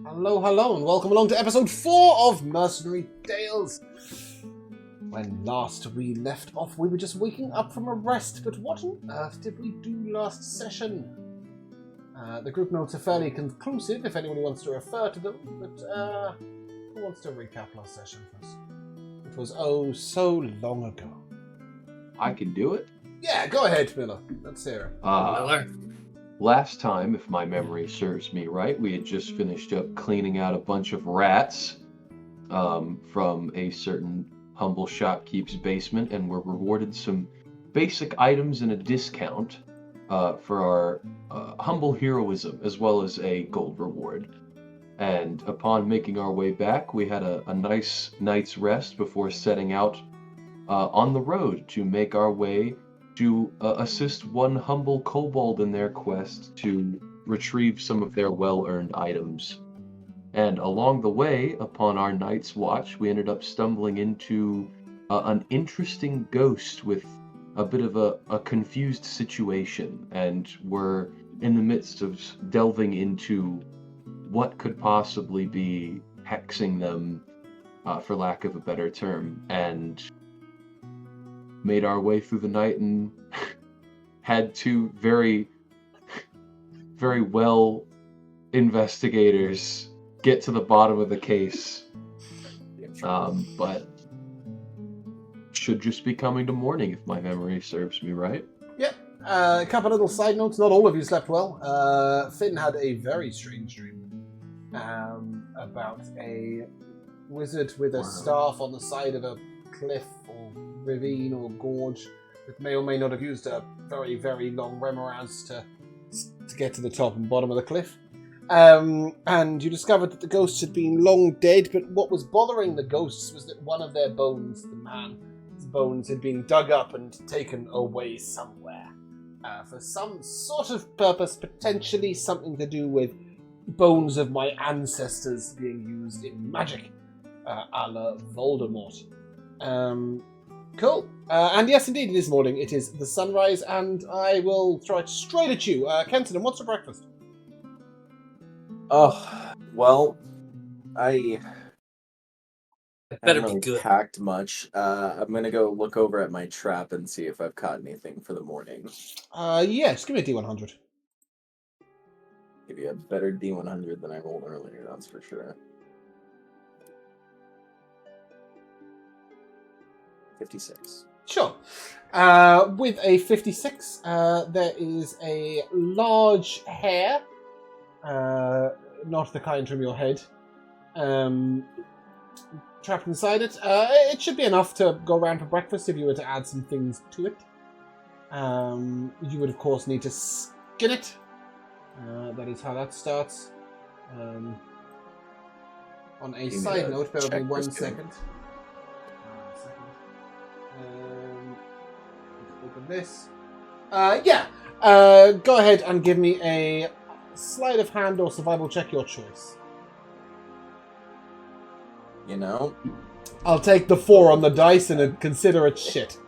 Hello, hello, and welcome along to episode 4 of Mercenary Tales. When last we left off, we were just waking up from a rest, but what on earth did we do last session? The group notes are fairly conclusive if anyone wants to refer to them, but who wants to recap last session first? It was so long ago. I can do it. Yeah, go ahead, Miller. Let's hear it. Miller. Last time, if my memory serves me right, we had just finished up cleaning out a bunch of rats from a certain humble shopkeep's basement, and were rewarded some basic items and a discount for our humble heroism, as well as a gold reward. And upon making our way back, we had a nice night's rest before setting out on the road to make our way to assist one humble kobold in their quest to retrieve some of their well-earned items. And along the way, upon our night's watch, we ended up stumbling into an interesting ghost with a bit of a confused situation, and we're in the midst of delving into what could possibly be hexing them, for lack of a better term, and made our way through the night and had two very, very well investigators get to the bottom of the case. But should just be coming to morning if my memory serves me right. Yep. A couple of little side notes. Not all of you slept well. Finn had a very strange dream about a wizard with a staff on the side of a cliff or ravine or gorge that may or may not have used a very, very long remoras to get to the top and bottom of the cliff. And you discovered that the ghosts had been long dead, but what was bothering the ghosts was that one of their bones, the man's bones, had been dug up and taken away somewhere. For some sort of purpose, potentially something to do with bones of my ancestors being used in magic, a la Voldemort. Cool. And yes, indeed, it is morning. It is the sunrise, and I will throw it straight at you. Kenton, what's for breakfast? Oh, well, I better haven't be good. packed much. I'm gonna go look over at my trap and see if I've caught anything for the morning. Yes, give me a D100. Give you a better D100 than I rolled earlier, that's for sure. 56. Sure. With a 56, there is a large hair, not the kind from your head, trapped inside it. It should be enough to go around for breakfast if you were to add some things to it. You would, of course, need to skin it. That is how that starts. On a side note, bear with me 1 second. Let's open this. Go ahead and give me a sleight of hand or survival check, your choice. You know? I'll take the 4 on the dice and consider it shit.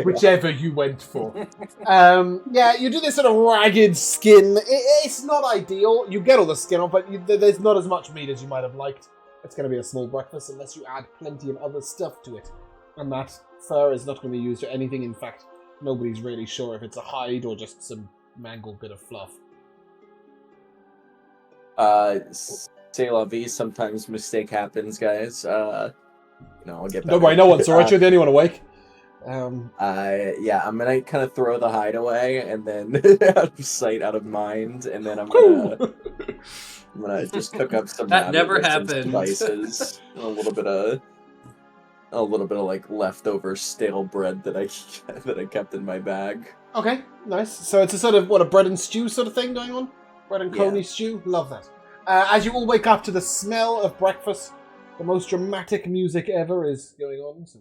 Whichever you went for. You do this sort of ragged skin. It's not ideal. You get all the skin off, but there's not as much meat as you might have liked. It's going to be a small breakfast unless you add plenty of other stuff to it. And that fur is not going to be used for anything. In fact, nobody's really sure if it's a hide or just some mangled bit of fluff. C'est la vie. Sometimes mistake happens, guys. I'll get better. Don't worry, no one saw it. You're the only one awake. I'm gonna kind of throw the hide away, and then out of sight, out of mind, and then I'm gonna just cook up some that never happened. Spices, and a little bit of like leftover stale bread that I kept in my bag. Okay, nice. So it's a sort of a bread and stew sort of thing going on. Bread and coney stew. Love that. As you all wake up to the smell of breakfast, the most dramatic music ever is going on. So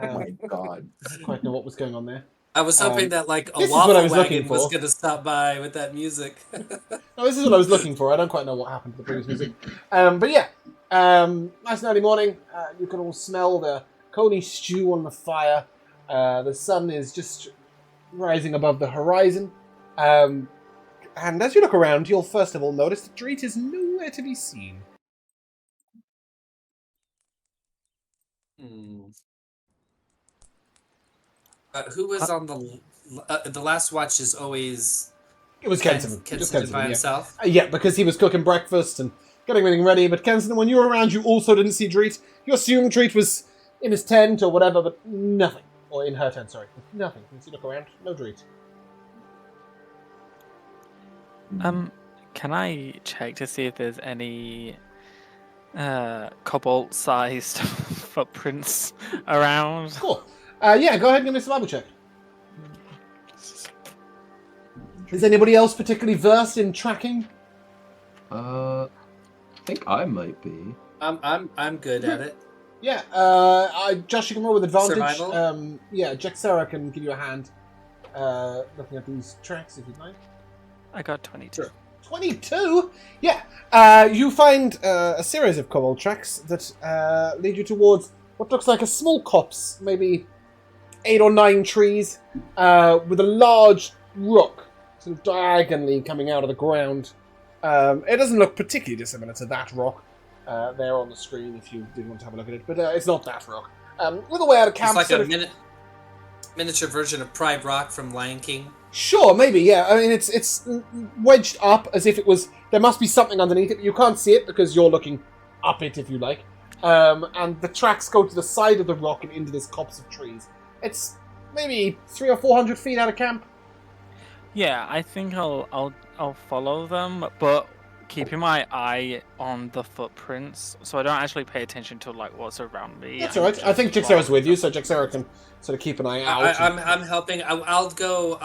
oh my god! I didn't quite know what was going on there. I was hoping that a this waffle is wagon was going to stop by with that music. No, this is what I was looking for. I don't quite know what happened to the previous music. Nice and early morning. You can all smell the coney stew on the fire. The sun is just rising above the horizon. and as you look around, you'll first of all notice that Dreet is nowhere to be seen. Who was on the last watch? Is always It was Kenson. Just Kenson by yeah. himself. Yeah, because he was cooking breakfast and getting everything ready. But Kenson, when you were around, you also didn't see Dreet. You assumed Dreet was in his tent or whatever, but nothing. Or in her tent, sorry. Nothing. As you look around, no Dreet. Can I check to see if there's any cobalt-sized footprints around? Cool. Yeah, go ahead and give me a survival check. Is anybody else particularly versed in tracking? I think I might be. I'm good at it. Yeah, Josh, you can roll with advantage. Survival? Yeah, Jack Sarah can give you a hand looking at these tracks if you'd like. I got 22. Sure. 22? Yeah. You find a series of cobalt tracks that lead you towards what looks like a small copse, maybe 8 or 9 trees, with a large rock sort of diagonally coming out of the ground. It doesn't look particularly dissimilar to that rock there on the screen if you did want to have a look at it, but it's not that rock. Little way out of camp. It's like a miniature version of Pride Rock from Lion King. Sure, maybe, yeah. I mean, it's wedged up as if it was... There must be something underneath it, but you can't see it because you're looking up it, if you like. And the tracks go to the side of the rock and into this copse of trees. It's maybe 300 or 400 feet out of camp. Yeah, I think I'll follow them, but keeping my eye on the footprints, so I don't actually pay attention to like what's around me. That's alright. I think Jixera's with you, so Jixera can sort of keep an eye out. I'm helping. I'll go.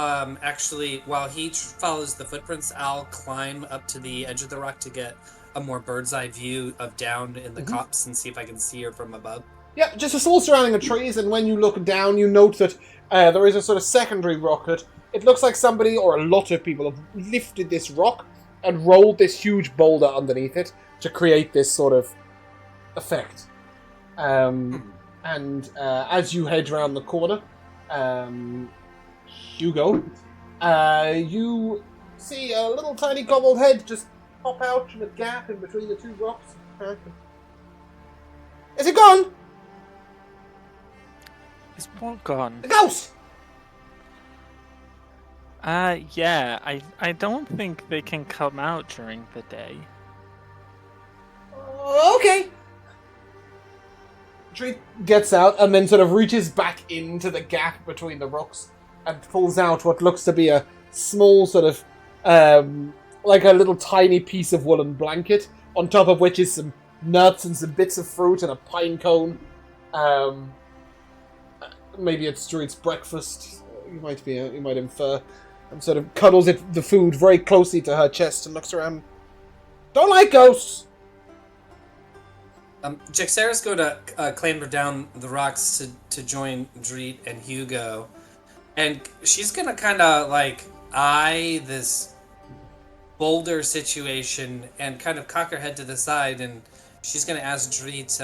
Actually, while he follows the footprints, I'll climb up to the edge of the rock to get a more bird's eye view of down in the copse and see if I can see her from above. Yeah, just a small surrounding of trees, and when you look down, you note that there is a sort of secondary rock that it looks like somebody or a lot of people have lifted this rock and rolled this huge boulder underneath it to create this sort of effect. And as you head around the corner, Hugo, you see a little tiny cobbled head just pop out from a gap in between the two rocks. Is it gone? Is Paul gone? The ghost! Yeah, I don't think they can come out during the day. Okay. Treat gets out and then sort of reaches back into the gap between the rocks and pulls out what looks to be a small sort of, like a little tiny piece of woolen blanket, on top of which is some nuts and some bits of fruit and a pine cone. Maybe it's Druid's breakfast. You might infer. And sort of cuddles the food very closely to her chest and looks around. Don't like ghosts! Jixera's going to clamber down the rocks to join Dreet and Hugo. And she's going to kind of like eye this boulder situation and kind of cock her head to the side. And she's going to ask Dreet,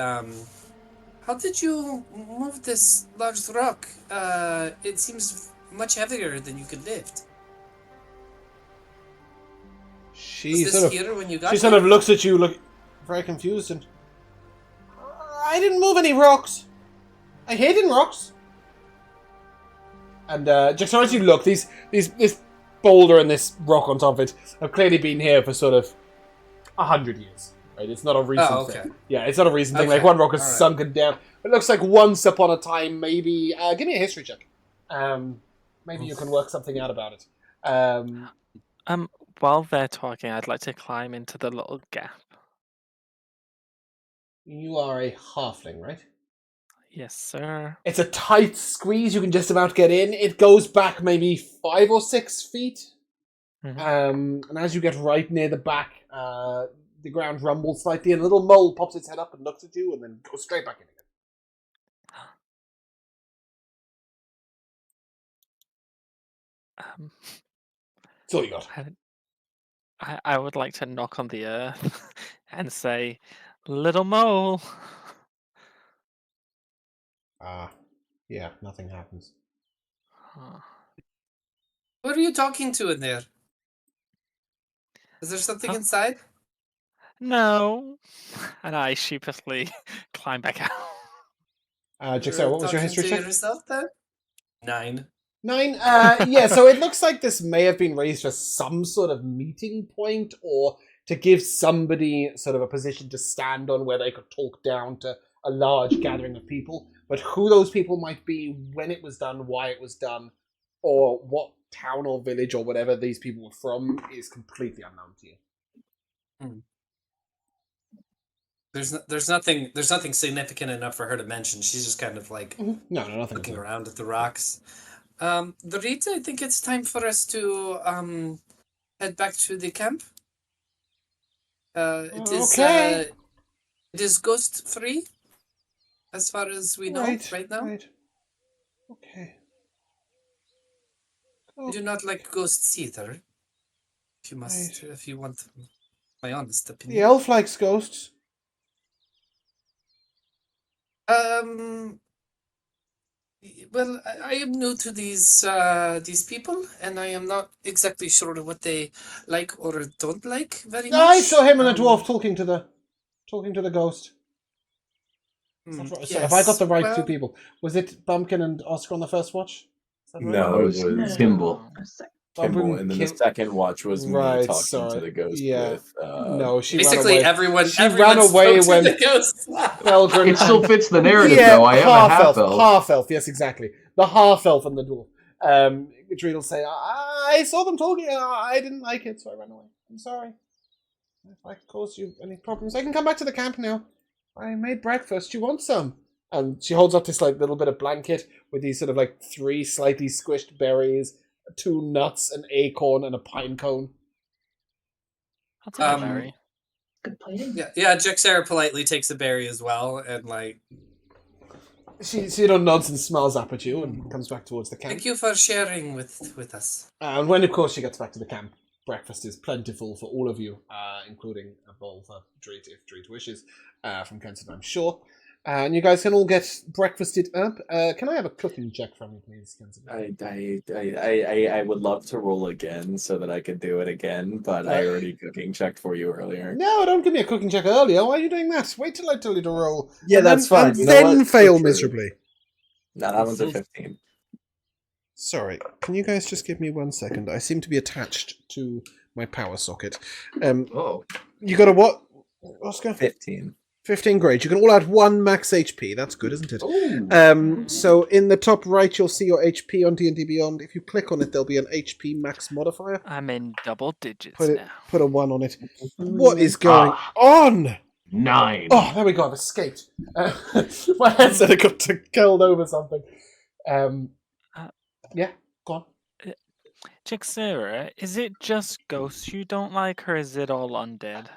how did you move this large rock? It seems much heavier than you could lift. She Was sort this of, here when you got she here? sort of looks at you, look very confused, and I didn't move any rocks. I hid in rocks. And just as you look, this boulder and this rock on top of it have clearly been here for sort of 100 years. Right? It's not a recent thing. Yeah, it's not a recent thing. Like one rock has sunken down. It looks like once upon a time, maybe. Give me a history check. Maybe you can work something out about it. While they're talking, I'd like to climb into the little gap. You are a halfling, right? Yes, sir. It's a tight squeeze. You can just about get in. It goes back maybe 5 or 6 feet. And as you get right near the back, the ground rumbles slightly, and a little mole pops its head up and looks at you, and then goes straight back in again. That's all you got. I would like to knock on the earth and say, "Little mole." Yeah, nothing happens. What are you talking to in there? Is there something Huh? inside? No. And I sheepishly climb back out. Jigsaw, what was your Talking history to check? yourself then? 9. 9. Yeah, so it looks like this may have been raised for some sort of meeting point or to give somebody sort of a position to stand on where they could talk down to a large gathering of people. But who those people might be, when it was done, why it was done, or what town or village or whatever these people were from is completely unknown to you. There's nothing significant enough for her to mention. She's just kind of like No, nothing. looking around at the rocks. The Rita, I think it's time for us to head back to the camp. Okay. It is ghost free, as far as we know right now. Right. Okay. I do not like ghosts either. If you want my honest opinion. The elf likes ghosts. Well, I am new to these people, and I am not exactly sure what they like or don't like very much. I saw him and the dwarf talking to the ghost. Yes. So have I got the right two people? Was it Bumpkin and Oscar on the first watch? Is that right? No, it it was was Kimball. Kimball, and then the second watch was me talking to the ghost with... no, she basically ran away. everyone. She everyone ran away spoke when to the ghost. Eldrin It still fits the narrative, though. I am a half-elf. Half-elf, yes, exactly. The half-elf and the dwarf. Dreed will say, I saw them talking, I didn't like it, so I ran away. I'm sorry. If I cause you any problems, I can come back to the camp now. I made breakfast. You want some? And she holds up this like little bit of blanket with these sort of like 3 slightly squished berries, 2 nuts, an acorn, and a pine cone. I'll take a berry. Good plating. Yeah. Jexera politely takes a berry as well, and like she nods and smiles up at you and comes back towards the camp. thank you for sharing with us. And when, of course, she gets back to the camp, breakfast is plentiful for all of you, including a bowl for Dreet, if Dreet wishes, from Kenton, I'm sure. And you guys can all get breakfasted up. Can I have a cooking check from you, please, Kenton? I would love to roll again so that I could do it again, but I already cooking checked for you earlier. No, don't give me a cooking check earlier. Why are you doing that? Wait till I tell you to roll. Yeah, that's fine. And You know then what? fail True. miserably. No, that one's a 15. Sorry, can you guys just give me 1 second? I seem to be attached to my power socket. Oh. You got a what, Oscar? 15. 15, great. You can all add 1 max HP. That's good, isn't it? Ooh. So in the top right, you'll see your HP on D&D Beyond. If you click on it, there'll be an HP max modifier. I'm in double digits Put now. a 1 on it. What is going on? 9. Oh, there we go. I've escaped. My headset had got killed over something. Yeah, go on. Jixera, is it just ghosts you don't like, or is it all undead?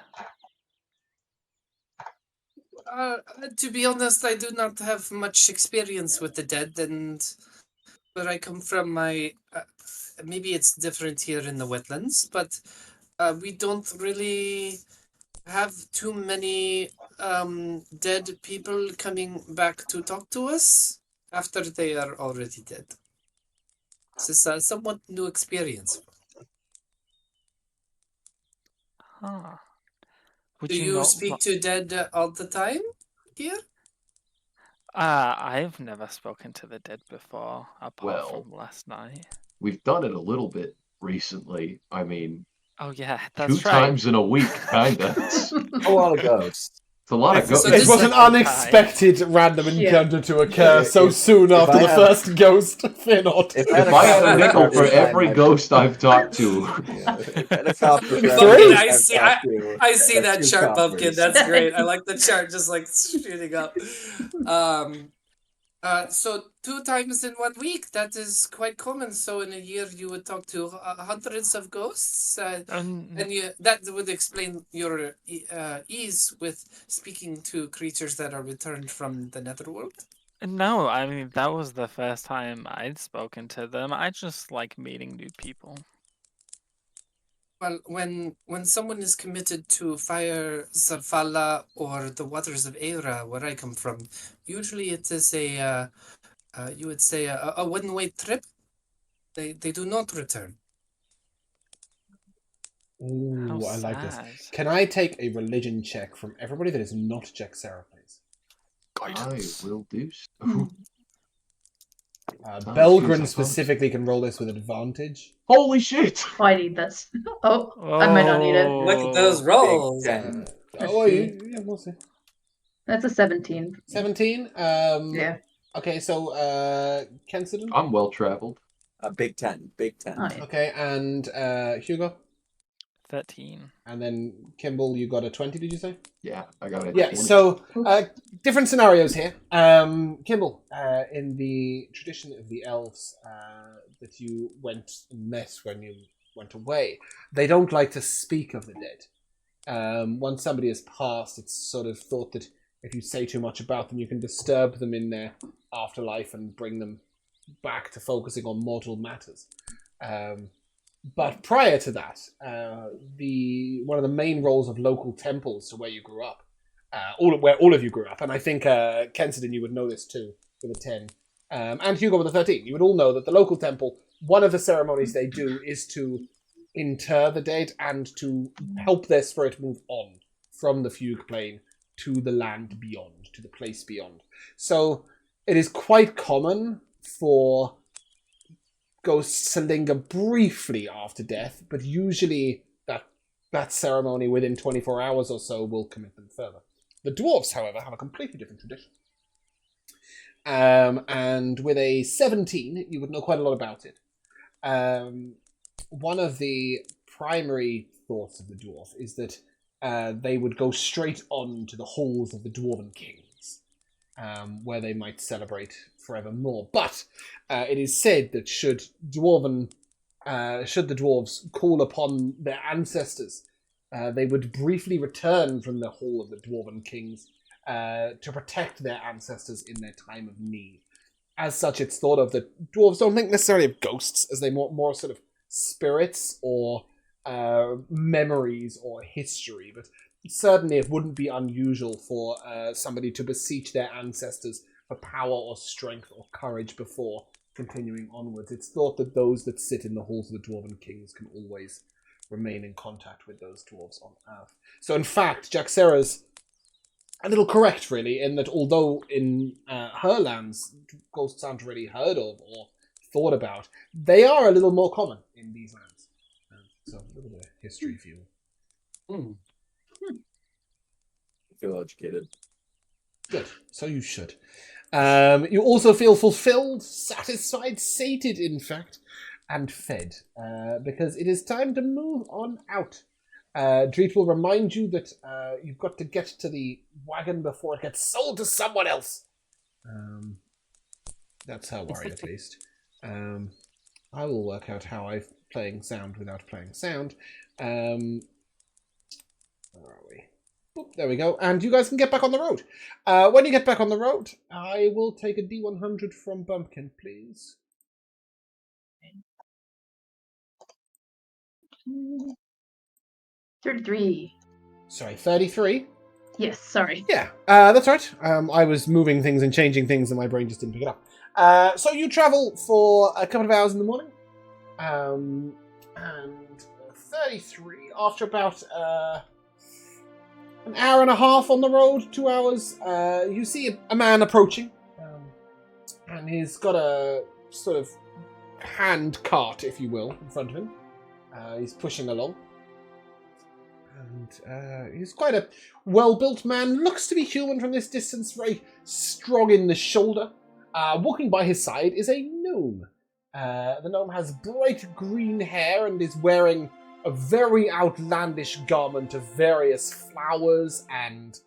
To be honest, I do not have much experience with the dead, and where I come from, maybe it's different here in the wetlands, but we don't really have too many dead people coming back to talk to us after they are already dead. This is a somewhat new experience. Huh. Would Do you not speak to dead all the time here? I've never spoken to the dead before, apart Well. from last night. We've done it a little bit recently. I mean, Oh yeah, 2 that's right. times in a week, kinda. It's A lot of ghosts. a lot of ghosts. So It this was is an like unexpected random encounter to occur so If- soon if after I the have- first ghost Finot. If If I had a nickel for copter every I've- ghost I've talked to, Yeah, if I had a copter for Three? every I I've see- talked to, I see that that's 2 chart, Bumpkin. coppers. That's great. I like the chart just like shooting up. So 2 times in 1 week, that is quite common. So in a year, you would talk to hundreds of ghosts, and that would explain your ease with speaking to creatures that are returned from the netherworld. No, I mean, that was the first time I'd spoken to them. I just like meeting new people. Well, when someone is committed to Fire Zarfala or the waters of Eira, where I come from, usually it is you would say a one-way trip. They do not return. How Ooh, How I like this. sad. Can I take a religion check from everybody that is not Jaxera, please? I will do so. Hmm. Belgrin specifically can roll this with advantage. Holy shit! Oh, I need this. Oh, I might not need it. Look at those Big rolls. 10. Oh, yeah, we'll see. That's a 17. 17. Yeah. Okay, so Kensidon. I'm well traveled. Big 10. Big 10. Oh, yeah. Okay, and Hugo, 13. and then Kimball, you got a 20. Did you say? Yeah, I got it. Yeah. So different scenarios here. Kimball, in the tradition of the elves that you went and met when you went away, they don't like to speak of the dead. Once somebody has passed, it's sort of thought that if you say too much about them, you can disturb them in their afterlife and bring them back to focusing on mortal matters. But prior to that, one of the main roles of local temples to where you grew up, where all of you grew up, and I think Kensidon, you would know this too, with a 10, and Hugo with a 13, you would all know that the local temple, one of the ceremonies they do is to inter the dead and to help their spirit move on from the fugue plane to the land beyond, to the place beyond. So it is quite common for ghosts to linger briefly after death, but usually that ceremony within 24 hours or so will commit them further. The dwarves, however, have a completely different tradition. And with a 17, you would know quite a lot about it. One of the primary thoughts of the dwarf is that they would go straight on to the halls of the Dwarven Kings, where they might celebrate forevermore. But it is said that should the dwarves call upon their ancestors, they would briefly return from the hall of the Dwarven Kings to protect their ancestors in their time of need. As such, it's thought of that dwarves don't think necessarily of ghosts, as they more sort of spirits or memories or history, but certainly it wouldn't be unusual for somebody to beseech their ancestors for power or strength or courage before continuing onwards. It's thought that those that sit in the halls of the Dwarven Kings can always remain in contact with those dwarves on Earth. So in fact, Jaxera's a little correct, really, in that although in her lands ghosts aren't really heard of or thought about, they are a little more common in these lands. So a little bit of history for you. I feel educated. Good. So you should. You also feel fulfilled, satisfied, sated, in fact, and fed, because it is time to move on out. Dreet will remind you that you've got to get to the wagon before it gets sold to someone else. That's her worry, at least. I will work out how I'm playing sound without playing sound. Where are we? Oop, there we go. And you guys can get back on the road. When you get back on the road, I will take a D100 from Bumpkin, please. 33. Sorry, 33? Yes, sorry. Yeah, that's right. I was moving things and changing things and my brain just didn't pick it up. So you travel for a couple of hours in the morning. And 33, after about an hour and a half on the road, 2 hours, you see a man approaching. And he's got a sort of hand cart, if you will, in front of him. He's pushing along. And he's quite a well-built man. Looks to be human from this distance, very strong in the shoulder. Walking by his side is a gnome. The gnome has bright green hair and is wearing a very outlandish garment of various flowers and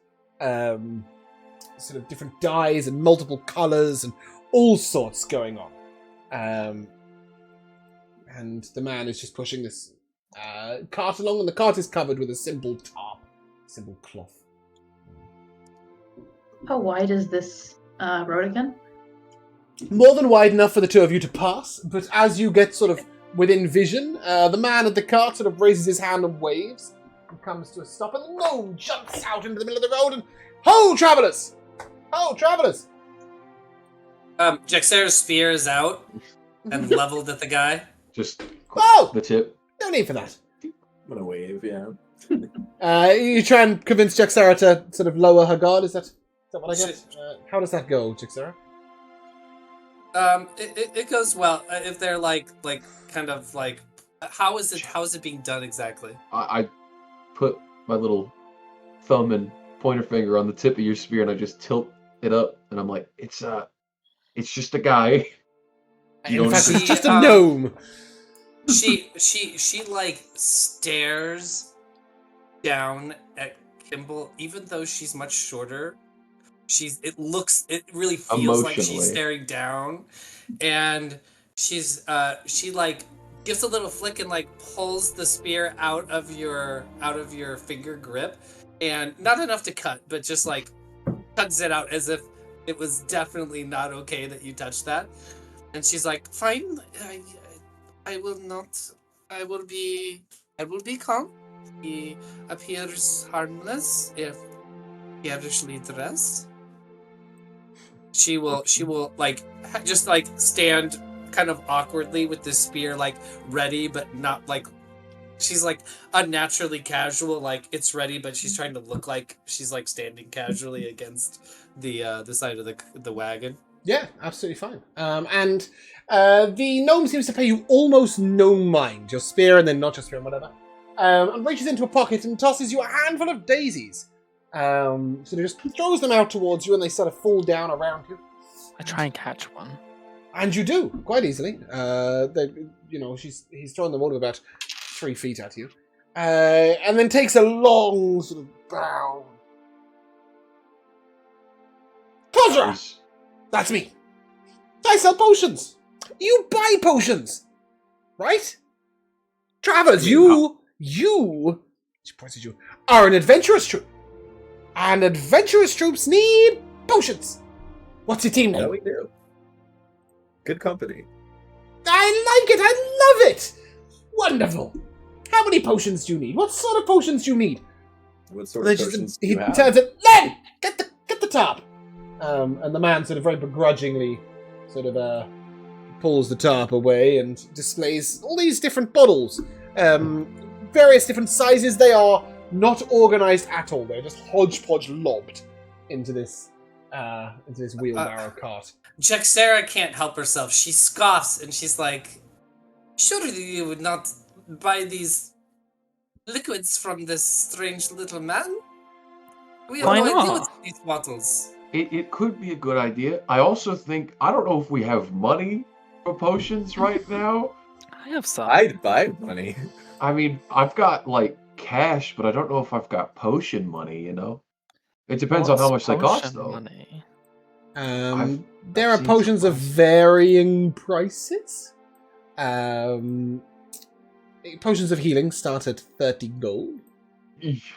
sort of different dyes and multiple colours and all sorts going on. And the man is just pushing this cart along, and the cart is covered with a simple tarp, simple cloth. How wide is this road again? More than wide enough for the two of you to pass, but as you get sort of within vision, the man at the cart sort of raises his hand and waves and comes to a stop, and the gnome jumps out into the middle of the road and, "Ho, travellers! Ho, travellers!" Jaxera's spear is out and leveled at the guy. Just Oh! the tip. No need for that. gonna wave, yeah. You try and convince Jaxara to sort of lower her guard. Is that what I get? How does that go, Jaxara? It goes well. If they're like kind of like, how is it being done exactly? I put my little thumb and pointer finger on the tip of your spear, and I just tilt it up, and I'm like, it's just a guy. In fact, it's just a gnome. She like stares down at Kimball, even though she's much shorter. It really feels like she's staring down, and she like gives a little flick and like pulls the spear out of your finger grip, and not enough to cut, but just like tugs it out as if it was definitely not okay that you touched that. And she's like, fine, I will not. I will be calm. He appears harmless if garishly dressed. She will like just like stand kind of awkwardly with the spear like ready, but not like she's like unnaturally casual, like it's ready, but she's trying to look like she's like standing casually against the side of the wagon. Yeah, absolutely fine. And the gnome seems to pay you almost no mind. Your spear and then not your spear and whatever. And reaches into a pocket and tosses you a handful of daisies. So he just throws them out towards you and they sort of fall down around you. I try and catch one. And you do, quite easily. He's throwing them all about 3 feet at you. And then takes a long sort of bow. Kozra! That's me. I sell potions. You buy potions. Right? Travers, you, she points at you, are an adventurous troop. And adventurous troops need potions. What's your team name? Yeah, we do. Good company. I like it. I love it. Wonderful. How many potions do you need? What sort of potions do you need? What sort of potions do he you have? turns it. Len, get the top. And the man sort of very begrudgingly sort of pulls the tarp away and displays all these different bottles. Various different sizes. They are not organized at all. They're just hodgepodge lobbed into this wheelbarrow cart. Jaxara can't help herself. She scoffs and she's like, surely you would not buy these liquids from this strange little man? We have Why no idea not? what's in these bottles. It could be a good idea. I also think, I don't know if we have money for potions right now. I have some. I'd buy money. I mean, I've got like cash, but I don't know if I've got potion money, you know? It depends on how much they cost, potion though. money? There are seen potions some of varying prices. Potions of healing start at 30 gold.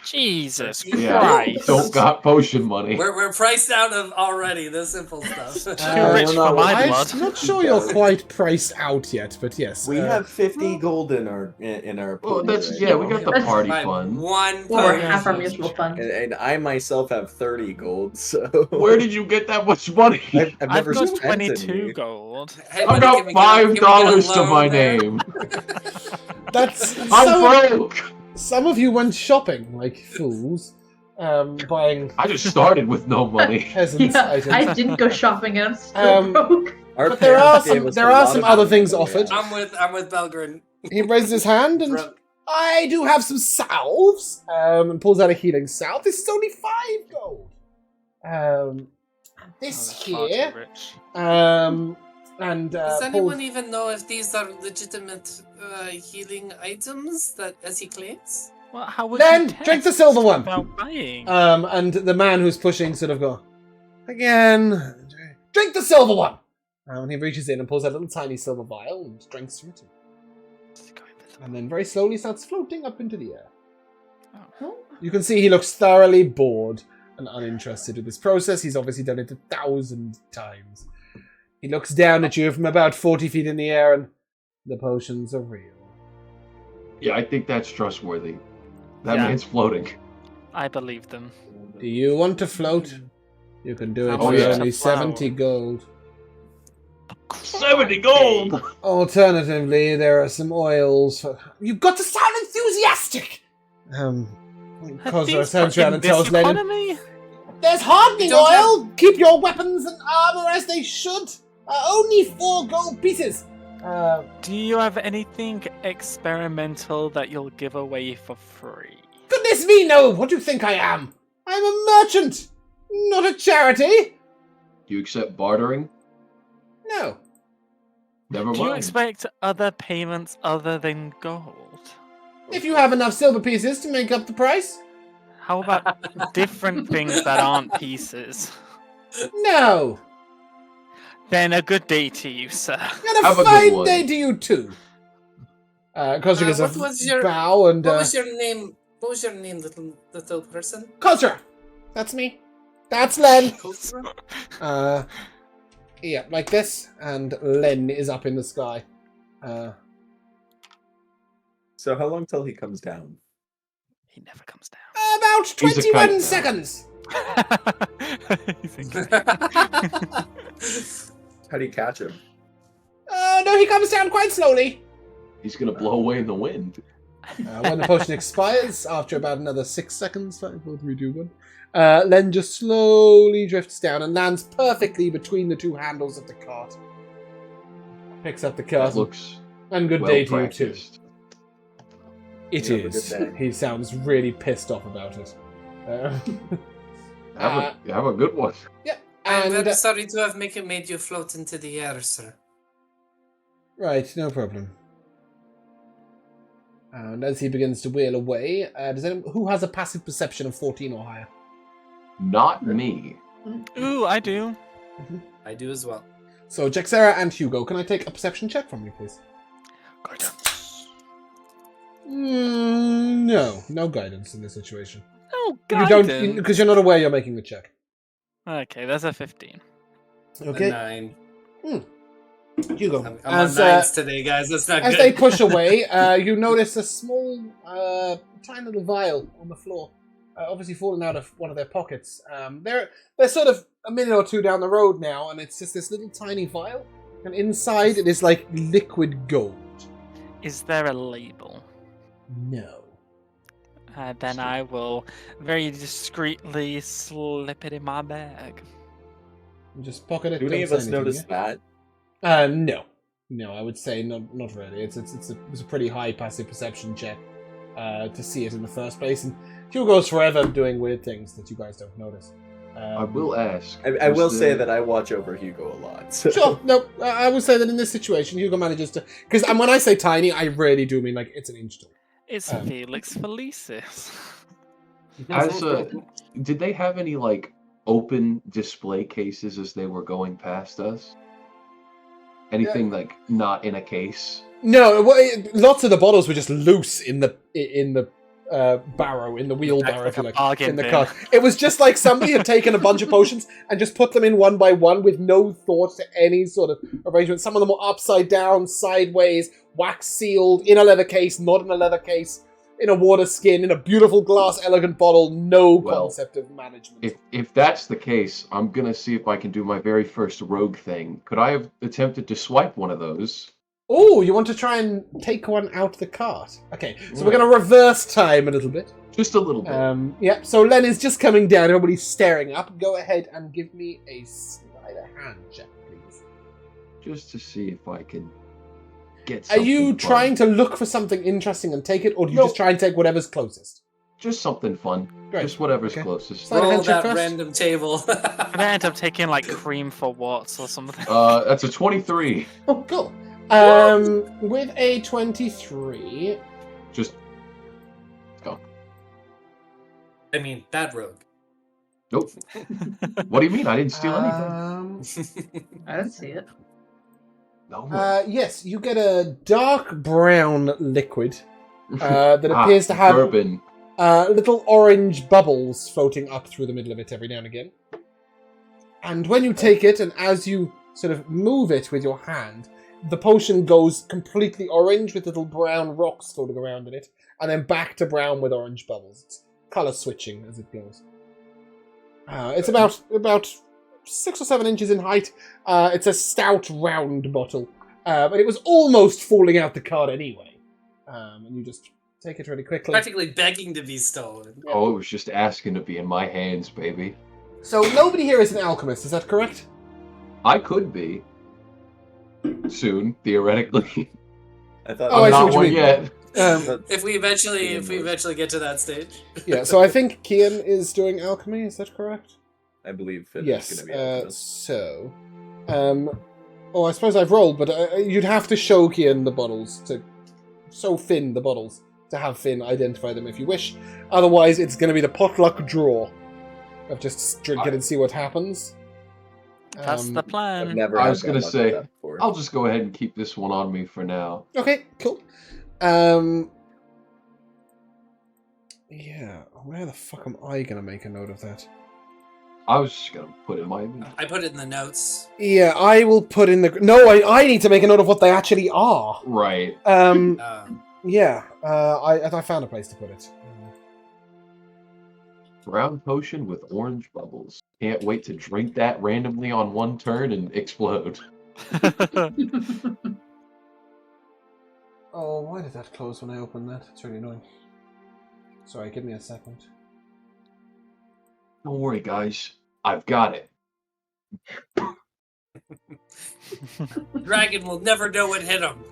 Jesus Yeah. Christ. Don't got potion money. We're priced out of already the simple stuff. Too rich for my I'm blood. not sure you're quite priced out yet, but yes. We have 50 gold in our Well, pool, that's, right? yeah, we got the That's party My fund. one Or point. half our mutual fund. And I myself have 30 gold, so Where did you get that much money? I've I've never got spent 22 any. gold. Hey, I've buddy, got can we get a $5 to loan my there? name. That's I'm broke. some of you went shopping like fools, buying I just started with no money. peasants Yeah, items. I didn't go shopping and I'm still Um, broke. Our But there are parents gave some- us there a are lot some of other money, things yeah. offered. I'm with Belgrin. He raises his hand and I do have some salves. And pulls out a healing salve. This is only 5 gold. This Oh, that's far too here. rich. And Does pulls- anyone even know if these are legitimate healing items that, as he claims? Well, how would Then, you drink the test silver one. without buying? And the man who's pushing sort of go, again, drink the silver one. And he reaches in and pulls out a little tiny silver vial and drinks from it. And then very slowly starts floating up into the air. Oh. You can see he looks thoroughly bored and uninterested in this process. He's obviously done it 1,000 times. He looks down at you from about 40 feet in the air and the potions are real. Yeah, I think that's trustworthy. That Yeah. man's floating. I believe them. Do you want to float? You can do it How for much is only a flower? 70 gold. 70 gold! Alternatively, there are some oils. You've got to sound enthusiastic. Kozra These turns around and tells Lennon, economy? "There's hardening Don't oil. Keep your weapons and armor as they should. Only 4 gold pieces." Do you have anything experimental that you'll give away for free? Goodness me, no! What do you think I am? I'm a merchant, not a charity. Do you accept bartering? No. Never Do you mind. expect other payments other than gold? If you have enough silver pieces to make up the price. How about different things that aren't pieces? No. Then a good day to you, sir. And Have a a good fine one. day to you too. Kozra gives What was your bow and What was your name? What was your name, little person? Kozra. That's me. That's Len. Kozra? Yeah, like this, and Len is up in the sky. So how long till he comes down? He never comes down. About He's a 21 kite. seconds. How do you catch him? No, he comes down quite slowly. He's gonna blow away in the wind. When the potion expires, after about another 6 seconds, 5, 4, 3, 2, 1, Len just slowly drifts down and lands perfectly between the 2 handles of the cart. Picks up the That cart. looks And good well day to you too. practiced. It You have a is. good day. He sounds really pissed off about it. Have a good one. I'm and very sorry to have made you float into the air, sir. right, no problem. And as he begins to wheel away, who has a passive perception of 14 or higher? Not me. Ooh, I do. I do as well. So, Jaxera and Hugo, can I take a perception check from you, please? No guidance in this situation. Oh, You don't, because you're not aware you're making the check. Okay, that's a 15. Okay, A 9. Hugo. I'm As, on 9s today, guys. That's not as good. they push away, you notice a small, tiny little vial on the floor, obviously fallen out of one of their pockets. They're sort of a minute or two down the road now, and it's just this little tiny vial, and inside it is like liquid gold. Is there a label? No. Then I will very discreetly slip it in my bag. Just pocket it. Do any don't of say us anything, notice that? yeah? No, I would say not really. It's a pretty high passive perception check to see it in the first place, and Hugo's forever doing weird things that you guys don't notice. I will ask. I will say that I watch over Hugo a lot. So. Sure, no, I would say that in this situation, Hugo manages to, because when I say tiny, I really do mean like it's an inch tall. It's Felix Felicis. Did they have any like open display cases as they were going past us? Anything like not in a case? No, lots of the bottles were just loose in the barrow, in the wheelbarrow, if you like, in the cart. It was just like somebody had taken a bunch of potions and just put them in one by one with no thought to any sort of arrangement. Some of them were upside down, sideways, wax sealed, in a leather case, not in a leather case, in a water skin, in a beautiful glass, elegant bottle. No concept of management. If that's the case, I'm gonna see if I can do my very first rogue thing. Could I have attempted to swipe one of those? Oh, you want to try and take one out the cart? Okay, so we're going to reverse time a little bit. Just a little bit. Yep, so Len is just coming down. Everybody's staring up. Go ahead and give me a sleight of hand check, please. Just to see if I can get Are something you fun. trying to look for something interesting and take it, or do you just try and take whatever's closest? Just something fun. Great. Just whatever's Okay. closest. Sleight of Roll hand check that first. random table. I'm gonna end up taking like cream for Watts or something. That's a 23. Oh, cool. With a 23... Just go. I mean, that rogue. Nope. What do you mean? I didn't steal anything. I don't see it. No. Yes, you get a dark brown liquid that appears to have bourbon. little orange bubbles floating up through the middle of it every now and again. And when you take it, and as you sort of move it with your hand, the potion goes completely orange with little brown rocks floating around in it, and then back to brown with orange bubbles. It's colour switching as it goes. It's about 6 or 7 inches in height. It's a stout, round bottle. But it was almost falling out the cart anyway. And you just take it really quickly. Practically begging to be stolen. Oh, it was just asking to be in my hands, baby. So nobody here is an alchemist, is that correct? I could be. Soon, theoretically. I thought Oh, I I'm see not what you one mean. yet. If we eventually get to that stage. Yeah, so I think Kian is doing alchemy, is that correct? I believe Finn Yes, is going to be alchemist. so... oh, I suppose I've rolled, but you'd have to show Kian the bottles, to show Finn the bottles, to have Finn identify them if you wish. Otherwise, it's going to be the potluck draw of just drink it and see what happens. That's the I've plan. never I had was that gonna luck say, with that before. I'll just go ahead and keep this one on me for now. Okay, cool. Yeah, where the fuck am I going to make a note of that? I was just gonna put it in my... I put it in the notes. Yeah, I will put in the... No, I need to make a note of what they actually are. Right. Yeah, I found a place to put it. Brown potion with orange bubbles. Can't wait to drink that randomly on one turn and explode. Oh, why did that close when I opened that? It's really annoying. Sorry, give me a second. Don't worry, guys. I've got it. Dragon will never know what hit him.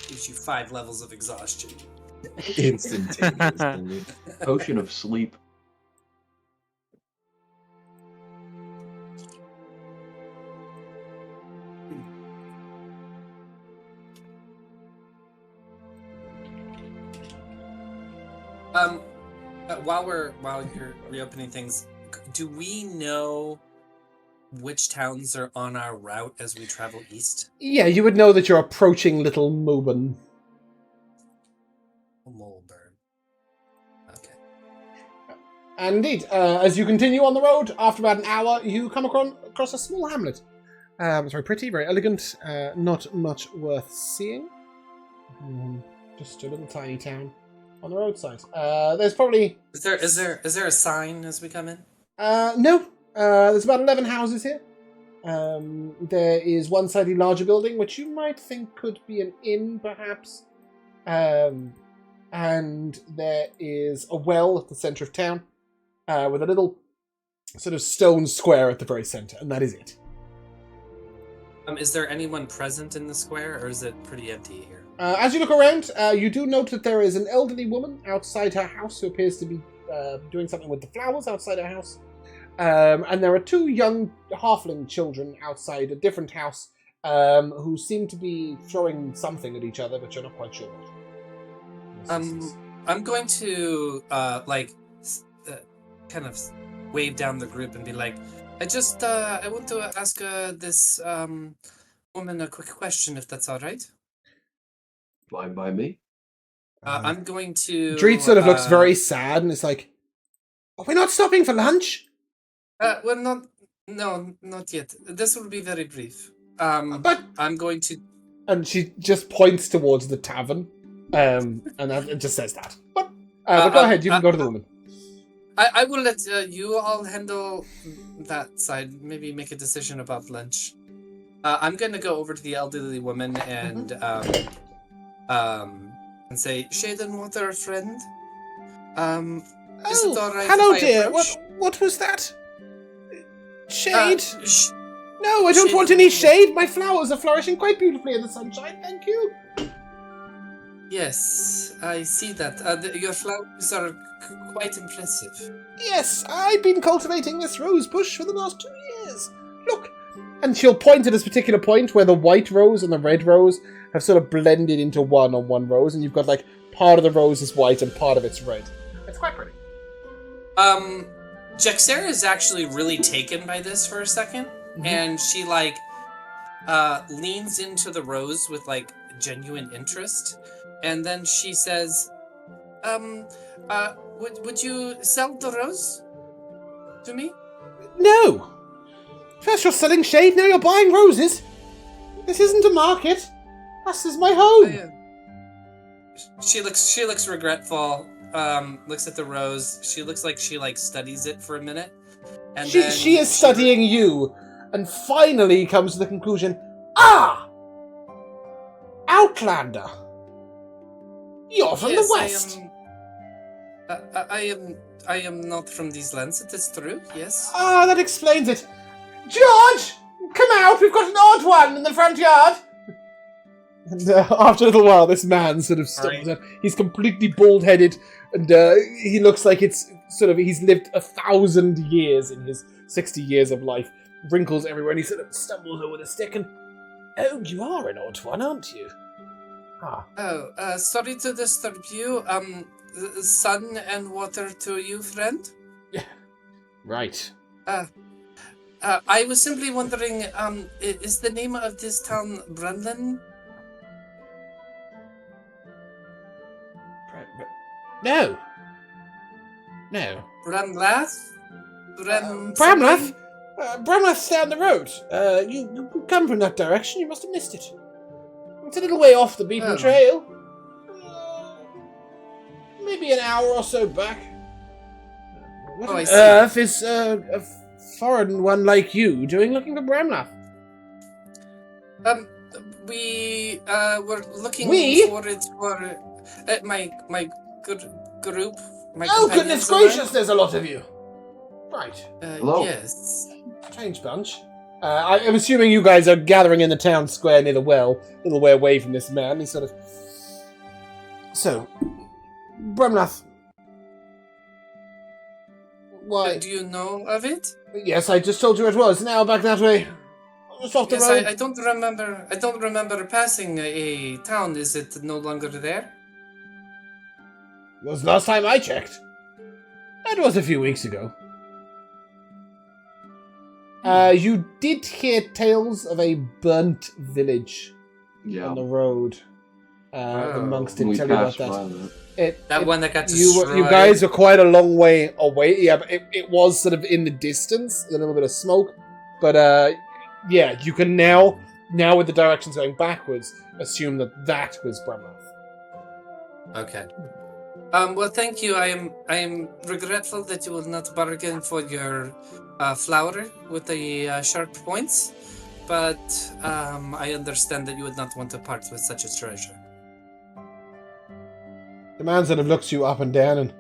Gives you 5 levels of exhaustion. Instantaneously. Potion of sleep. While you're reopening things, do we know which towns are on our route as we travel east? Yeah, you would know that you're approaching Little Molburn. Molburn. Okay. And indeed, as you continue on the road, after about an hour, you come across a small hamlet. It's very pretty, very elegant, not much worth seeing. Just a little tiny town on the roadside. There's probably... Is there a sign as we come in? No. There's about 11 houses here. There is one slightly larger building, which you might think could be an inn, perhaps. And there is a well at the centre of town, with a little sort of stone square at the very centre, and that is it. Is there anyone present in the square, or is it pretty empty here? As you look around, you do note that there is an elderly woman outside her house who appears to be doing something with the flowers outside her house. And there are 2 young halfling children outside a different house who seem to be throwing something at each other, but you're not quite sure what. I'm going to kind of wave down the group and be like, I want to ask this woman a quick question, if that's all right. Fine by me. I'm going to... Dreed sort of looks very sad and is like, are we not stopping for lunch? Well, not yet. This will be very brief. But... I'm going to... And she just points towards the tavern, and it just says that. But go ahead, you can go to the woman. I will let you all handle that side. Maybe make a decision about lunch. I'm going to go over to the elderly woman and say, Shade and Water, friend. Is it all right hello, if I dear. approach? What was that? Shade? No, I don't shade want any shade. My flowers are flourishing quite beautifully in the sunshine. Thank you. Yes, I see that. Your flowers are quite impressive. Yes, I've been cultivating this rose bush for the last 2 years. Look. And she'll point at this particular point where the white rose and the red rose have sort of blended into one on one rose, and you've got like part of the rose is white and part of it's red. It's quite pretty. Jaxera is actually really taken by this for a second, and she leans into the rose with like genuine interest, and then she says, would you sell the rose to me? No. First you're selling shade, now you're buying roses. This isn't a market. This is my home. She looks regretful. Looks at the rose. She looks like she studies it for a minute, and she is studying you. and finally comes to the conclusion, "Ah! Outlander! You're from the west!" I am not from these lands, it is true, yes. Ah, that explains it. George! Come out, we've got an odd one in the front yard! And after a little while, this man sort of stumbles out. He's completely bald-headed, and he looks like he's lived 1,000 years in his 60 years of life. Wrinkles everywhere, and he sort of stumbles over the stick and... Oh, you are an odd one, aren't you? Ah. Oh, sorry to disturb you. Sun and water to you, friend? Yeah. Right. I was simply wondering, is the name of this town Brandon? No. No. Bramlath? Bramlath? Bramlath's down the road. You come from that direction, you must have missed it. It's a little way off the beaten trail. Maybe an hour or so back. What on earth is a foreign one like you doing looking for Bramlath? We were looking for it for my group. My goodness gracious, there's a lot of you. Right. Hello. Yes. Strange bunch. I'm assuming you guys are gathering in the town square near the well, a little way away from this man. He's sort of... So, Bramlath. Why? Do you know of it? Yes, I just told you it was. Now back that way. Just off the road. I don't remember passing a town. Is it no longer there? It was the last time I checked. That was a few weeks ago. You did hear tales of a burnt village on the road. The monks didn't tell you about that. One that got destroyed. You guys are quite a long way away. Yeah, but it was sort of in the distance, a little bit of smoke. But yeah, you can now with the directions going backwards, assume that was Bramlath. Okay. Well, thank you. I am regretful that you will not bargain for your flower with the sharp points, but I understand that you would not want to part with such a treasure. The man sort of looks you up and down and...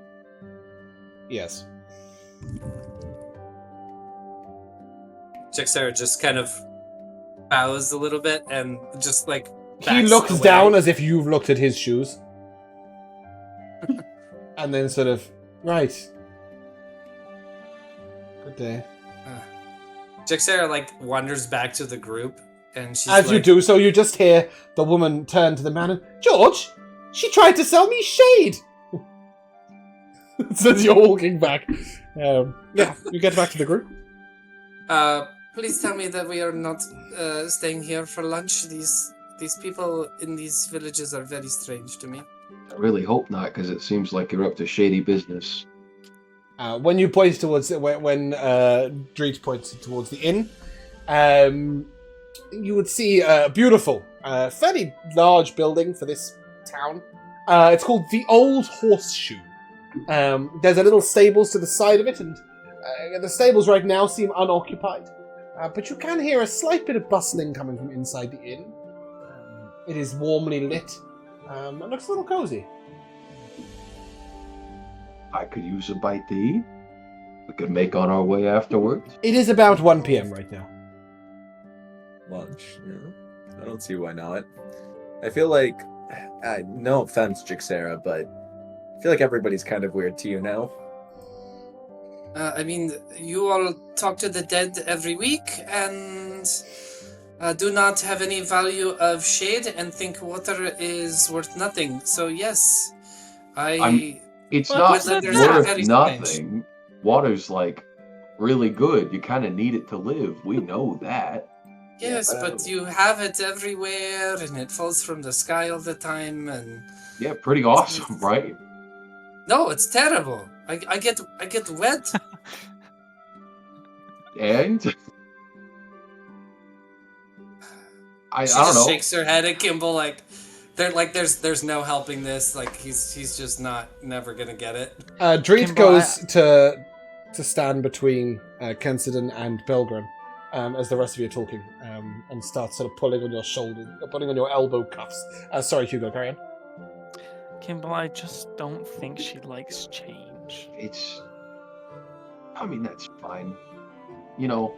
Yes. Jaxera just kind of bows a little bit and just like... He looks down as if you've looked at his shoes. And then sort of, right. Good day. Jaxera like wanders back to the group, and she's As you do so, you just hear the woman turn to the man and, George, she tried to sell me shade! Since you're walking back. Yeah, you get back to the group. Please tell me that we are not staying here for lunch. These people in these villages are very strange to me. I really hope not, because it seems like you're up to shady business. When you point towards when Dreet points towards the inn, you would see a beautiful, fairly large building for this town. It's called the Old Horseshoe. There's a little stables to the side of it, and the stables right now seem unoccupied. But you can hear a slight bit of bustling coming from inside the inn. It is warmly lit. It looks a little cozy. I could use a bite to eat. We could make on our way afterwards. It is about 1 p.m. right now. Lunch, yeah. I don't see why not. I feel like, no offense, Jaxera, but I feel like everybody's kind of weird to you now. I mean, you all talk to the dead every week, and do not have any value of shade, and think water is worth nothing. So yes, It's Well, not whether there's worth very nothing. strange. Water's like really good. You kind of need it to live. We know that. Yes, but you have it everywhere, and it falls from the sky all the time, and Yeah, pretty awesome, right? no, it's terrible. I get wet. And I She don't just know. shakes her head at Kimball there's no helping this. Like he's just never gonna get it. Dreet Kimball, goes to stand between Kensidon and Belgren. as the rest of you are talking, and starts sort of pulling on your shoulder, pulling on your elbow cuffs. Sorry, Hugo, carry on. Kimball, I just don't think she likes change. I mean, that's fine. You know,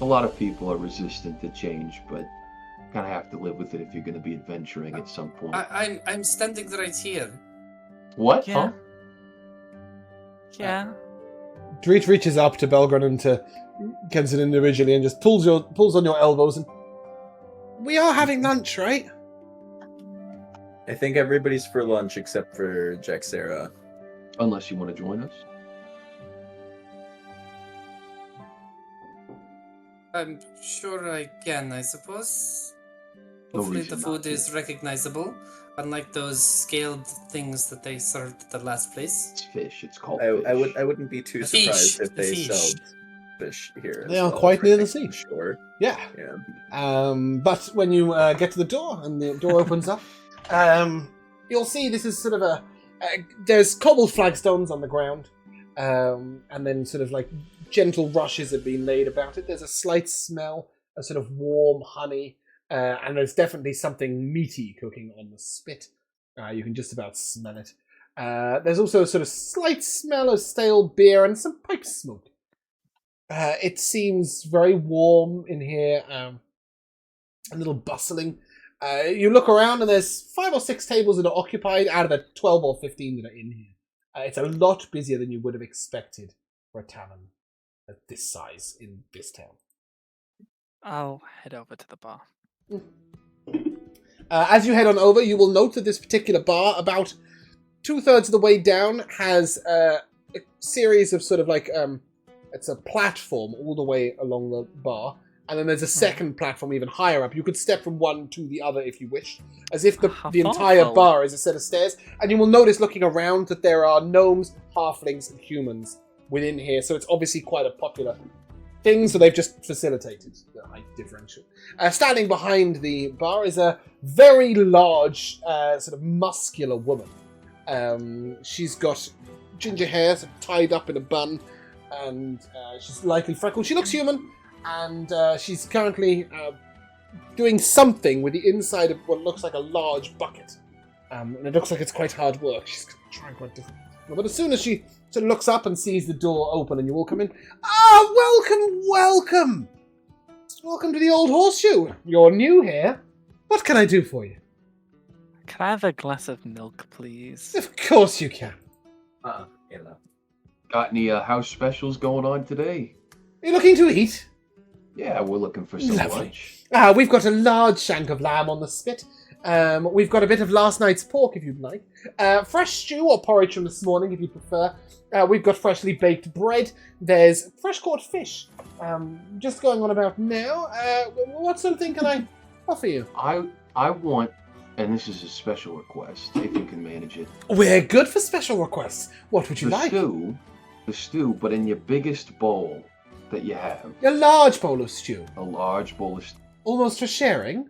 a lot of people are resistant to change, but kind of have to live with it if you're going to be adventuring at some point. I'm standing right here. What? Yeah. Huh? Yeah. Dreet reaches up to Belgren and to Kenson individually and just pulls on your elbows. And we are having lunch, right? I think everybody's for lunch except for Jaxera. Unless you want to join us. I'm sure I can, I suppose. No Hopefully reason the not food to. is recognizable, unlike those scaled things that they served at the last place. It's fish. It's called I fish. wouldn't be too The fish, surprised if the they fish. sold fish here. They as are well, quite for near the things, sea. Sure. Yeah. Yeah. But when you get to the door and the door opens up, you'll see this is sort of there's cobbled flagstones on the ground, and then sort of like gentle rushes have been laid about it. There's a slight smell, a sort of warm honey, and there's definitely something meaty cooking on the spit. You can just about smell it. There's also a sort of slight smell of stale beer and some pipe smoke. It seems very warm in here, a little bustling. You look around and there's 5 or 6 tables that are occupied out of the 12 or 15 that are in here. It's a lot busier than you would have expected for a tavern at this size in this town. I'll head over to the bar. As you head on over, you will note that this particular bar, about 2/3 of the way down, has a series of sort of like it's a platform all the way along the bar, and then there's a second platform even higher up. You could step from one to the other if you wished, as if the entire thoughtful. bar is a set of stairs. And you will notice looking around that there are gnomes, halflings, and humans within here, so it's obviously quite a popular thing, so they've just facilitated the height differential. Standing behind the bar is a very large, sort of muscular woman. She's got ginger hair sort of tied up in a bun, and she's lightly freckled. She looks human, and she's currently doing something with the inside of what looks like a large bucket. And it looks like it's quite hard work. She's trying quite different. But as soon as she sort of looks up and sees the door open and you all come in, welcome! Welcome to the Old Horseshoe. You're new here. What can I do for you? Can I have a glass of milk, please? Of course you can. You know. Got any house specials going on today? Are you looking to eat? Yeah, we're looking for some Lovely. lunch. We've got a large shank of lamb on the spit. We've got a bit of last night's pork, if you'd like. Fresh stew or porridge from this morning, if you prefer. We've got freshly baked bread. There's fresh caught fish. Just going on about now. What sort of thing can I offer you? I want, and this is a special request, if you can manage it. We're good for special requests. What would you like? The stew, but in your biggest bowl that you have. A large bowl of stew. A large bowl of stew. Almost for sharing.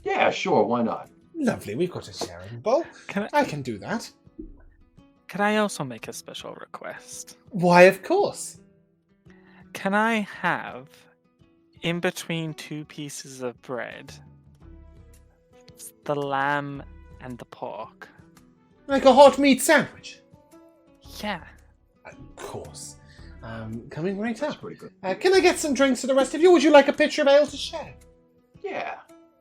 Yeah, sure, why not? Lovely, we've got a sharing bowl. I can do that. Can I also make a special request? Why, of course. Can I have, in between 2 pieces of bread, the lamb and the pork? Like a hot meat sandwich? Yeah. Of course. Coming right That's up. pretty good. Can I get some drinks for the rest of you? Would you like a pitcher of ale to share? Yeah.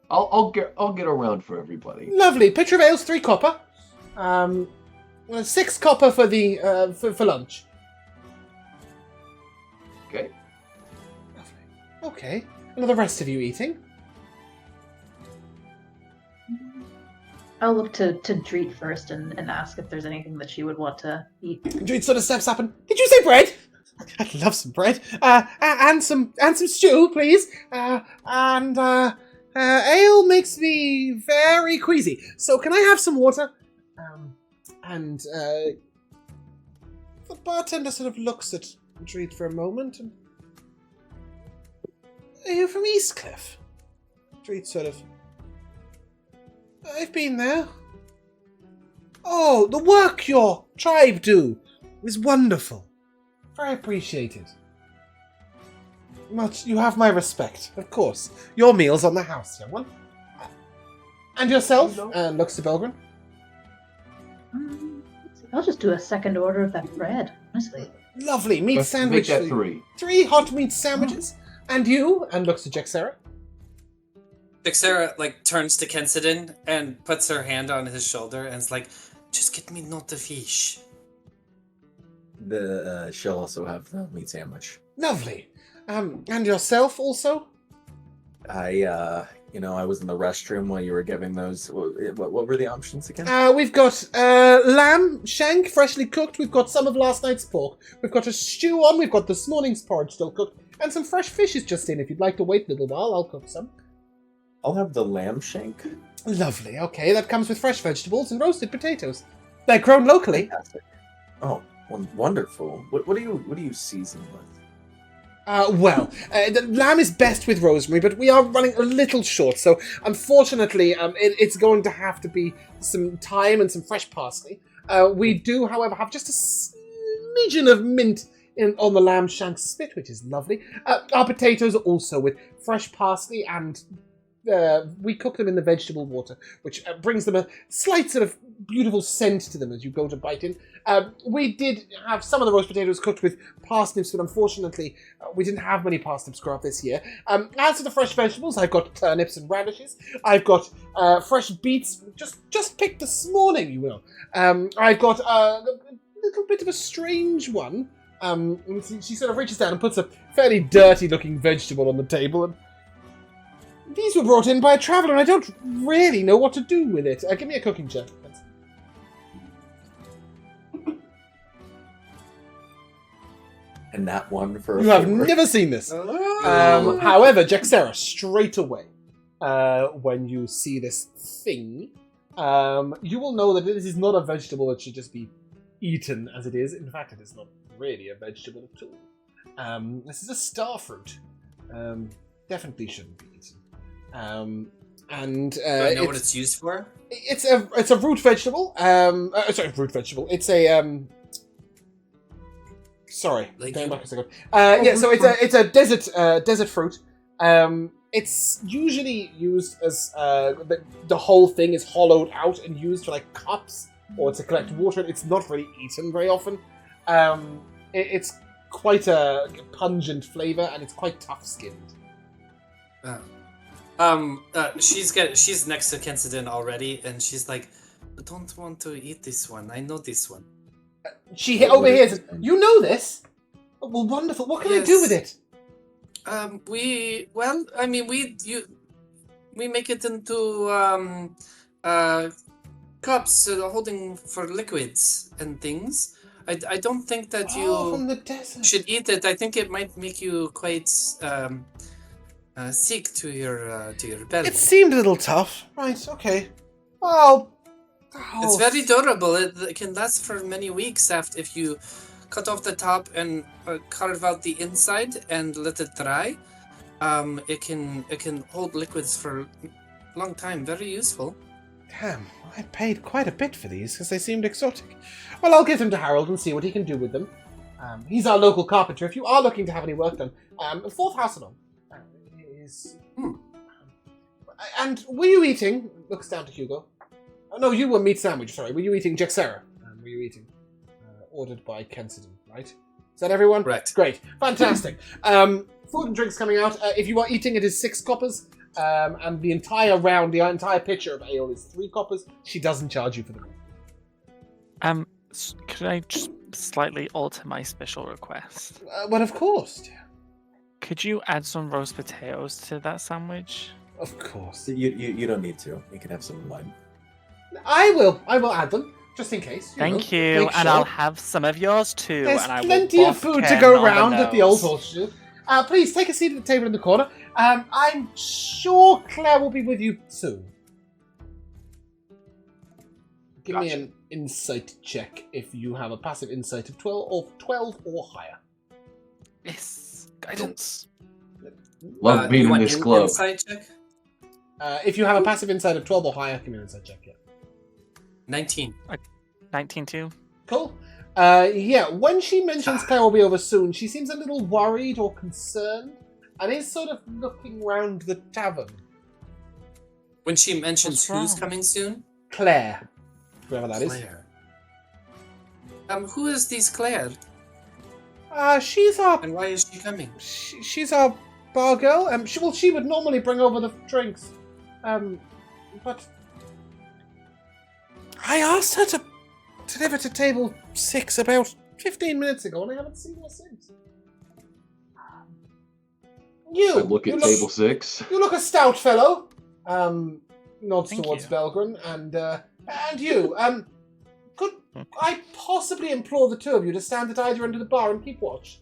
I'll get around for everybody. Lovely. Pitcher of ale's 3 copper. 6 copper for the for lunch. Okay. Lovely. Okay. And are the rest of you eating? I'll look to Dreet first and ask if there's anything that she would want to eat. Jude sort of steps up and, did you say bread? I'd love some bread. And some stew, please. Ale makes me very queasy. So can I have some water? The bartender sort of looks at Dreet for a moment. And, are you from Eastcliff? Dreet sort of, I've been there. Oh, the work your tribe do is wonderful. Very appreciated. Much. You have my respect, of course. Your meal's on the house, young one. And yourself? And looks to Belgren. I'll just do a second order of that bread, honestly. Lovely. Meat Let's sandwich. make that 3. 3 hot meat sandwiches. And you? And looks to Jexera. Jexera turns to Kensidin and puts her hand on his shoulder and is like, "Just get me not the fish." She'll also have the meat sandwich. Lovely. And yourself also? I was in the restroom while you were giving those. What were the options again? We've got lamb shank, freshly cooked. We've got some of last night's pork. We've got a stew on. We've got this morning's porridge still cooked. And some fresh fish is just in. If you'd like to wait a little while, I'll cook some. I'll have the lamb shank. Lovely. Okay, that comes with fresh vegetables and roasted potatoes. They're grown locally. Fantastic. Oh, wonderful. What do you season with? The lamb is best with rosemary, but we are running a little short, so unfortunately, it's going to have to be some thyme and some fresh parsley. We do, however, have just a smidgen of mint on the lamb shank spit, which is lovely. Our potatoes are also with fresh parsley, and we cook them in the vegetable water, which brings them a slight sort of beautiful scent to them as you go to bite in. We did have some of the roast potatoes cooked with parsnips, but unfortunately, we didn't have many parsnips grow up this year. As for the fresh vegetables, I've got turnips and radishes. I've got fresh beets, just picked this morning, you will. I've got a little bit of a strange one. She sort of reaches down and puts a fairly dirty-looking vegetable on the table, and these were brought in by a traveller, and I don't really know what to do with it. Give me a cooking check. And that one for You have never seen this. However, Jexera, straight away, when you see this thing, you will know that this is not a vegetable that should just be eaten as it is. In fact, it is not really a vegetable at all. This is a star fruit. Definitely shouldn't be eaten. Do I know what it's used for? It's a root vegetable. Root vegetable. It's a Sorry, going back a second. So it's a desert fruit. It's usually used as the whole thing is hollowed out and used for like cups or to collect water. It's not really eaten very often. It's quite a pungent flavor and it's quite tough skinned. She's next to Kensidin already, and she's like, "I don't want to eat this one. I know this one." She overhears it. You know this? Oh, well, wonderful. What can I do with it? We make it into cups holding for liquids and things. I don't think that from the desert. should eat it. I think it might make you quite sick to your belly. It seemed a little tough. Right, okay. Well, it's very durable. It can last for many weeks if you cut off the top and carve out the inside and let it dry. It can hold liquids for a long time. Very useful. Damn, I paid quite a bit for these because they seemed exotic. Well, I'll give them to Harold and see what he can do with them. He's our local carpenter. If you are looking to have any work done, fourth house along is. And were you eating? Looks down to Hugo. Oh, no, you were meat sandwich. Sorry, were you eating Jexera? Were you eating? Ordered by Kensidin, right? Is that everyone? Right. Great, fantastic. Food and drinks coming out. If you are eating, it is 6 coppers. And the entire round, the entire pitcher of ale is 3 coppers. She doesn't charge you for the meal. Could I just slightly alter my special request? Well, of course. Could you add some roast potatoes to that sandwich? Of course. You don't need to. You can have some wine. I will add them, just in case. Thank you, and I'll have some of yours too. There's and I plenty will of food boff to Ken go on the round at the Old nose. Horseshoe. Please take a seat at the table in the corner. I'm sure Claire will be with you soon. Give me an insight check if you have a passive insight of 12 or higher. Yes, guidance. Love being in this club. Insight check? If you have a passive insight of 12 or higher, give me an insight check, yeah. 19. 19 too. Cool. When she mentions Claire will be over soon, she seems a little worried or concerned. and is sort of looking round the tavern. When she mentions What's who's wrong? coming soon? Claire, whoever that is. Claire. Who is this Claire? She's our And why is she coming? she's our bar girl. She would normally bring over the drinks, but I asked her to deliver to table 6 about 15 minutes ago, and I haven't seen her since. I look at table 6. You look a stout fellow. Nods Thank towards you. Belgren, and you. Could I possibly implore the two of you to stand at either end of the bar and keep watch?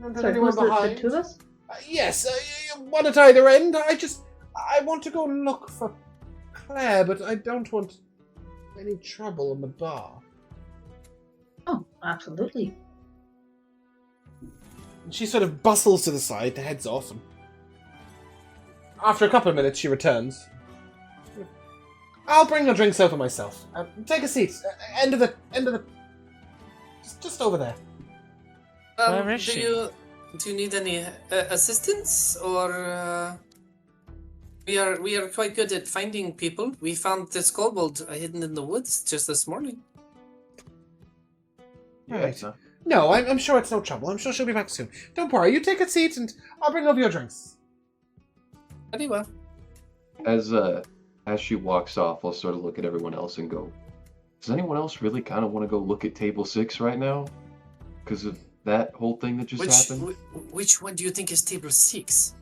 Don't have Sorry, anyone who's the behind. two of us? Yes, one at either end. I want to go and look for Claire, but I don't want any trouble in the bar. Oh, absolutely. And she sort of bustles to the side, heads off, and after a couple of minutes, she returns. I'll bring your drinks over myself. Take a seat. End of the. Just over there. Where is do she? you need any assistance, or we are quite good at finding people. We found this kobold hidden in the woods just this morning. Right. No, I'm sure it's no trouble. I'm sure she'll be back soon. Don't worry. You take a seat, and I'll bring over your drinks. Very well. As she walks off, I'll sort of look at everyone else and go, does anyone else really kind of want to go look at table 6 right now? Because of that whole thing that just happened? Which one do you think is table 6?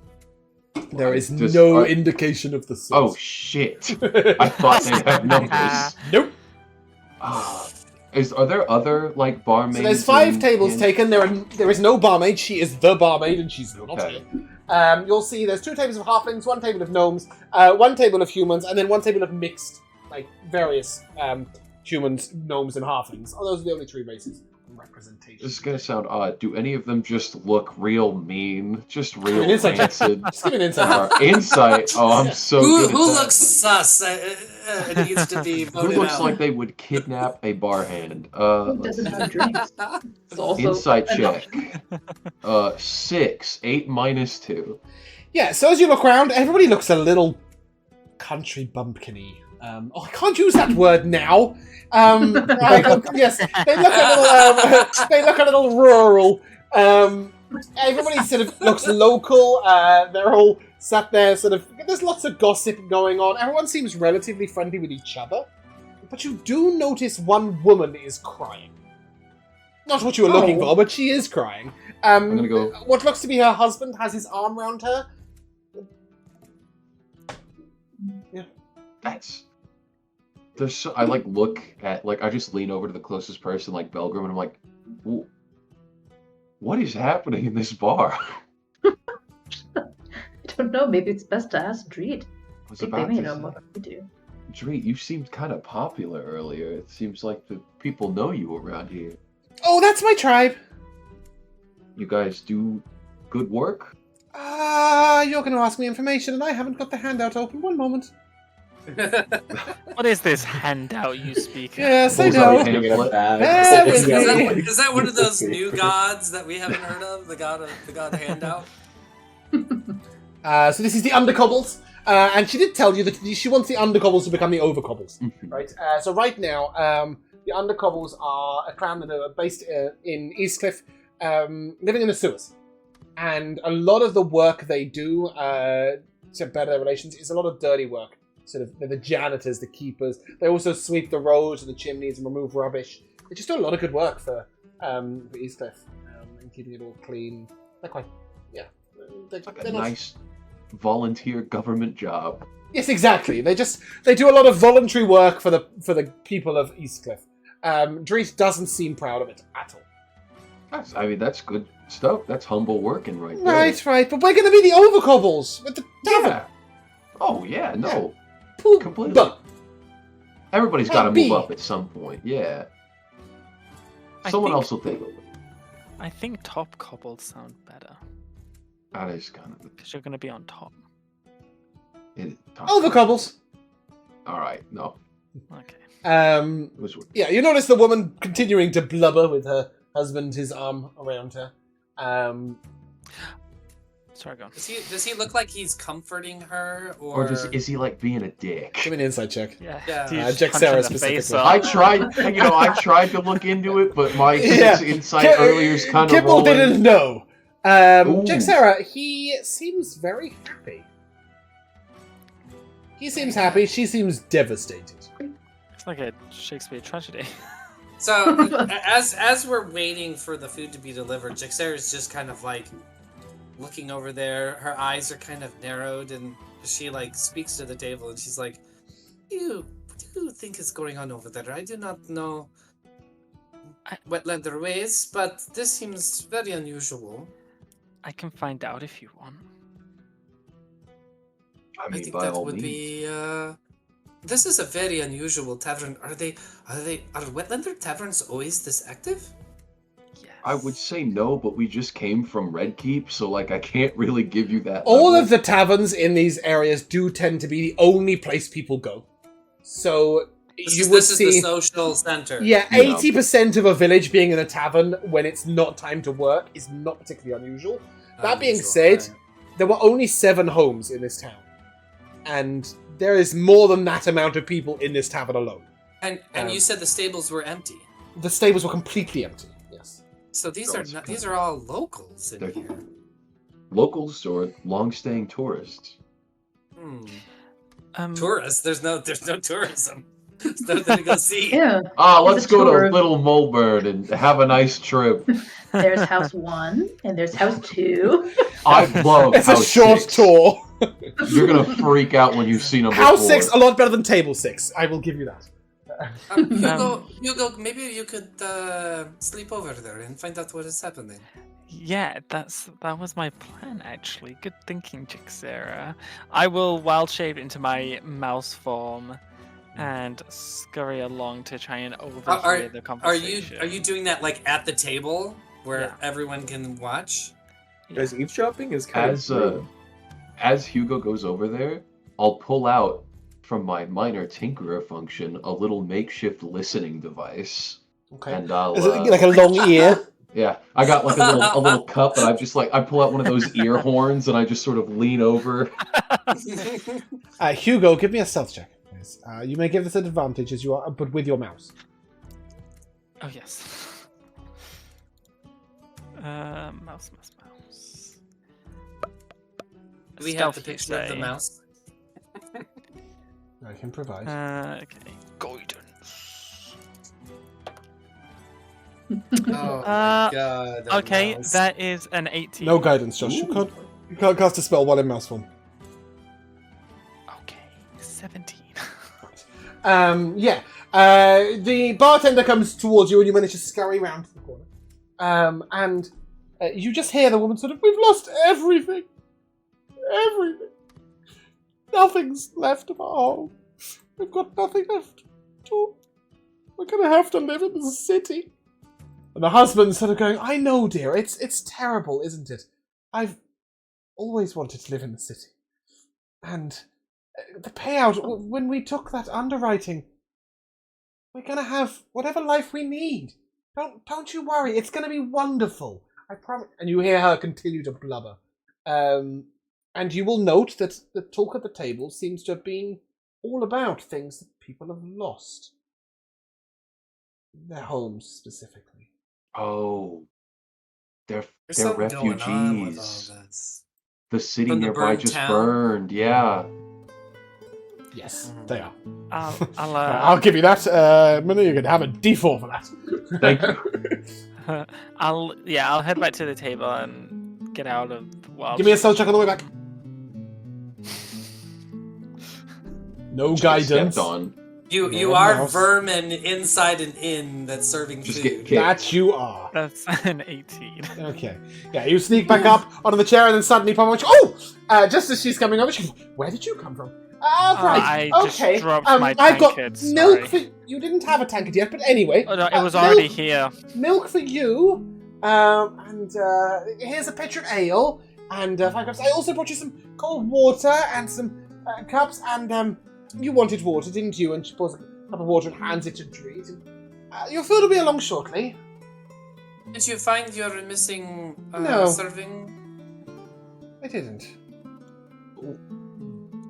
There is Just- no I- indication of the source. Oh, shit. I thought they had numbers. Nope. Are there other, like, barmaids? So there's 5 and- tables and- taken. There is no barmaid. She is the barmaid, and she's not Okay. here. You'll see there's 2 tables of halflings, 1 table of gnomes, 1 table of humans, and then 1 table of mixed, like, various humans, gnomes, and halflings. Oh, those are the only 3 races in representation. This is going to sound odd. Do any of them just look real mean? Just real an insight check. rancid? Just give me an insight. Insight. Oh, I'm so Who good at that. looks sus? It needs to be Who voted looks out. like they would kidnap a bar hand? Who doesn't have drinks? It's also Insight an check. option. 6. 8 minus 2. Yeah, so as you look around, everybody looks a little country bumpkin-y. I can't use that word now. Yes, they look a little rural. Everybody sort of looks local. They're all sat there, sort of. There's lots of gossip going on. Everyone seems relatively friendly with each other, but you do notice one woman is crying. Not what you were looking for, but she is crying. I'm gonna go. What looks to be her husband has his arm around her. That's. There's so, I like look at like I just lean over to the closest person like Belgrim and I'm like, what is happening in this bar? I don't know. Maybe it's best to ask Dreed. I I was think they about may to know say, more than we do. Dreet, you seemed kind of popular earlier. It seems like the people know you around here. Oh, that's my tribe. You guys do good work. You're going to ask me information, and I haven't got the handout open. One moment. What is this handout you speak of? Yes, I Bullseye know. pamphlet. Bear with me. Is that one of those new gods that we haven't heard of? The god handout? So this is the Undercobbles, and she did tell you that she wants the Undercobbles to become the Overcobbles, right? So right now, the Undercobbles are a clan that are based in Eastcliff, living in the sewers. And a lot of the work they do to better their relations is a lot of dirty work. Sort of, they're the janitors, the keepers. They also sweep the roads and the chimneys and remove rubbish. They just do a lot of good work for Eastcliff and keeping it all clean. They're quite, yeah. Like a nice volunteer government job. Yes, exactly. They do a lot of voluntary work for the people of Eastcliff. Drees doesn't seem proud of it at all. That's good stuff. That's humble working right there. Right. But we're going to be the Overcobbles with the tavern. Yeah. Oh yeah, no. Poop. Completely. Buh. Everybody's got to Hey, move B. up at some point. Yeah. Someone else will take over. I think top cobbles sound better That is kind of because you're going to be on top. it. Overcobbles. All right. No. Okay. It was Yeah, you notice the woman continuing to blubber with her husband, his arm around her. Sorry, go on. Does he look like he's comforting her, Or is he like being a dick? Give me an insight check. Yeah. He's Jack punching Sarah the specifically. face I off. tried to look into it, but my Yeah. insight earlier is kind of Kibble rolling. didn't know. Ooh. Jack Sarah, he seems very happy. He seems happy. She seems devastated. It's like a Shakespeare tragedy. So as we're waiting for the food to be delivered, Jixera's just kind of like looking over there. Her eyes are kind of narrowed, and she like speaks to the table, and she's like, what do you think is going on over there? I do not know wetlander ways, but this seems very unusual. I can find out if you want. I I mean, think by that all would means. be this is a very unusual tavern. Are wetlander taverns always this active? Yes. I would say no, but we just came from Red Keep, so like I can't really give you that. All level. of the taverns in these areas do tend to be the only place people go. So This is the social center. Yeah, Yeah. 80% of a village being in a tavern when it's not time to work is not particularly unusual. That being said, there were only 7 homes in this town. And there is more than that amount of people in this tavern alone. And you said the stables were empty. The stables were completely empty, yes. So these are Girls. these are all locals in They're- here. Locals or long-staying tourists. Tourists? There's no tourism. There's nothing to go see. Yeah. Let's a go tour. to Little Molburn and have a nice trip. There's house 1 and there's house 2. I love It's a House short 6. tour. You're gonna freak out when you see number House 4. 6, a lot better than table 6. I will give you that. Hugo, maybe you could sleep over there and find out what is happening. Yeah, that was my plan actually. Good thinking, Jixera. I will wild shape into my mouse form and scurry along to try and overhear the Are conversation. you doing that like at the table where Yeah. everyone can watch? Guys, eavesdropping is kind of As Hugo goes over there, I'll pull out from my minor tinkerer function a little makeshift listening device, Okay. and I'll Is it like a long ear? yeah, I got like a little cup, and I pull out one of those ear horns, and I just sort of lean over. Hugo, give me a stealth check, please. You may give this an advantage as you are, but with your mouse. Oh yes. Mouse. Do we have the Stealth, you picture of the say? mouse? I can provide. Okay. Guidance. Oh Uh, my god. a Okay, mouse. that is an 18. No guidance, Josh. You can't cast a spell while in mouse form. Okay, 17. The bartender comes towards you and you manage to scurry round to the corner. And you just hear the woman sort of, "We've lost everything. Everything. Nothing's left of our home. We've got nothing left. We're going to have to live in the city." And the husband's sort of going, "I know, dear. It's terrible, isn't it? I've always wanted to live in the city. And the payout, when we took that underwriting, we're going to have whatever life we need. Don't you worry. It's going to be wonderful. I promise." And you hear her continue to blubber. And you will note that the talk at the table seems to have been all about things that people have lost. Their homes, specifically. Oh, they're There's something going on with refugees. all this. The city From the nearby burned just town? burned. Yeah. Yes, they are. I'll I'll give you that. Minnie, you can have a D4 for that. Thank you. I'll head back to the table and get out of the wild. Give me a stealth check on the way back. No Just get guidance. stepped on. You No are mouse. vermin inside an inn that's serving Just food. get kicked. That you are. That's an 18. Okay. Yeah, you sneak back up onto the chair and then suddenly pop out. Oh! Just as she's coming over, she goes, "Where did you come from?" Right. I just okay. dropped my I've got tankard, milk sorry. for you. Didn't have a tankard yet, but anyway. Oh no, it was already milk, here. Milk for you. And here's a pitcher of ale and 5 cups. I also brought you some cold water and some cups. And you wanted water, didn't you? And she pours a cup of water and hands it to Dreed. And, your food will be along shortly. Did you find your missing No. serving? I didn't.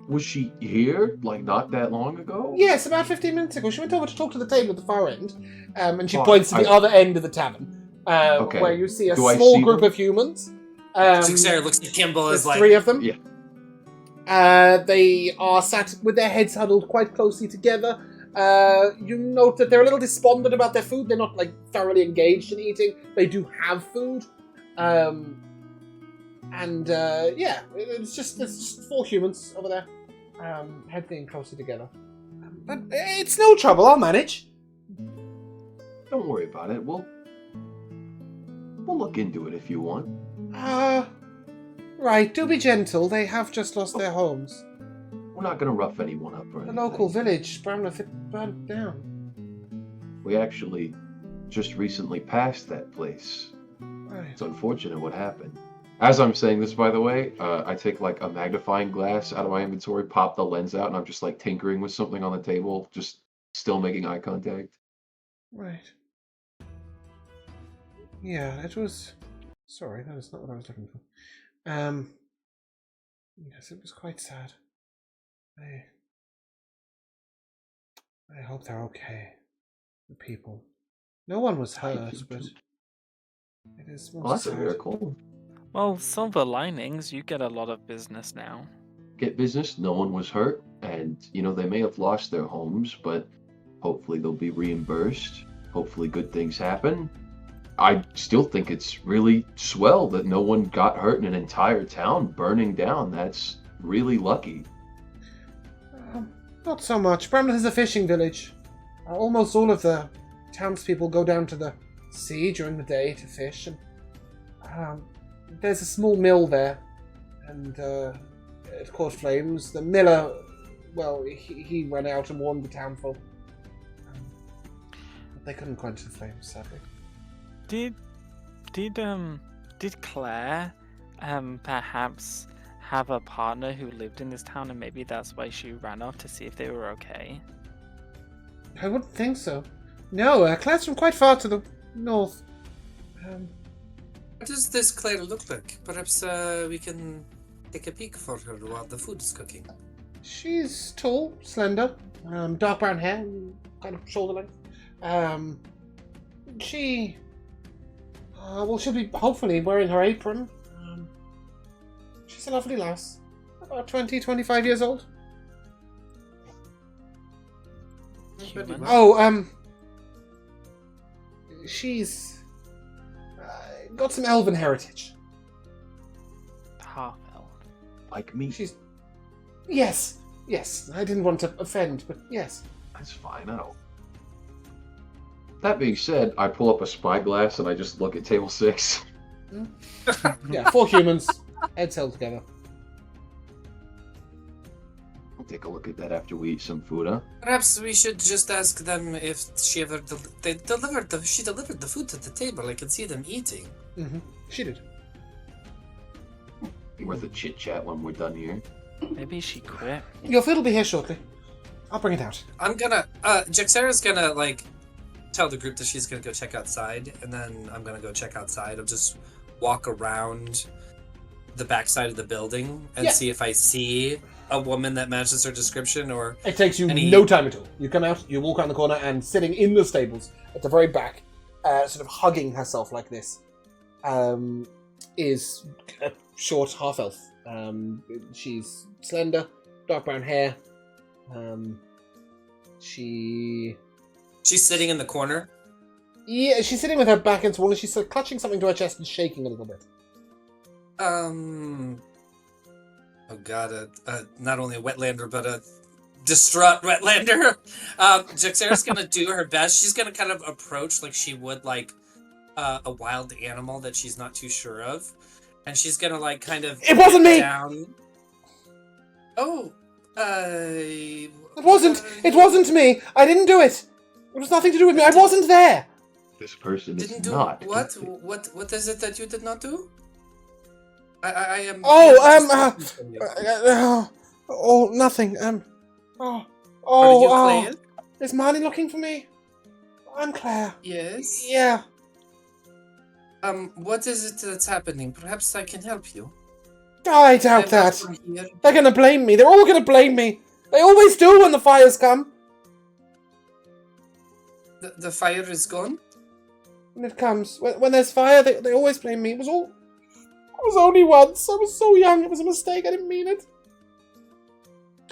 Was she here, like, not that long ago? Yes, about 15 minutes ago. She went over to talk to the table at the far end, and she Oh, points to the other end of the tavern, Okay. where you see a Do I small see group them? of humans. Jixera looks at Kimball There's as like, 3 of them. Yeah. They are sat with their heads huddled quite closely together. You note that they're a little despondent about their food. They're not like thoroughly engaged in eating. They do have food. Yeah, it's just 4 humans over there, heading closer together. But it's no trouble. I'll manage. Don't worry about it. We'll look into it if you want. Right. Do be gentle. They have just lost their homes. We're not gonna rough anyone up or The anything. local village burned down. We actually just recently passed that place. Right. It's unfortunate what happened. As I'm saying this, by the way, I take like a magnifying glass out of my inventory, pop the lens out, and I'm just like tinkering with something on the table, just still making eye contact. Right. Yeah, it was... Sorry, that is not what I was looking for. Yes, it was quite sad. I hope they're okay. The people. No one was hurt, but it is more Well, that's a sad. miracle. Well, silver linings, you get a lot of business now. Get business, no one was hurt, and they may have lost their homes, but hopefully they'll be reimbursed. Hopefully good things happen. I still think it's really swell that no one got hurt in an entire town burning down. That's really lucky. Not so much. Bramlett is a fishing village. Almost all of the townspeople go down to the sea during the day to fish, and there's a small mill there, and it caught flames. The miller, well, he went out and warned the townfolk. But they couldn't quench the flames, sadly. Did Claire perhaps have a partner who lived in this town, and maybe that's why she ran off to see if they were okay? I wouldn't think so. No, Claire's from quite far to the north. what does this Claire look like? Perhaps we can take a peek for her while the food is cooking. She's tall, slender, dark brown hair, kind of shoulder length. She'll be hopefully wearing her apron. She's a lovely lass. About 20, 25 years old. Human? Oh, she's got some elven heritage. Half elf. Like me. Yes, I didn't want to offend, but yes. That's fine, I don't. That being said, I pull up a spyglass and I just look at table 6. Yeah, 4 humans, heads held together. We'll take a look at that after we eat some food, huh? Perhaps we should just ask them if she ever delivered the food to the table. I can see them eating. Mm-hmm. She did. Be worth a chit chat when we're done here. Maybe she quit. Your food will be here shortly. I'll bring it out. I'm gonna Jixera's gonna like tell the group that she's gonna go check outside, and then I'm gonna go check outside. I'll just walk around the backside of the building and see if I see a woman that matches her description, or it takes you no time at all. You come out, you walk around the corner, and sitting in the stables at the very back, sort of hugging herself like this, is a short half elf. She's slender, dark brown hair. She's sitting in the corner. Yeah, she's sitting with her back against the wall, and she's clutching something to her chest and shaking a little bit. Oh god, not only a wetlander, but a distraught wetlander. Jixera's gonna do her best. She's gonna kind of approach like she would like a wild animal that she's not too sure of, and she's gonna like kind of It wasn't me. Down. Oh, It wasn't me. I didn't do it. It was nothing to do with me. I wasn't there. This person is Didn't do not. what? What is it that you did not do? I am. Nothing. What did you play it? Is Marnie looking for me? I'm Claire. Yes. Yeah. What is it that's happening? Perhaps I can help you. I doubt that. from here. They're gonna blame me. They're all gonna blame me. They always do when the fires come. The fire is gone? When it comes, when there's fire, they always blame me. It was only once. I was so young. It was a mistake. I didn't mean it.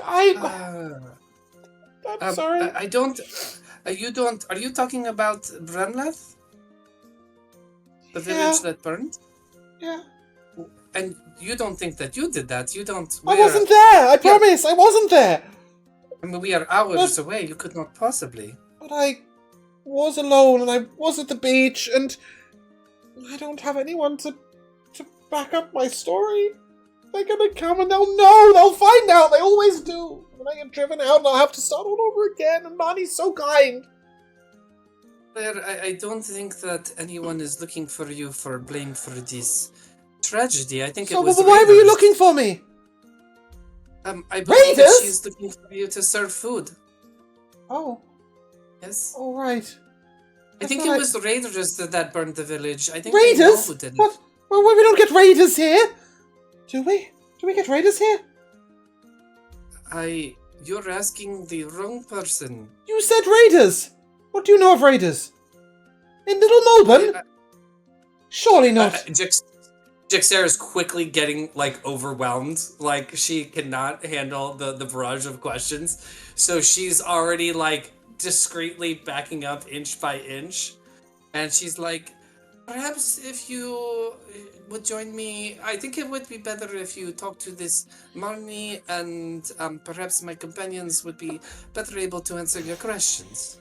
I'm sorry. I don't. You don't. Are you talking about Branlath? The village that burned? Yeah. And you don't think that you did that? You don't. I wasn't there. I promise. I wasn't there. I mean, we are hours away. You could not possibly. But I was alone, and I was at the beach, and I don't have anyone to back up my story. They're gonna come and they'll know. They'll find out. They always do. When I get driven out, and I'll have to start all over again. And Marnie's so kind. Claire, I don't think that anyone is looking for you for blame for this tragedy. I think it was. So why were you looking for me? I believe that Raiders? she's looking for you to serve food. Oh. Yes. All right. I think it was the raiders that burned the village. I think Raiders? they know who did it. What? Well, we don't get raiders here. Do we? Do we get raiders here? You're asking the wrong person. You said raiders. What do you know of raiders? In Little Molburn? Surely not. Jixer is quickly getting overwhelmed. She cannot handle the barrage of questions. So she's already discreetly backing up inch by inch. And she's like, perhaps if you would join me, I think it would be better if you talk to this Marnie, and perhaps my companions would be better able to answer your questions.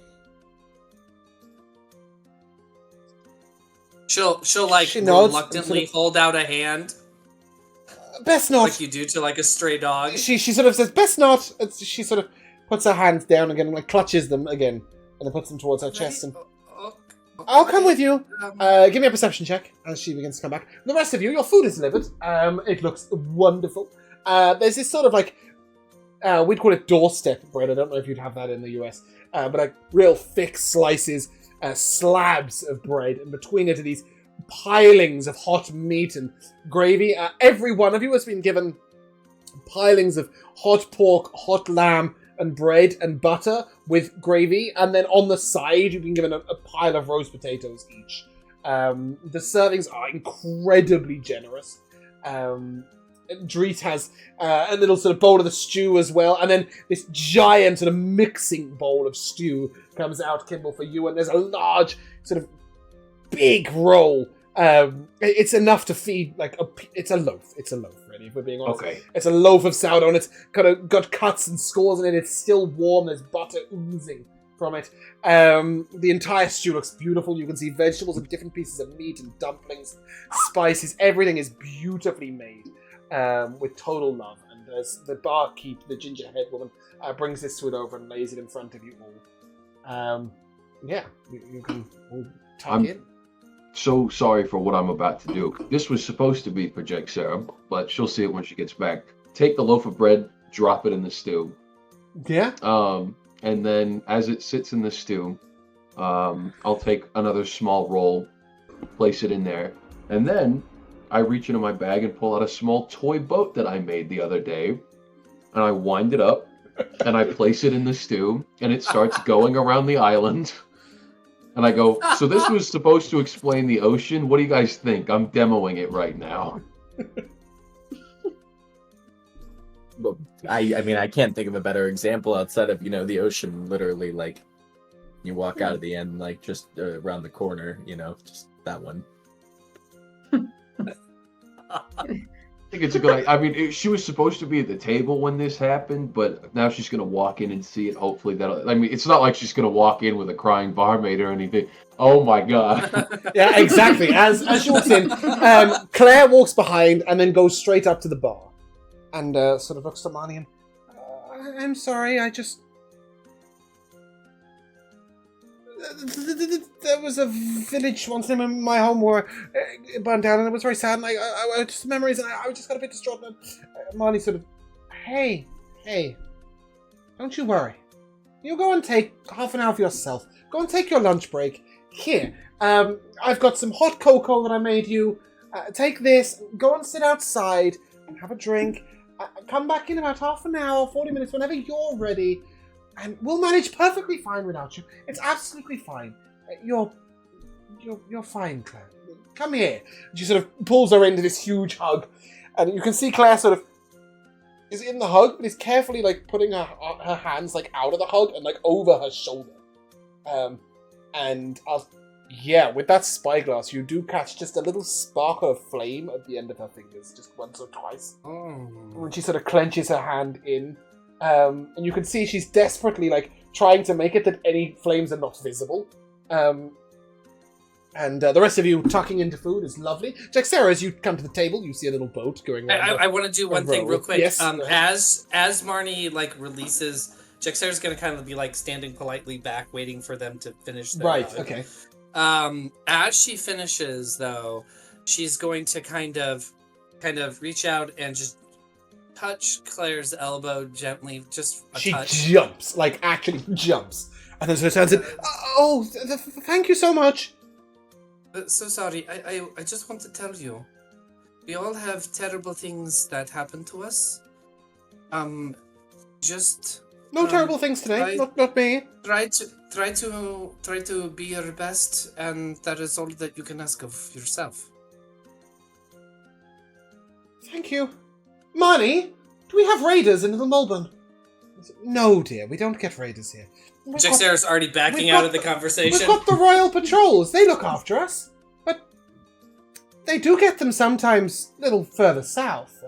She'll She nods reluctantly hold out a hand, Best not. like you do to a stray dog. She sort of says, best not. She sort of puts her hands down again and clutches them again. And then puts them towards her chest. And I'll come with you. Give me a perception check as she begins to come back. The rest of you, your food is delivered. It looks wonderful. There's this sort of we'd call it doorstep bread. I don't know if you'd have that in the US. But real thick slices, slabs of bread. And between it are these pilings of hot meat and gravy. Every one of you has been given pilings of hot pork, hot lamb, and bread and butter with gravy, and then on the side you've been given a pile of roast potatoes each. The servings are incredibly generous. Dreet has a little sort of bowl of the stew as well, and then this giant sort of mixing bowl of stew comes out, Kimball, for you, and there's a large sort of big roll. It's enough to feed it's a loaf. It's a loaf, really, if we're being honest. Okay. It's a loaf of sourdough, and it's got cuts and scores in it. It's still warm. There's butter oozing from it. The entire stew looks beautiful. You can see vegetables and different pieces of meat and dumplings, spices. Everything is beautifully made with total love. And there's the barkeep, the ginger head woman, brings this food over and lays it in front of you all. You can all tuck in. So sorry for what I'm about to do. This was supposed to be for Sarah, but she'll see it when she gets back. Take the loaf of bread, drop it in the stew. Yeah. And then as it sits in the stew, I'll take another small roll, place it in there, and then I reach into my bag and pull out a small toy boat that I made the other day, and I wind it up, and I place it in the stew, and it starts going around the island. And I go, so this was supposed to explain the ocean? What do you guys think? I'm demoing it right now. Well, I mean, I can't think of a better example outside of, the ocean, literally, you walk out of the end, just around the corner, just that one. I think it's a good idea. I mean, she was supposed to be at the table when this happened, but now she's going to walk in and see it. Hopefully it's not like she's going to walk in with a crying barmaid or anything. Oh my God. Yeah, exactly. As she walks in, Claire walks behind and then goes straight up to the bar and sort of looks to Marnie and, I'm sorry, I just... There was a village once in my home where it burned down, and it was very sad. And I just memories, and I just got a bit distraught. And Marnie sort of, hey, don't you worry. You go and take half an hour for yourself. Go and take your lunch break. Here, I've got some hot cocoa that I made you. Take this. Go and sit outside. and have a drink. Come back in about half an hour, 40 minutes, whenever you're ready, and we'll manage perfectly fine without you. It's absolutely fine. You're fine, Claire. Come here. She sort of pulls her into this huge hug, and you can see Claire sort of is in the hug, but is carefully like putting her hands like out of the hug and like over her shoulder. With that spyglass, you do catch just a little spark of flame at the end of her fingers, just once or twice. When she sort of clenches her hand in, and you can see she's desperately like trying to make it that any flames are not visible. And the rest of you tucking into food is lovely. Jaxera, as you come to the table, you see a little boat going around. I want to do one thing real quick. Yes. As Marnie like releases, Jaxera's gonna kind of be like standing politely back, waiting for them to finish their hug. Okay. As she finishes, though, she's going to kind of reach out and just touch Claire's elbow gently, just a She touch. jumps, like actually jumps, and then sort of turns and thank you so much. So sorry, I just want to tell you, we all have terrible things that happen to us. No terrible things today, not me. Try to be your best, and that is all that you can ask of yourself. Thank you. Marnie, do we have raiders in Little Molburn? No, dear, we don't get raiders here. Jaxera's already backing out of the conversation. We've got the Royal Patrols. They look after us. But they do get them sometimes a little further south,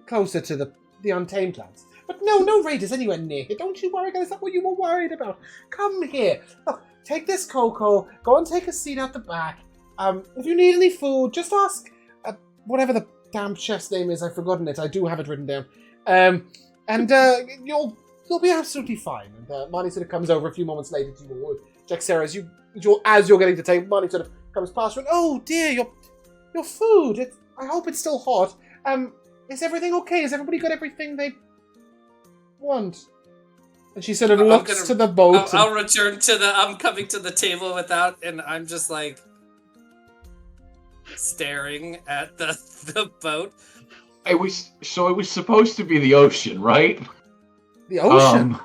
closer to the Untamed Lands. But no raiders anywhere near here. Don't you worry, guys. Is that what you were worried about? Come here. Look, take this cocoa. Go and take a seat at the back. If you need any food, just ask whatever the damn chef's name is. I've forgotten it. I do have it written down. You'll be absolutely fine. And Marnie sort of comes over a few moments later to you. Jaxera, as you're getting to the table, Marnie sort of comes past you and, oh dear, your food. I hope it's still hot. Is everything okay? Has everybody got everything they want? And she sort of looks to the boat. I'll return to I'm coming to the table without, and I'm just like staring at the boat. It was supposed to be the ocean, right? The ocean?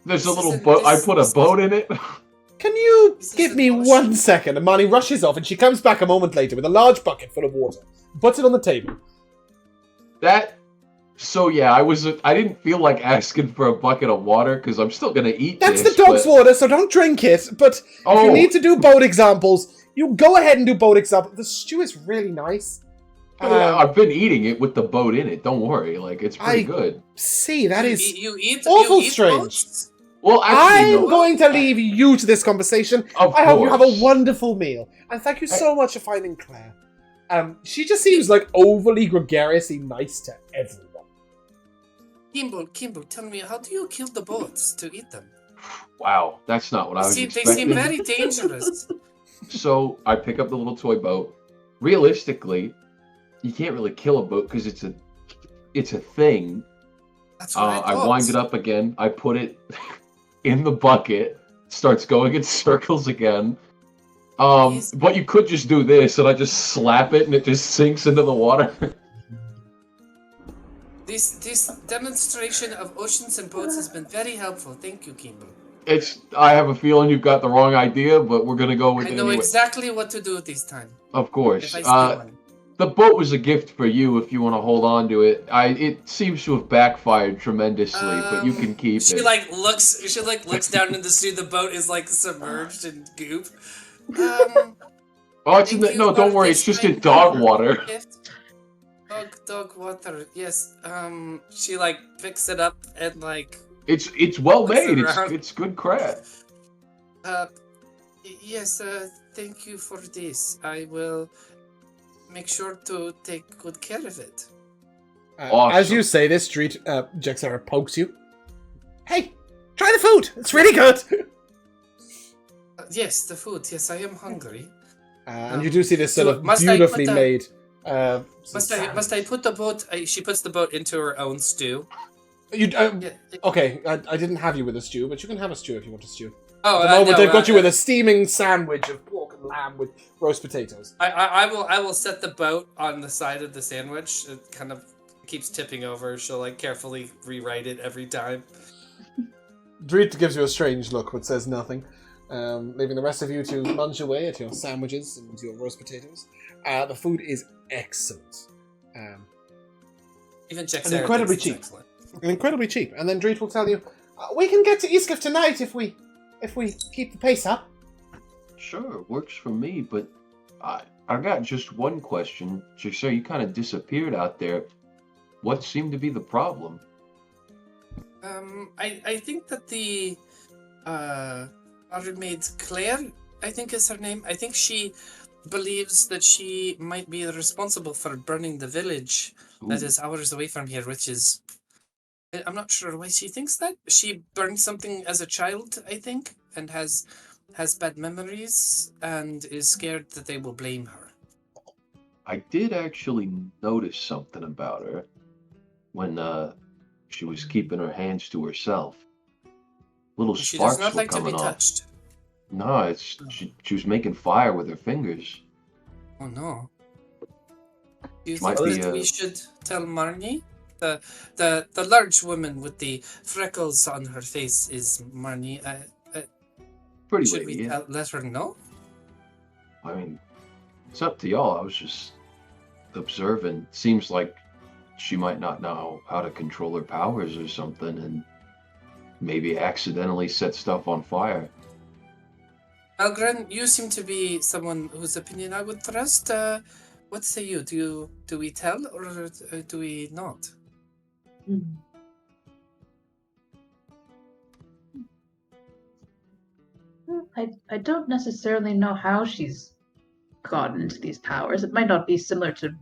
There's a little boat. I put a boat in it. Can you give me 1 second? And Marnie rushes off, and she comes back a moment later with a large bucket full of water. Puts it on the table. I didn't feel like asking for a bucket of water because I'm still gonna eat. That's the dog's water, so don't drink it. But if you need to do boat examples, you go ahead and do boat examples. The stew is really nice. I've been eating it with the boat in it. Don't worry, it's pretty good. See, that is awful strange. Boats? Well, actually, I'm going to leave you to this conversation. I hope you have a wonderful meal, and thank you so much for finding Claire. She just seems like overly gregariously nice to everyone. Kimball, tell me, how do you kill the boats to eat them? Wow, that's not what I was expecting. They seem very dangerous. So I pick up the little toy boat. Realistically, you can't really kill a boat because it's a thing. That's what I wind it up again. I put it in the bucket. Starts going in circles again. But you could just do this, and I just slap it, and it just sinks into the water. This demonstration of oceans and boats has been very helpful. Thank you, Kimball. I have a feeling you've got the wrong idea, but we're gonna go with it anyway. I know exactly what to do this time. Of course. If I see one. The boat was a gift for you if you want to hold on to it. It seems to have backfired tremendously, but you can keep it. She looks down into the sea. The boat is submerged in goop. Don't worry, it's just in dog water. Dog water, yes. She picks it up and It's well made. It's good crab. Yes. Thank you for this. I will make sure to take good care of it. Awesome. As you say this, Jaxera pokes you. Hey, try the food. It's really good. Yes, the food. Yes, I am hungry. And you do see this sort of beautifully made. Must I put the boat? She puts the boat into her own stew. Okay, I didn't have you with a stew, but you can have a stew if you want a stew. Oh, At the moment, they've got you with a steaming sandwich of pork and lamb with roast potatoes. I will set the boat on the side of the sandwich. It kind of keeps tipping over. She'll like carefully rewrite it every time. Dreet gives you a strange look, but says nothing, leaving the rest of you to munch away at your sandwiches and your roast potatoes. The food is excellent. Even Jack And incredibly cheap. Excellent. Incredibly cheap. And then Dreet will tell you, we can get to Eastcliff tonight if we keep the pace up. Sure, works for me, but I got just one question. Sir, you kind of disappeared out there. What seemed to be the problem? I think that the our maid Claire, I think is her name. I think she believes that she might be responsible for burning the village that is hours away from here, which is... I'm not sure why she thinks that. She burned something as a child, I think, and has bad memories and is scared that they will blame her. I did actually notice something about her when she was keeping her hands to herself. Little She sparks does not were like to be coming off. touched. No, she was making fire with her fingers. Oh no. Do you Might think be, that we should tell Marnie? The large woman with the freckles on her face is Marnie. Pretty Should lady, we yeah. let her know? I mean, it's up to y'all. I was just observing. Seems like she might not know how to control her powers or something, and maybe accidentally set stuff on fire. Algren, you seem to be someone whose opinion I would trust. What say you? Do we tell or do we not? I don't necessarily know how she's gotten into these powers. It might not be similar to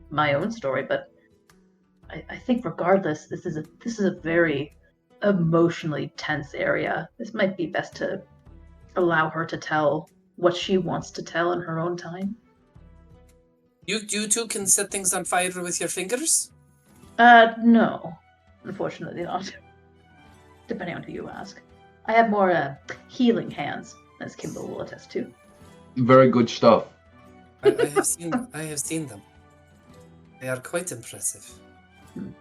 my own story, but I think regardless, this is a very emotionally tense area. This might be best to allow her to tell what she wants to tell in her own time. You two can set things on fire with your fingers? No. Unfortunately not. Depending on who you ask. I have more healing hands, as Kimball will attest to. Very good stuff. I have seen them. They are quite impressive.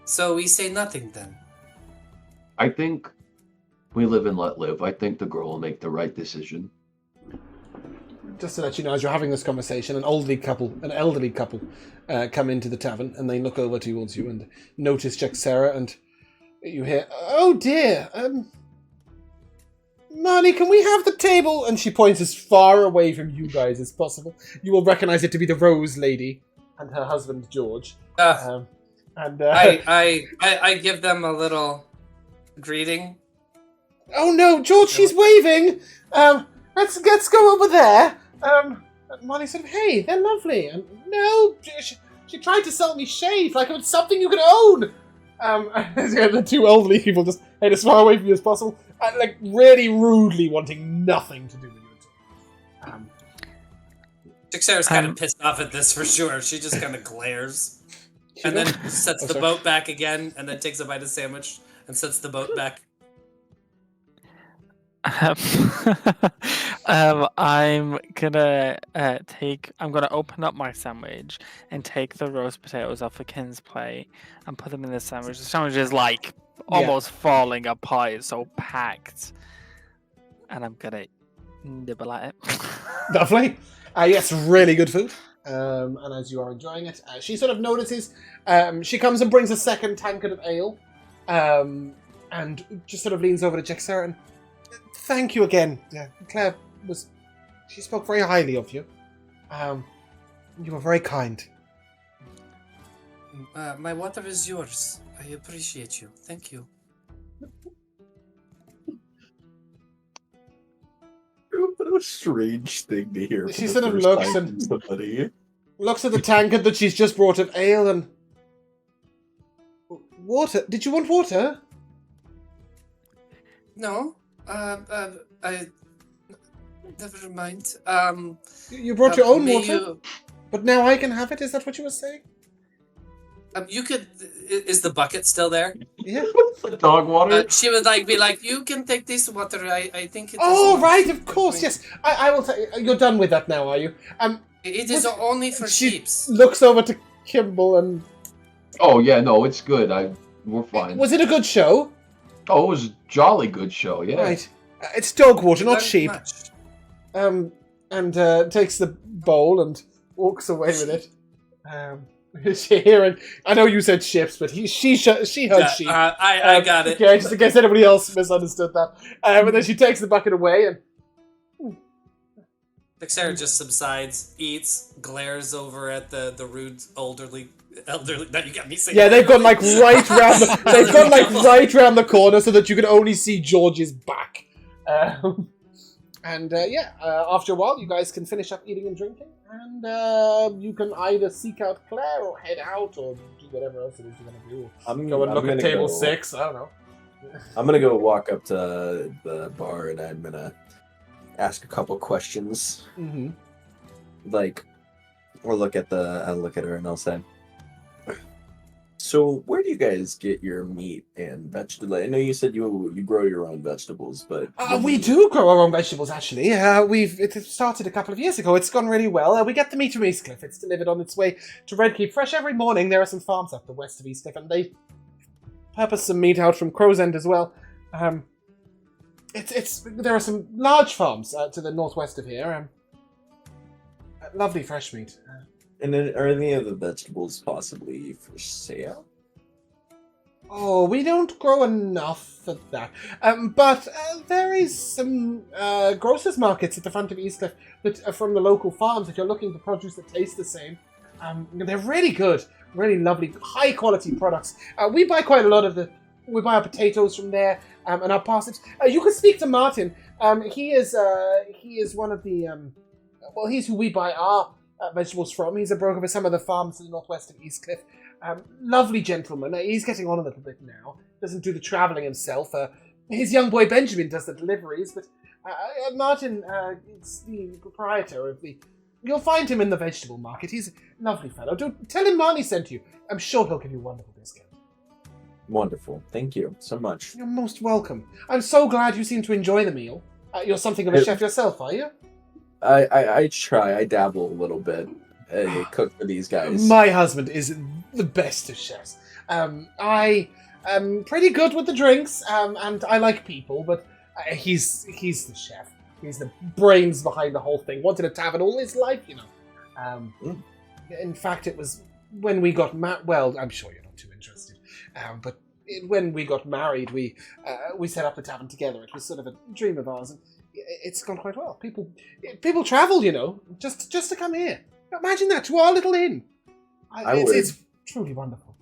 So we say nothing then. I think we live and let live. I think the girl will make the right decision. Just to let you know, as you're having this conversation, an elderly couple come into the tavern, and they look over towards you and notice Jaxera, and you hear, "Oh dear, Marnie, can we have the table?" And she points as far away from you guys as possible. You will recognize it to be the Rose Lady and her husband George. I give them a little greeting. Oh no, George, she's waving. Let's go over there. And Marnie said, "Hey, they're lovely." And no, she tried to sell me shave like it was something you could own. The two elderly people just head as far away from you as possible, like really rudely wanting nothing to do with you at all. Jaxera's kind of pissed off at this for sure. She just kind of glares. And then sets the boat back again, and then takes a bite of sandwich and sets the boat back. I'm gonna open up my sandwich and take the roast potatoes off of Ken's plate and put them in the sandwich. The sandwich is like almost falling apart. It's so packed, and I'm gonna nibble at it. Lovely. Yes, really good food. And as you are enjoying it, she sort of notices. She comes and brings a second tankard of ale, and just sort of leans over to Jaxera and, "Thank you again. Claire she spoke very highly of you. You were very kind." My water is yours. I appreciate you. Thank you. What a strange thing to hear. She for sort the of first looks time and- from somebody. Looks at the tankard that she's just brought of ale and... Water? Did you want water? No. Never mind. You brought your own may water? But now I can have it? Is that what you were saying? You could. Is the bucket still there? Yeah. The dog water. She would be like, you can take this water. I think it is. Oh, enough." right, of course, yes. I will tell you. You're done with that now, are you? It is only for She sheeps. looks over to Kimball and... Oh yeah, no, it's good. We're fine. Was it a good show? Oh, it was a jolly good show. Yeah. Right. It's dog water, You not learned sheep. much. And takes the bowl and walks away with it. She hearing... I know you said ships, but she heard sheep. I got it. Okay, just in case anybody else misunderstood that. And then she takes the bucket away and... Dexter just subsides, eats, glares over at the rude elderly. Now you got me saying. Yeah, they've gone like right round the. They've gone like right round the corner so that you can only see George's back. After a while, you guys can finish up eating and drinking, and you can either seek out Claire or head out or do whatever else it is you're gonna do. Go and look at table 6. I don't know. I'm gonna go walk up to the bar and I'm gonna ask a couple questions. Mm-hmm. I'll look at her and I'll say, so where do you guys get your meat and vegetables? I know you said you grow your own vegetables, but We do grow our own vegetables, actually. It started a couple of years ago. It's gone really well. We get the meat from Eastcliff. It's delivered on its way to Redkeep fresh every morning. There are some farms up the west of Eastcliff, and they purpose some meat out from Crow's End as well. There are some large farms to the northwest of here. Lovely fresh meat. And then are any of the vegetables possibly for sale? Oh, we don't grow enough for that. But there is some grocers' markets at the front of Eastcliff that are from the local farms if you're looking for produce that taste the same. They're really good, really lovely, high-quality products. We buy quite a lot of we buy our potatoes from there and our parsnips. You can speak to Martin. He is one of the... he's who we buy our vegetables from. He's a broker for some of the farms to the northwest of Eastcliff. Lovely gentleman. He's getting on a little bit now. Doesn't do the travelling himself. His young boy Benjamin does the deliveries, but Martin is the proprietor of the... You'll find him in the vegetable market. He's a lovely fellow. Tell him Marnie sent you. I'm sure he'll give you a wonderful discount. Wonderful. Thank you so much. You're most welcome. I'm so glad you seem to enjoy the meal. You're something of a chef yourself, are you? I try. I dabble a little bit. I cook for these guys. My husband is the best of chefs. I am pretty good with the drinks, and I like people, but he's the chef. He's the brains behind the whole thing. Wanted a tavern all his life, you know. In fact, it was when we got married. Well, I'm sure you're not too interested. But when we got married, we set up the tavern together. It was sort of a dream of ours, and it's gone quite well. People travel, you know, just to come here. Imagine that, to our little inn. It's truly wonderful.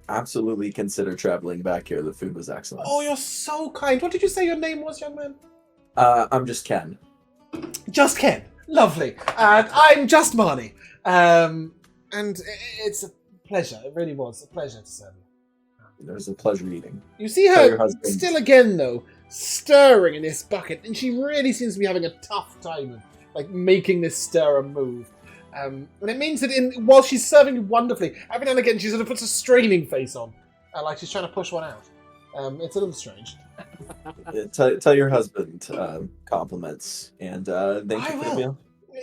Absolutely consider traveling back here. The food was excellent. Oh, you're so kind. What did you say your name was, young man? I'm just Ken. Just Ken. Lovely. I'm just Marnie. And it's a pleasure. It really was a pleasure to serve you. It was a pleasure eating. You see her still again, though, stirring in this bucket, and she really seems to be having a tough time of making this stirrer move. And it means that while she's serving you wonderfully, every now and again she sort of puts a straining face on, like she's trying to push one out. It's a little strange. Tell your husband compliments, and thank you for the meal.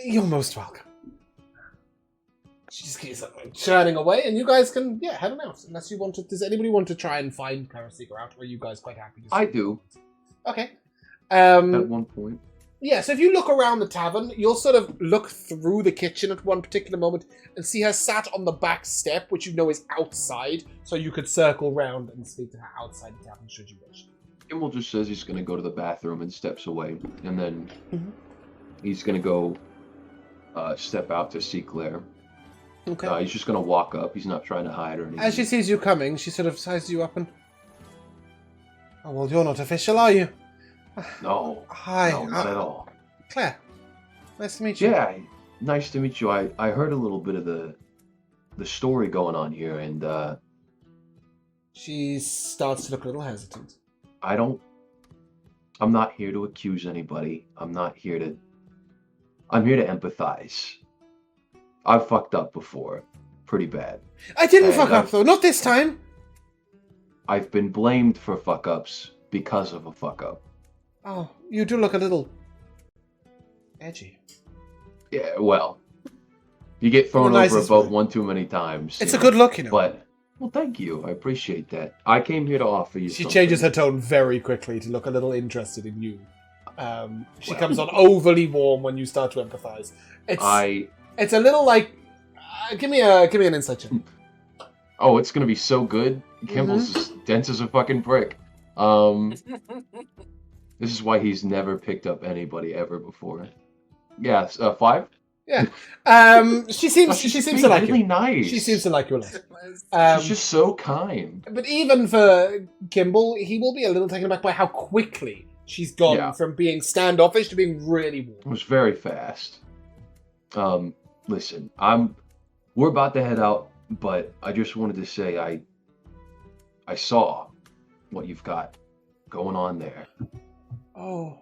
You're most welcome. She just keeps churning away, and you guys can head on out. Unless you want to. Does anybody want to try and find Clara Seeker out, or are you guys quite happy? I do. Okay. At one point. Yeah, so if you look around the tavern, you'll sort of look through the kitchen at one particular moment and see her sat on the back step, which you know is outside, so you could circle round and speak to her outside the tavern should you wish. Kimmel just says he's going to go to the bathroom and steps away, and then he's going to go step out to see Claire. Okay. He's just going to walk up. He's not trying to hide or anything. As she sees you coming, she sort of sizes you up and... Oh, well, you're not official, are you? No. Hi. No, not at all. Claire, nice to meet you. Yeah, nice to meet you. I heard a little bit of the story going on here, and she starts to look a little hesitant. I'm not here to accuse anybody. I'm here to empathize. I've fucked up before. pretty bad. I didn't And, fuck up, though. Not this time. I've been blamed for fuck-ups because of a fuck-up. Oh, you do look a little edgy. Yeah, well, you get thrown the over a nicest boat way. one too many times. It's you a know, good look, you know. But, well, thank you. I appreciate that. I came here to offer you She something. changes her tone very quickly to look a little interested in you. She Well. comes on overly warm when you start to empathize. It's a little like, give me an insight check. Oh, it's gonna be so good. Kimball's as dense as a fucking brick. This is why he's never picked up anybody ever before. Yes, 5. Yeah. She seems to like really you. nice. She seems to like you a lot. She's just so kind. But even for Kimball, he will be a little taken aback by how quickly she's gone Yeah. from being standoffish to being really warm. It was very fast. Listen, we're about to head out, but I just wanted to say I saw what you've got going on there. Oh,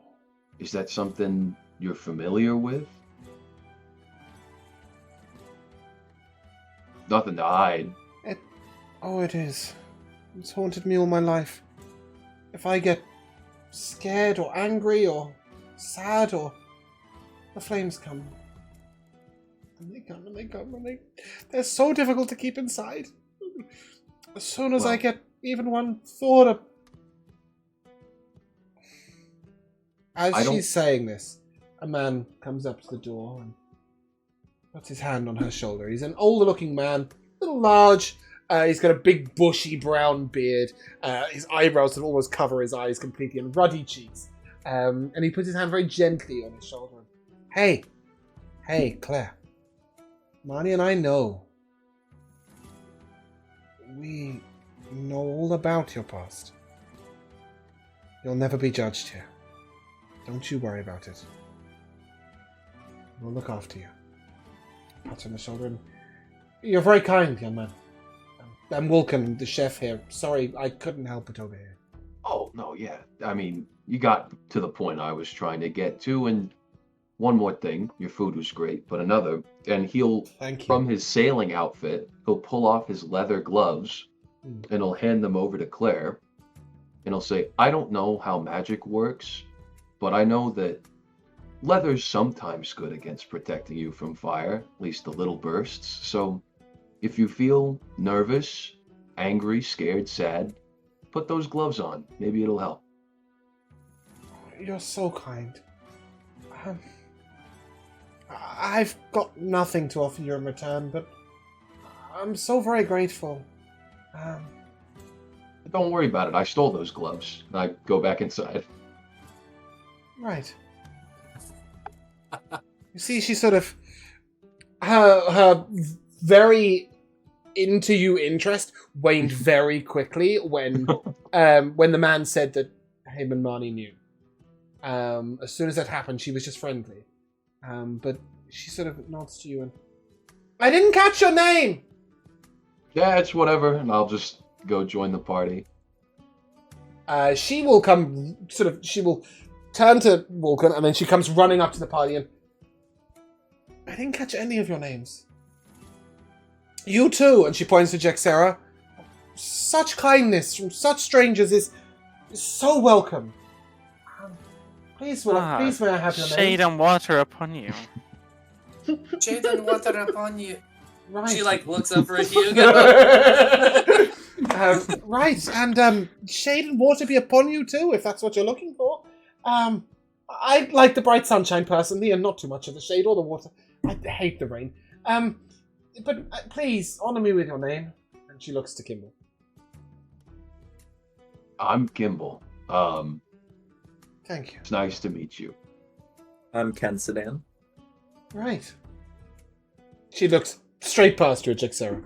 Is that something you're familiar with? Nothing to hide. it is. It's haunted me all my life. If I get scared or angry or sad or the flames come. And they come and they come and they're so difficult to keep inside. As soon as I Well. get even one thought of... As I don't- she's saying this, a man comes up to the door and puts his hand on her shoulder. He's an older looking man, a little large. He's got a big bushy brown beard. His eyebrows that almost cover his eyes completely, and ruddy cheeks. And he puts his hand very gently on his shoulder. Hey, Claire. Marnie and I know. We know all about your past. You'll never be judged here. Don't you worry about it. We'll look after you. Pat on the shoulder and... You're very kind, young man. I'm Walken, the chef here. Sorry, I couldn't help it over here. Oh, no, yeah. I mean, you got to the point I was trying to get to, and one more thing. Your food was great, but another, and Thank you. from his sailing outfit, he'll pull off his leather gloves, Mm. and he'll hand them over to Claire, and he'll say, I don't know how magic works, but I know that leather's sometimes good against protecting you from fire, at least the little bursts. So if you feel nervous, angry, scared, sad, put those gloves on. Maybe it'll help. You're so kind. I've got nothing to offer you in return, but I'm so very grateful. Don't worry about it. I stole those gloves. And I go back inside. Right. You see, she sort of... Her very into you interest waned very quickly when the man said that him and Marnie knew. As soon as that happened, she was just friendly. But she sort of nods to you and... I didn't catch your name! Yeah, it's whatever. And I'll just go join the party. She will come, she will turn to Walken, and then she comes running up to the party and... I didn't catch any of your names. You too, and she points to Jexera. Such kindness from such strangers is so welcome. Please, may I have your Shade name? and water upon you. Shade and water upon you. Right. She looks over at Hugo. Right, and shade and water be upon you too, if that's what you're looking for. I like the bright sunshine personally, and not too much of the shade or the water. I hate the rain. But please honor me with your name. And she looks to Kimball. I'm Kimball. Thank you. It's nice to meet you. I'm Ken Sedan. Right. She looks straight past you at Jexera.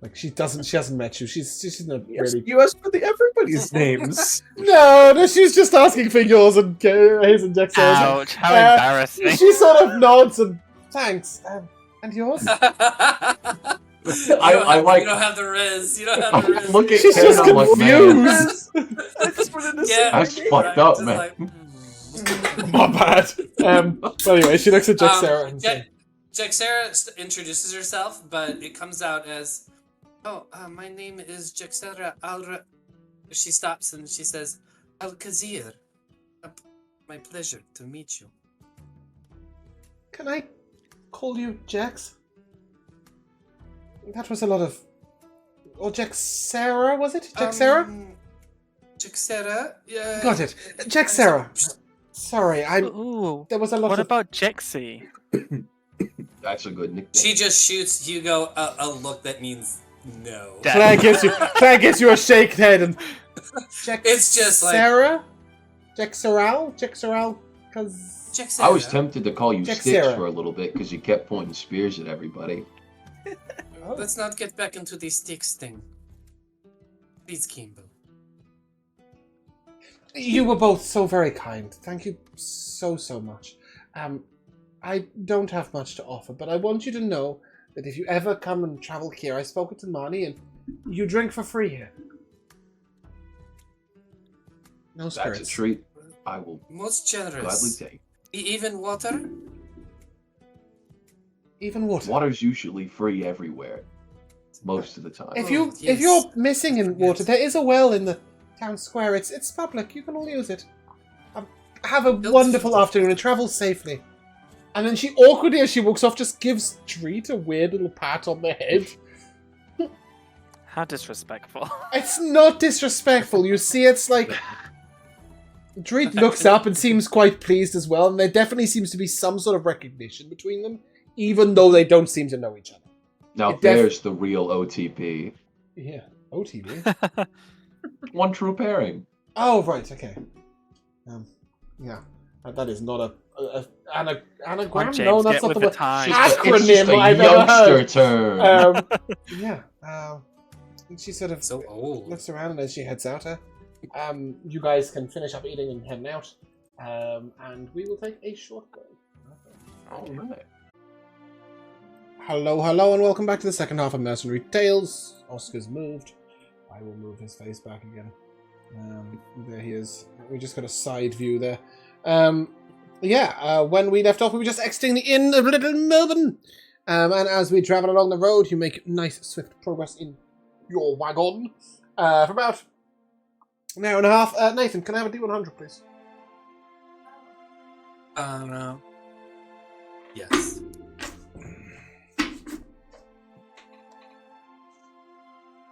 Like she hasn't met you. She's not really. You asked for everybody's names. No, she's just asking for yours and his and Jexera's. Ouch, how embarrassing. She sort of nods and thanks. And yours? I like- You don't have the Riz. You don't have the Riz. Look at She's Ken, just I'm like, man, confused. I just wanted to Yeah, that's fucked up, just man. like, My bad. But anyway, she looks at Jexera and yeah, says, Jaxera introduces herself, but it comes out as, my name is Jaxera Alra. She stops and she says, Al-Khazir. My pleasure to meet you. Can I call you Jax? That was a lot of... Or Jaxera, was it? Jaxera? Jaxera? Yeah. Got it. Jaxera. Sorry, Ooh. there was a lot What of... about Jexy? That's a good nickname. She just shoots Hugo a look that means no. Claire gives you a shake head and... It's just like... Sarah? Jaxeral? Cause... Jaxera. I was tempted to call you Jack Sticks Sarah. for a little bit because you kept pointing spears at everybody. Let's not get back into the sticks thing. Please, Kimbo. You were both so very kind. Thank you so much. I don't have much to offer, but I want you to know that if you ever come and travel here, I spoke to Marnie, and you drink for free here. No spirits. That's a treat I will Most gladly generous. take. Even water? Even water. Water's usually free everywhere, most of the time. If yes. you're missing in water, Yes. there is a well in the town square. It's public. You can all use it. Have a Don't- wonderful afternoon and travel safely. And then she awkwardly, as she walks off, just gives Treat a weird little pat on the head. How disrespectful. It's not disrespectful. You see, it's like... Treat looks up and seems quite pleased as well, and there definitely seems to be some sort of recognition between them, even though they don't seem to know each other. Now It there's the real OTP. Yeah. OTB? One true pairing. Oh, right, okay. Yeah. That is not anagram? on, James, No, that's get not with the the word. times. It's Acronym just a I've ever youngster heard. term. Yeah. And she sort of So old. looks around, and as she heads out, you guys can finish up eating and heading out, and we will take a short break. All right. Hello, and welcome back to the second half of Mercenary Tales. Oscar's moved. I will move his face back again. There he is. We just got a side view there. When we left off, we were just exiting the inn of Little Molburn. And as we travel along the road, you make nice, swift progress in your wagon for about an hour and a half. Nathan, can I have a D100, please? No. Yes.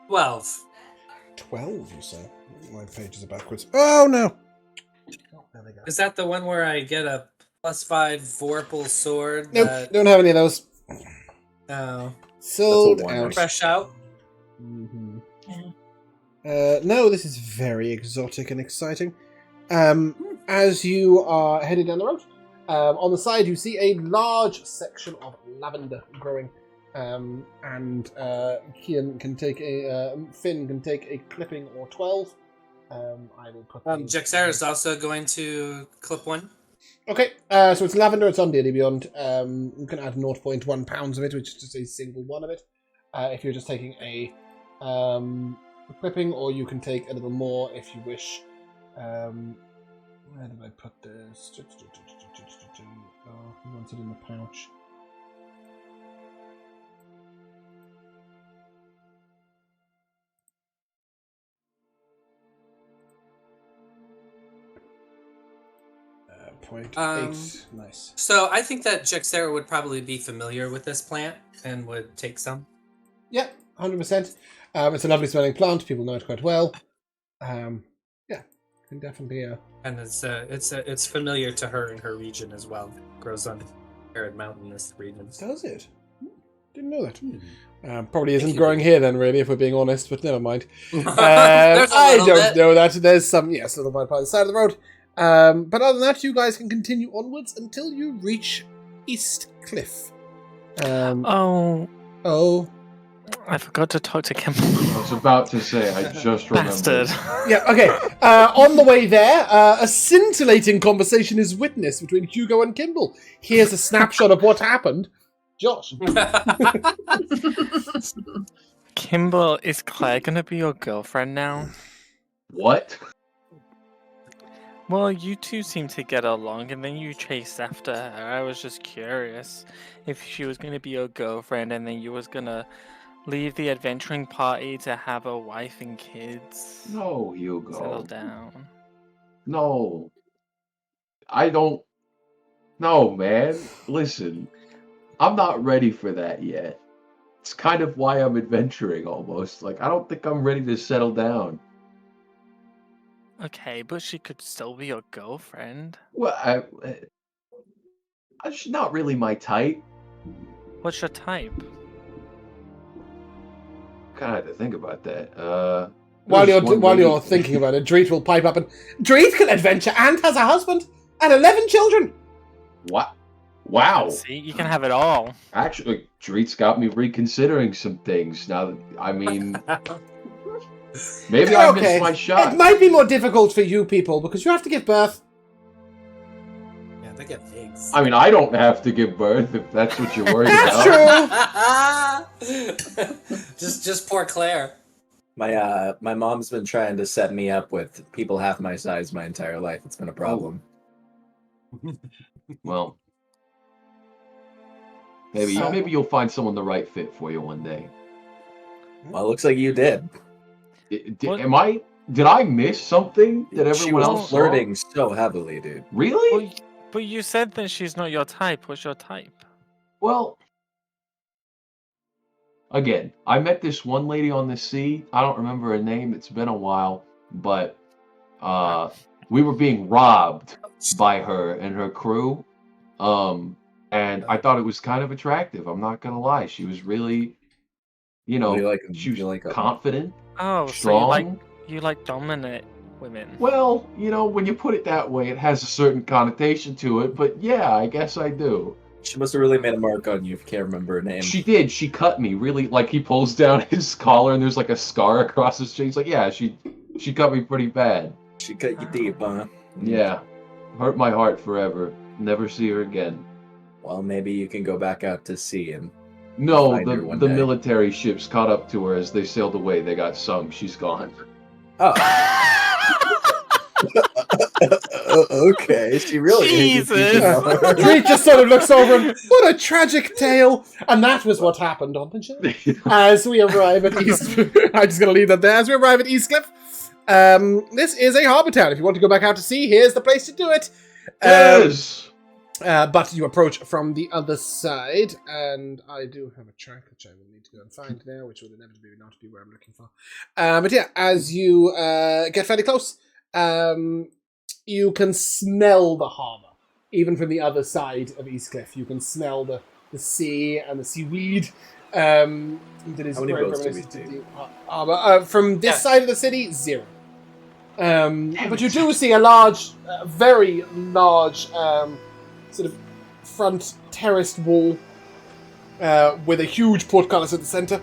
12. 12, you say? My pages are backwards. Oh, no! Oh, there we go. Is that the one where I get a +5 Vorpal sword? Nope, don't have any of those. Oh. Sold one, out. right? Fresh out? Mm-hmm. Yeah. No, this is very exotic and exciting. As you are headed down the road, on the side you see a large section of lavender growing, and Finn can take a clipping or 12. I will put. Jaxera is also going to clip one. Okay, so it's lavender. It's on Daily Beyond. You can add 0.1 pounds of it, which is just a single one of it. If you're just taking a clipping, or you can take a little more if you wish. Where did I put this? Oh, he wants it in the pouch. Point 8. Nice. So I think that Jaxera would probably be familiar with this plant and would take some. Yeah, 100%. It's a lovely smelling plant. People know it quite well. Yeah, can definitely. And it's familiar to her in her region as well. Grows on arid mountainous regions. Does it? Didn't know that. Hmm. Probably isn't you growing did. here then, really, if we're being honest. But never mind. There's a I little don't bit. know that. There's some, yes, little by the side of the road. But other than that, you guys can continue onwards until you reach Eastcliff. Oh. I forgot to talk to Kim. I was about to say, I just remembered. Bastard. Yeah, okay. On the way there, a scintillating conversation is witnessed between Hugo and Kimball. Here's a snapshot of what happened. Josh. Kimball, is Claire gonna be your girlfriend now? What? Well, you two seem to get along, and then you chased after her. I was just curious if she was going to be your girlfriend, and then you was going to leave the adventuring party to have a wife and kids. No, Settle Hugo. down. No. I don't. No, man. Listen, I'm not ready for that yet. It's kind of why I'm adventuring almost. Like, I don't think I'm ready to settle down. Okay, but she could still be your girlfriend. Well, she's not really my type. What's your type? Kind of had to think about that. While there's one lady- you're thinking about it, Dreet will pipe up and Dreet can adventure and has a husband and 11 children. What? Wow. See, you can have it all. Actually, Dreet's got me reconsidering some things now. I mean, maybe I missed my shot. It might be more difficult for you people because you have to give birth. Yeah, they get pigs. I mean, I don't have to give birth if that's what you're worried That's about. true. just poor Claire. My mom's been trying to set me up with people half my size my entire life. It's been a problem. Well, maybe you'll find someone the right fit for you one day. Well, it looks like you did. What? Did I miss something that She everyone was else flirting so heavily, dude. saw? Really? But you said that she's not your type. What's your type? Well, again, I met this one lady on the sea. I don't remember her name. It's been a while, but we were being robbed by her and her crew. And I thought it was kind of attractive. I'm not gonna lie. She was really, You like 'em- she was you like 'em. confident, Oh, strong. so you like dominant women. Well, when you put it that way, it has a certain connotation to it. But yeah, I guess I do. She must have really made a mark on you if you can't remember her name. She did. She cut me really. Like he pulls down his collar and there's like a scar across his chin. He's like, yeah, she cut me pretty bad. She cut you deep, huh? Yeah, hurt my heart forever. Never see her again. Well, maybe you can go back out to sea and No, find her one the day. military ships caught up to her as they sailed away. They got sunk. She's gone. Oh. Okay, she really Jesus. Dreet just sort of looks over and what a tragic tale. And that was what happened on the ship. As we arrive at I'm just going to leave that there. As we arrive at Eastcliff, this is a harbour town. If you want to go back out to sea, here's the place to do it. Yes. But you approach from the other side, and I do have a track which I will need to go and find now, which will inevitably not be where I'm looking for. But yeah, as you get fairly close, you can smell the harbour. Even from the other side of Eastcliff, you can smell the sea and the seaweed. That is How many very boats do we reminiscent of see? the harbour. From this side of the city, 0. But you do see a very large, sort of front terraced wall with a huge portcullis at the centre.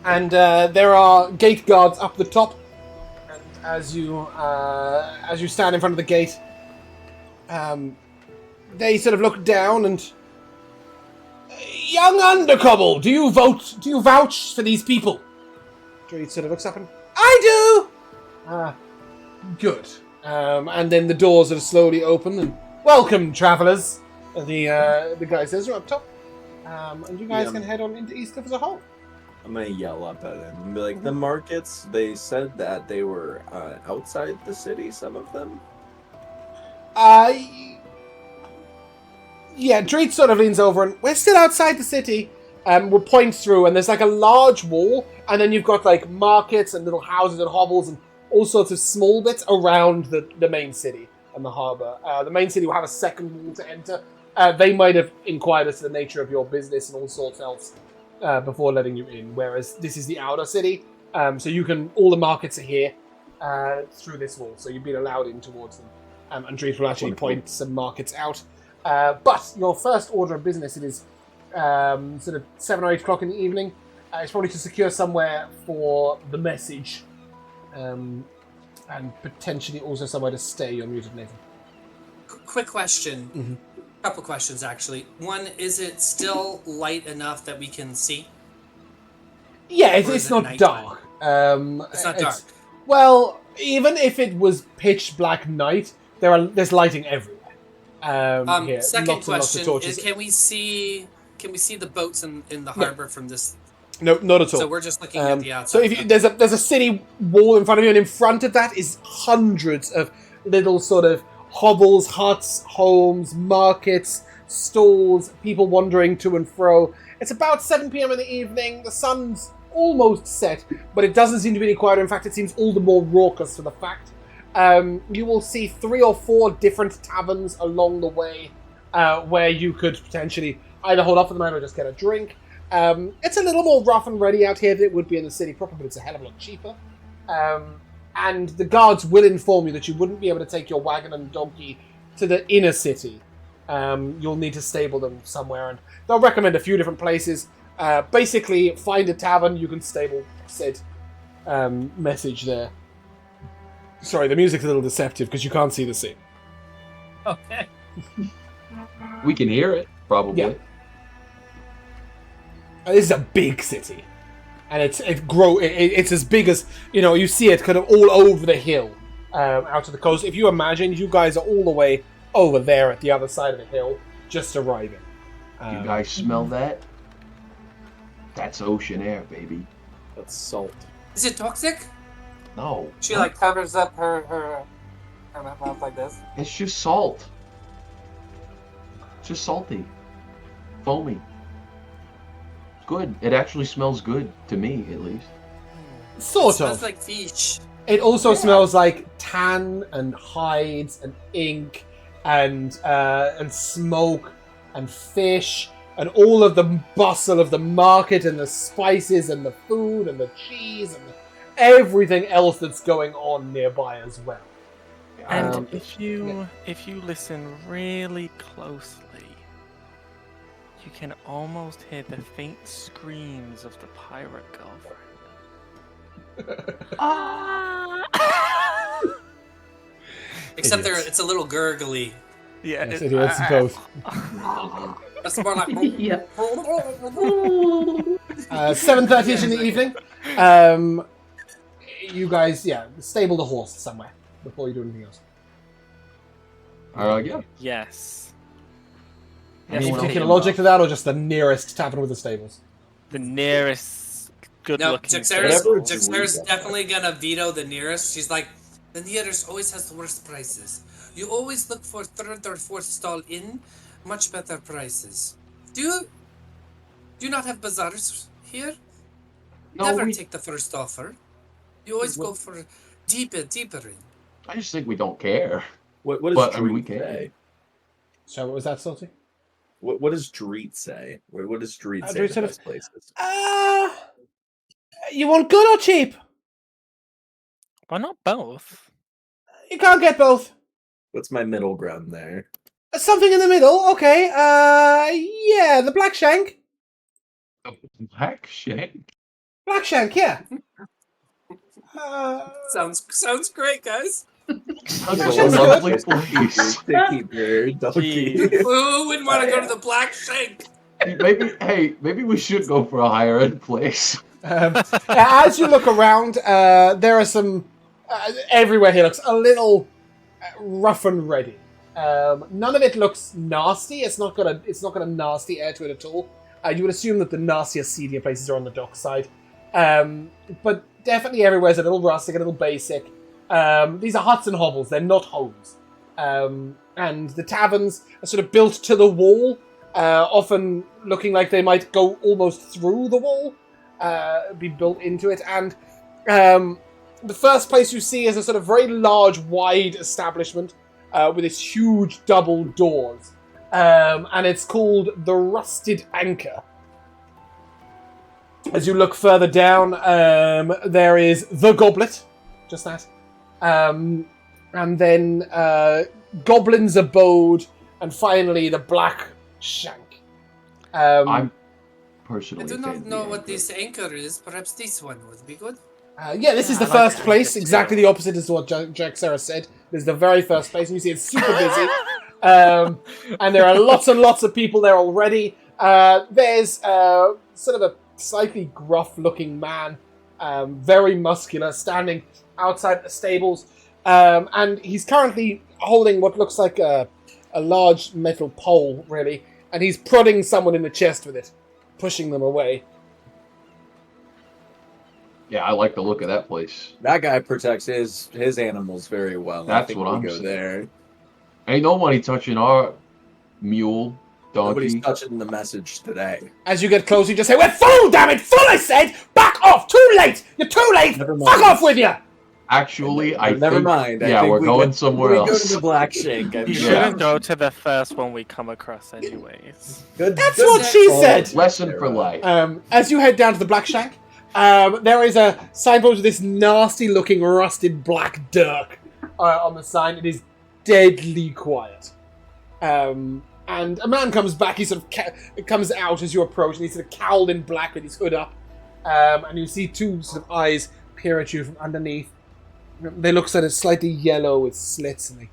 And there are gate guards up the top. And as you stand in front of the gate, they sort of look down and... Young Undercobble, do you vouch for these people? Dreed sort of looks up and... I do! Good. And then the doors are slowly open and... Welcome, travellers! The guy says, you're up top. And you guys can head on into Eastcliff as a whole. I'm gonna yell up at him and be like, the markets, they said that they were outside the city, some of them? Yeah, Dreed sort of leans over and we're still outside the city. We'll point through and there's like a large wall and then you've got like markets and little houses and hovels and all sorts of small bits around the main city and the harbour. The main city will have a second wall to enter. They might have inquired as to the nature of your business and all sorts else before letting you in, whereas this is the outer city. So all the markets are here through this wall, so you've been allowed in towards them. And Dreed will actually point some markets out. But your first order of business, it is sort of 7 or 8 o'clock in the evening. It's probably to secure somewhere for the message. And potentially also somewhere to stay. You're muted, Nathan. Quick question. Mm-hmm. Couple questions, actually. One, is it still light enough that we can see? Yeah, Or it's is it not nighttime? dark. It's not dark. Well, Even if it was pitch black night, there's lighting everywhere. Here, Second lots and lots of question torches. is: Can we see the boats in the harbor from this? No, not at all. So we're just looking at the outside. So if there's a city wall in front of you, and in front of that is hundreds of little sort of hovels, huts, homes, markets, stalls, people wandering to and fro. It's about 7 p.m. in the evening. The sun's almost set, but it doesn't seem to be any quieter. In fact, it seems all the more raucous for the fact. You will see 3 or 4 different taverns along the way where you could potentially either hold off for the night or just get a drink. It's a little more rough and ready out here than it would be in the city proper, but it's a hell of a lot cheaper. And the guards will inform you that you wouldn't be able to take your wagon and donkey to the inner city. You'll need to stable them somewhere, and they'll recommend a few different places. Basically, find a tavern you can stable said message there. Sorry, the music's a little deceptive because you can't see the scene. Okay. We can hear it, probably. Yeah. This is a big city, and it's as big as, you see it kind of all over the hill out to the coast. If you imagine, you guys are all the way over there at the other side of the hill, just arriving. You guys smell that? That's ocean air, baby. That's salt. Is it toxic? No. She like covers up her mouth like this. It's just salt. It's just salty. Foamy. Good. It actually smells good, to me, at least. Sort It smells of. like fish. It also smells like tan and hides and ink and smoke and fish and all of the bustle of the market and the spices and the food and the cheese and everything else that's going on nearby as well. And if you listen really closely, you can almost hear the faint screams of the pirate girlfriend. Except Idiots. it's a little gurgly. Yeah, Yes, it's both. That's more like. Yeah. 7:30ish in the evening. You guys, stable the horse somewhere before you do anything else. Yeah. Yes. Any Anyone particular else? logic to that, or just the nearest tavern with the stables? The nearest No, good-looking. Jaxara's definitely gonna veto the nearest. She's like, the nearest always has the worst prices. You always look for 3rd or 4th stall in, much better prices. Do you not have bazaars here? No, Never we- take the first offer. You always go for deeper in. I just think we don't care. What does But, I mean, we Dreet can. say? So what was that, Salty? What does Dreet say? What does Dreet say? Dreet The said best places. You want good or cheap? Why not both? You can't get both. What's my middle ground there? Something in the middle, okay. The Black Shank. Black shank. Black Shank, yeah. Sounds great, guys. Sounds That like a sounds lovely good. place. To keep your donkey. Who wouldn't want to go to the Black Shank? Maybe we should go for a higher end place. As you look around, there are some... everywhere here looks a little rough and ready. None of it looks nasty. It's not got a nasty air to it at all. You would assume that the nastier, seedier places are on the dock side. But definitely everywhere's a little rustic, a little basic. These are huts and hovels. They're not homes. And the taverns are sort of built to the wall, often looking like they might go almost through the wall, be built into it. And the first place you see is a sort of very large, wide establishment with its huge double doors. And it's called the Rusted Anchor. As you look further down, there is the Goblet, just that. And then Goblin's Abode, and finally the Black Shank. I'm personally. I do a fan not of the know what anchor. this anchor is. Perhaps this one would be good. This is the I like first that place, idea too. exactly the opposite as what Jaxara said. This is the very first place, and you see it's super busy. And there are lots and lots of people there already. There's sort of a slightly gruff-looking man very muscular, standing outside the stables. And he's currently holding what looks like a large metal pole, really, and he's prodding someone in the chest with it, pushing them away. Yeah, I like the look of that place. That guy protects his animals very well. That's I think what we I'm go saying. there. Ain't nobody touching our mule, Nobody's donkey. touching the message today. As you get close, you just say, "We're full, damn it! Full, I said! Back off! Too late! You're too late! Never Fuck mind. off with you!" Actually, I Never think, mind. I Yeah, think we're we going go, somewhere we else. go to the Black Shank. You I'm shouldn't go to the first one we come across, anyways. Good. That's good what she call, said. Lesson Sarah. for life. As you head down to the Black Shank, there is a signpost with this nasty-looking rusted black dirk on the sign. It is deadly quiet. And a man comes back. He sort of comes out as you approach, and he's sort of cowled in black with his hood up. And you see two sort of eyes peer at you from underneath. They look sort of slightly yellow with slits, and they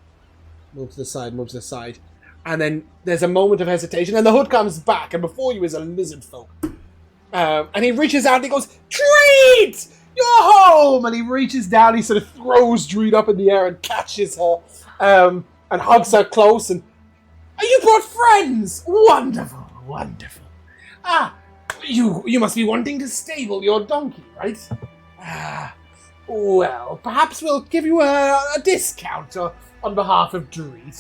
move to the side. And then there's a moment of hesitation, and the hood comes back, and before you is a lizard folk. And he reaches out and he goes, "Treat! You're home!" And he reaches down, he sort of throws Dreed up in the air and catches her, and hugs her close. And you brought friends! Wonderful, wonderful. Ah, you must be wanting to stable your donkey, right? Ah, well, perhaps we'll give you a discount on behalf of Dreed.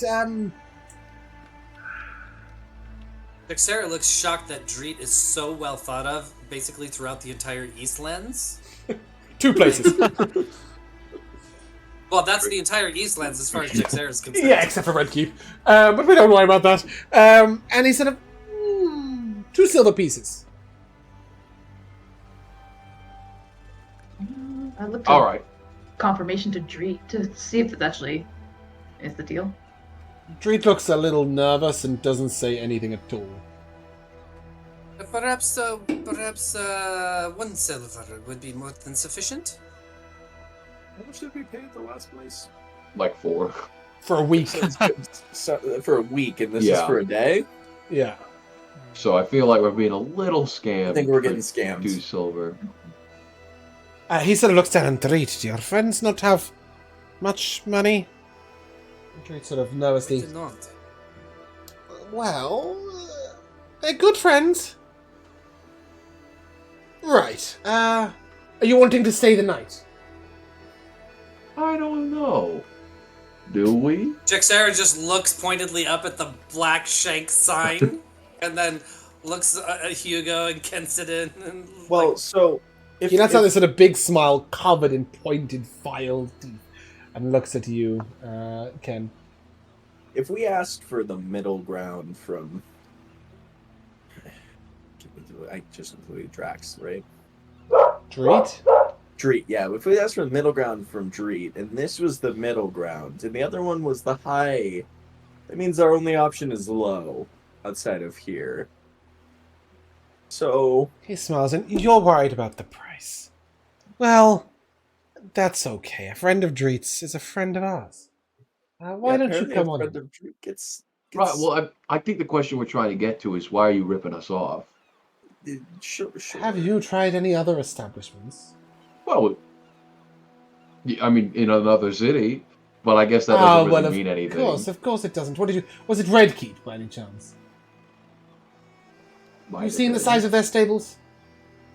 Sarah looks shocked that Dreet is so well thought of, basically throughout the entire Eastlands. 2 places. Well, that's the entire Eastlands as far as Jixera is concerned. Yeah, except for Red Keep. But we don't worry about that. And he said, 2 silver pieces. I looked All at right. confirmation to Dreet to see if that actually is the deal. Dreet looks a little nervous and doesn't say anything at all. Perhaps 1 silver would be more than sufficient. How much did we pay at the last place? Like 4. For a week. So, for a week, and this is Yeah. for a day. Yeah. So I feel like we're being a little scammed. I think we're for getting scammed. 2 silver. He sort of looks down and Dreet, do your friends not have much money? Dreet sort of I nervously. do not. Well, they're good friends. Right. Are you wanting to stay the night? I don't know. Do we? Jixera just looks pointedly up at the Black Shank sign, and then looks at Hugo and Kensidin. And Well, so if, He lets if- out this sort of big smile covered in pointed filed teeth and looks at you, Ken. if we asked for the middle ground from, I just included Drax, right? Dreet? Dreet, yeah. If we asked for the middle ground from Dreet, and this was the middle ground, and the other one was the high, that means our only option is low outside of here. So He smiles and you're worried about the price. Well, that's okay. A friend of Dreet's is a friend of ours. Why yeah, don't you apparently come a on friend in? of Dreet gets Right. Well, I think the question we're trying to get to is why are you ripping us off? Sure. Have you tried any other establishments? Well, I mean, in another city, but I guess that doesn't really mean anything. Of course it doesn't. What did you? Was it Red Keep by any chance? Have you seen the size of their stables?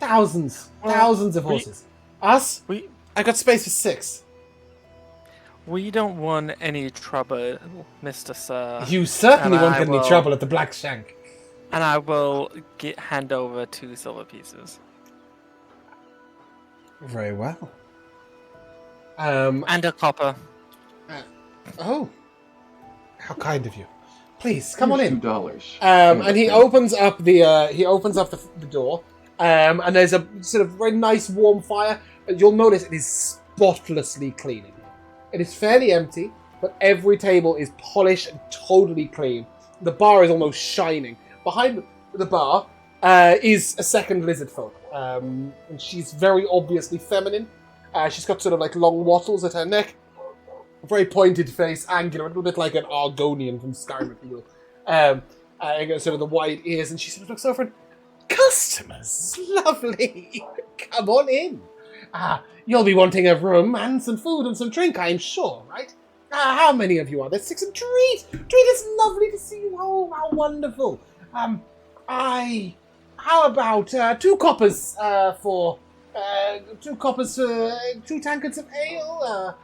Thousands of we- horses. Us? We I got space for 6. we don't want any trouble, Mr. Sir. You certainly and won't I get any will- trouble at the Black Shank. And I will hand over 2 silver pieces. Very well. And a copper. Oh, how kind of you. Please come on in. $2. And he opens up the door, and there's a sort of very nice warm fire. You'll notice it is spotlessly clean. It is fairly empty, but every table is polished and totally clean. The bar is almost shining. Behind the bar is a second lizard folk, and she's very obviously feminine. She's got sort of like long wattles at her neck, a very pointed face, angular, a little bit like an Argonian from Skyrim, if you will. And got sort of the wide ears, and she sort of looks over and, customers, lovely, come on in. You'll be wanting a room and some food and some drink, I'm sure, right? How many of you are there? 6 and Treat! Treat, it's lovely to see you. Oh, how wonderful. How about 2 coppers for 2 coppers for 2 tankards of ale,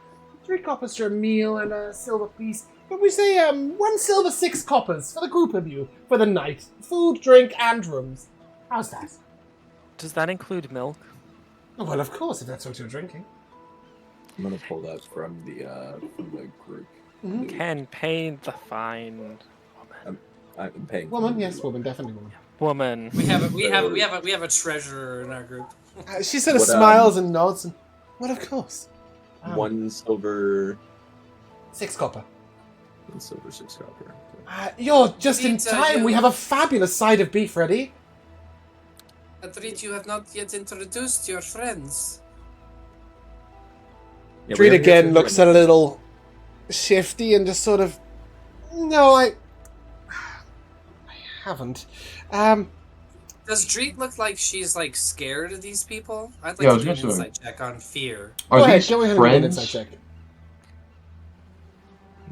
3 coppers for a meal and a silver piece. But we say 1 silver, 6 coppers for the group of you for the night. Food, drink, and rooms. How's that? Does that include milk? Oh, well, of course, if that's what you're drinking. I'm gonna pull that from the group. Mm-hmm. Ken, pay the fine. I'm paying. Woman, yes, woman, definitely woman. Woman. We have a treasurer in our group. She sort of What, smiles and nods. And, well, of course. 1 silver. 6 copper. 1 silver, 6 copper. You're just in Pizza, time. you- We have a fabulous side of beef ready. Treat, you have not yet introduced your friends. Yeah, we Treat haven't again yet looks a little shifty and just sort of. No, I haven't. Does Dreet look like she's like scared of these people? I'd Yeah, I like was to do an gonna say. insight check on fear. Are Go ahead, these go ahead and make an friends? insight check.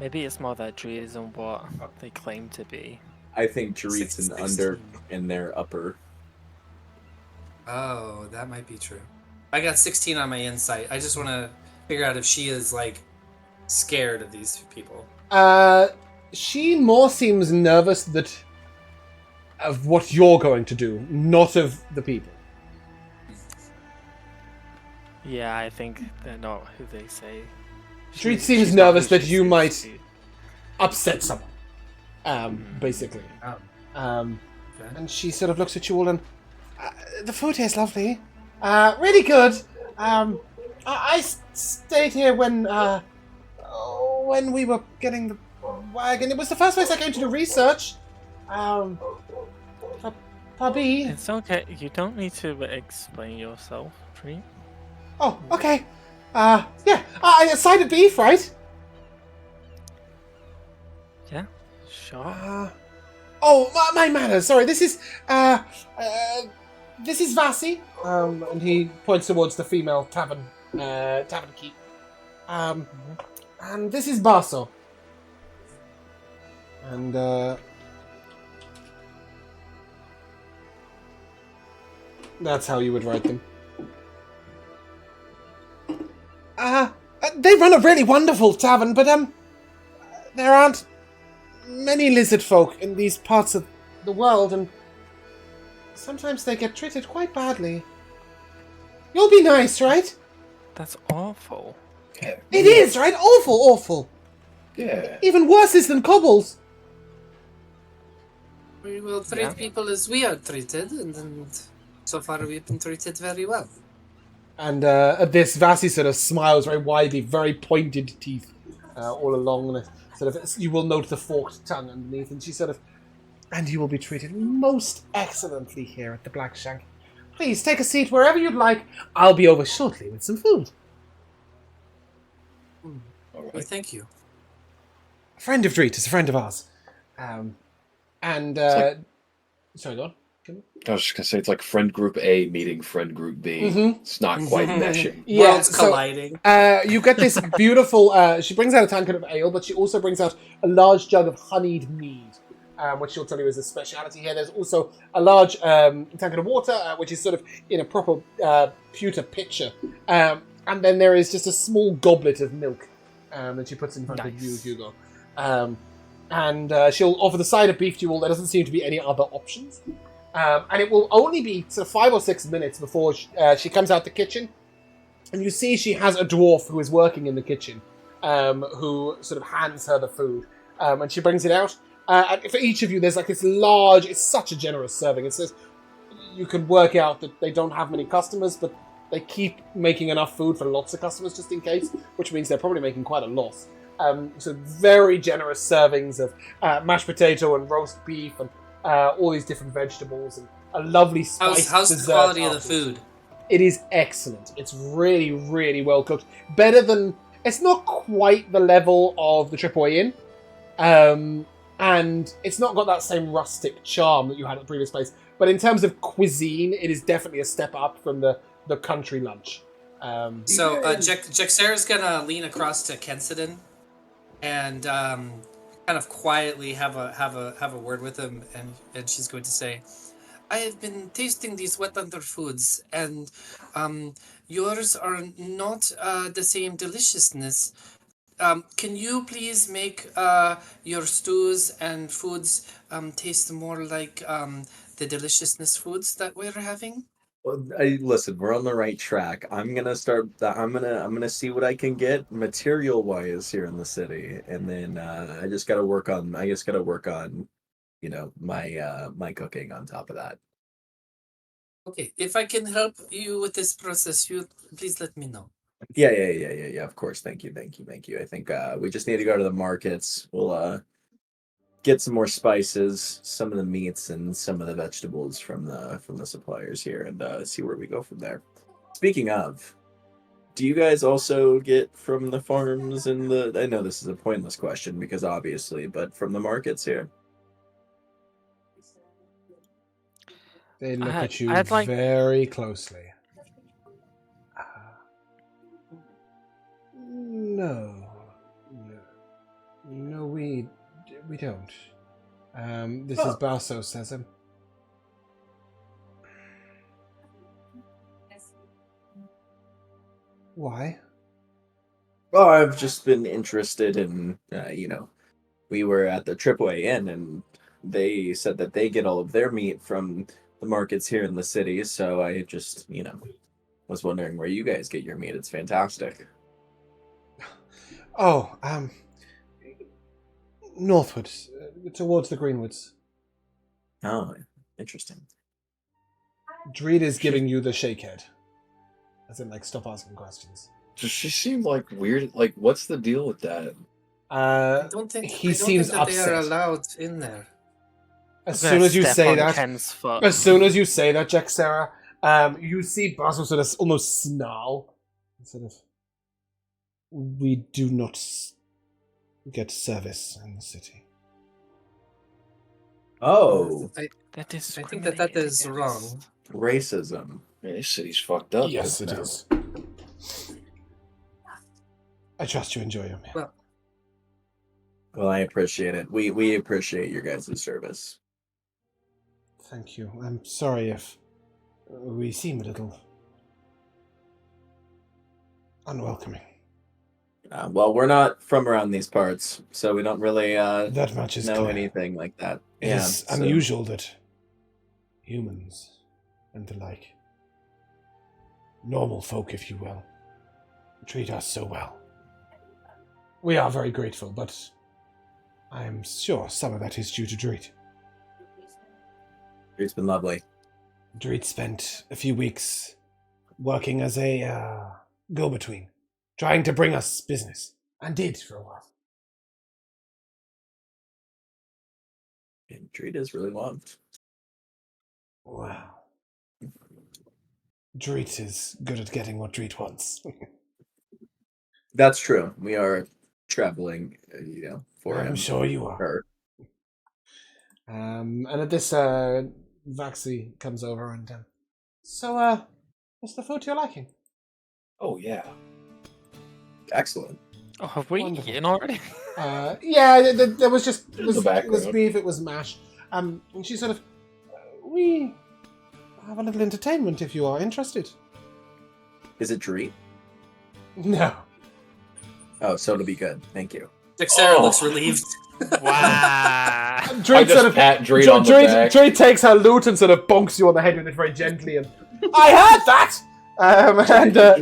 Maybe it's more that Dreed isn't what they claim to be. I think Jareet's 16. in their upper. Oh, that might be true. I got 16 on my insight. I just want to figure out if she is like scared of these people. She more seems nervous of what you're going to do, not of the people. Yeah, I think they're not who they say. Treat She's seems not nervous who that she you seems might to be. upset someone. Basically. Okay. And she sort of looks at you all and the food here is lovely. Really good. I stayed here when we were getting the wagon. It was the first place I came to do research. Puppy. It's okay. You don't need to explain yourself, Treat. Oh, okay. Yeah. A side of beef, right? Yeah, sure. My manners. Sorry. This is Vasi. And he points towards the female tavern keep. And this is Baso. And that's how you would write them. They run a really wonderful tavern, but there aren't many lizard folk in these parts of the world, and sometimes they get treated quite badly. You'll be nice, right? That's awful. It is, right? Awful, awful. Yeah. Even worse is than kobolds. We will treat people as we are treated, and so far we've been treated very well. And at this, Vasi sort of smiles very widely, very pointed teeth all along. And sort of, you will note the forked tongue underneath, and she sort of, and you will be treated most excellently here at the Black Shank. Please take a seat wherever you'd like. I'll be over shortly with some food. Well, thank you. A friend of Dreet is a friend of ours. Sorry, go on. I was just gonna say it's like friend group A meeting friend group B. Mhm. It's not quite meshing. Worlds so, colliding. you get this beautiful. She brings out a tankard of ale, but she also brings out a large jug of honeyed mead, which she'll tell you is a speciality here. There's also a large tankard of water, which is sort of in a proper pewter pitcher, and then there is just a small goblet of milk that she puts in front of you, Hugo. And she'll offer the side of beef to you all. There doesn't seem to be any other options. And it will only be sort of 5 or 6 minutes before she comes out the kitchen. And you see she has a dwarf who is working in the kitchen, who sort of hands her the food. And she brings it out. And for each of you, there's like this large, it's such a generous serving. It says you can work out that they don't have many customers, but they keep making enough food for lots of customers just in case, which means they're probably making quite a loss. So very generous servings of mashed potato and roast beef and all these different vegetables and a lovely spiced How's the dessert quality of the afterwards. food? It is excellent. It's really, really well cooked. Better than... It's not quite the level of the Tripoy Inn. And it's not got that same rustic charm that you had at the previous place. But in terms of cuisine, it is definitely a step up from the country lunch. So Jexera's gonna lean across to Kensidon and kind of quietly have a word with him, and she's going to say, I have been tasting these wetlander foods, and yours are not the same deliciousness. Can you please make your stews and foods taste more like the deliciousness foods that we're having? Well, listen, we're on the right track. I'm gonna start. I'm gonna see what I can get material wise here in the city, and then I just gotta work on. My cooking on top of that. Okay, if I can help you with this process, you please let me know. Yeah. Of course. Thank you. I think we just need to go to the markets. We'll get some more spices, some of the meats, and some of the vegetables from the suppliers here, and see where we go from there. Speaking of, do you guys also get from the farms and the? I know this is a pointless question because obviously, but from the markets here. They look at you I'd like- very closely. No, we don't. This is Basso, says him. Why? Well, I've just been interested in, we were at the Tripway Inn, and they said that they get all of their meat from the markets here in the city. So I just, was wondering where you guys get your meat. It's fantastic. Oh, northwards, towards the Greenwoods. Oh, interesting. Dreed is giving you the shakehead. As in, like, stop asking questions. Does she seem like weird? Like, what's the deal with that? I don't think seems that they are upset. allowed in there. As soon as you Step say on that, Ken's foot. Jack Sarah, you see Basil sort of almost snarl. Sort of, we do not get service in the city. Oh, I That is think that is wrong. racism. Man, this city's fucked up. Yes, it now. is. I trust you enjoy your meal. Well, I appreciate it. We appreciate your guys' service. Thank you. I'm sorry if we seem a little unwelcoming. Well, we're not from around these parts, so we don't really That much is know clear. anything like that. It is unusual that humans and the like, normal folk, if you will, treat us so well. We are very grateful, but I'm sure some of that is due to Dreed. It's been lovely. Dreed spent a few weeks working as a go-between, trying to bring us business, and did for a while. And Dreed is really loved. Wow. Dreed is good at getting what Dreed wants. That's true. We are traveling, for him. I'm sure you are. Her. And at this, Vaxi comes over and, so, what's the food you're liking? Oh yeah. Excellent. Oh, have we Wonderful. eaten already? Yeah, there was just, it was background. beef, it was mash. And she sort of, we have a little entertainment if you are interested. Is it Dreed? No. Oh, so to be good. Thank you. Jexera Oh. looks relieved. Wow. Dreed I just pat Dreed on the back. Dreed takes her lute and sort of bonks you on the head with it very gently, and I heard that.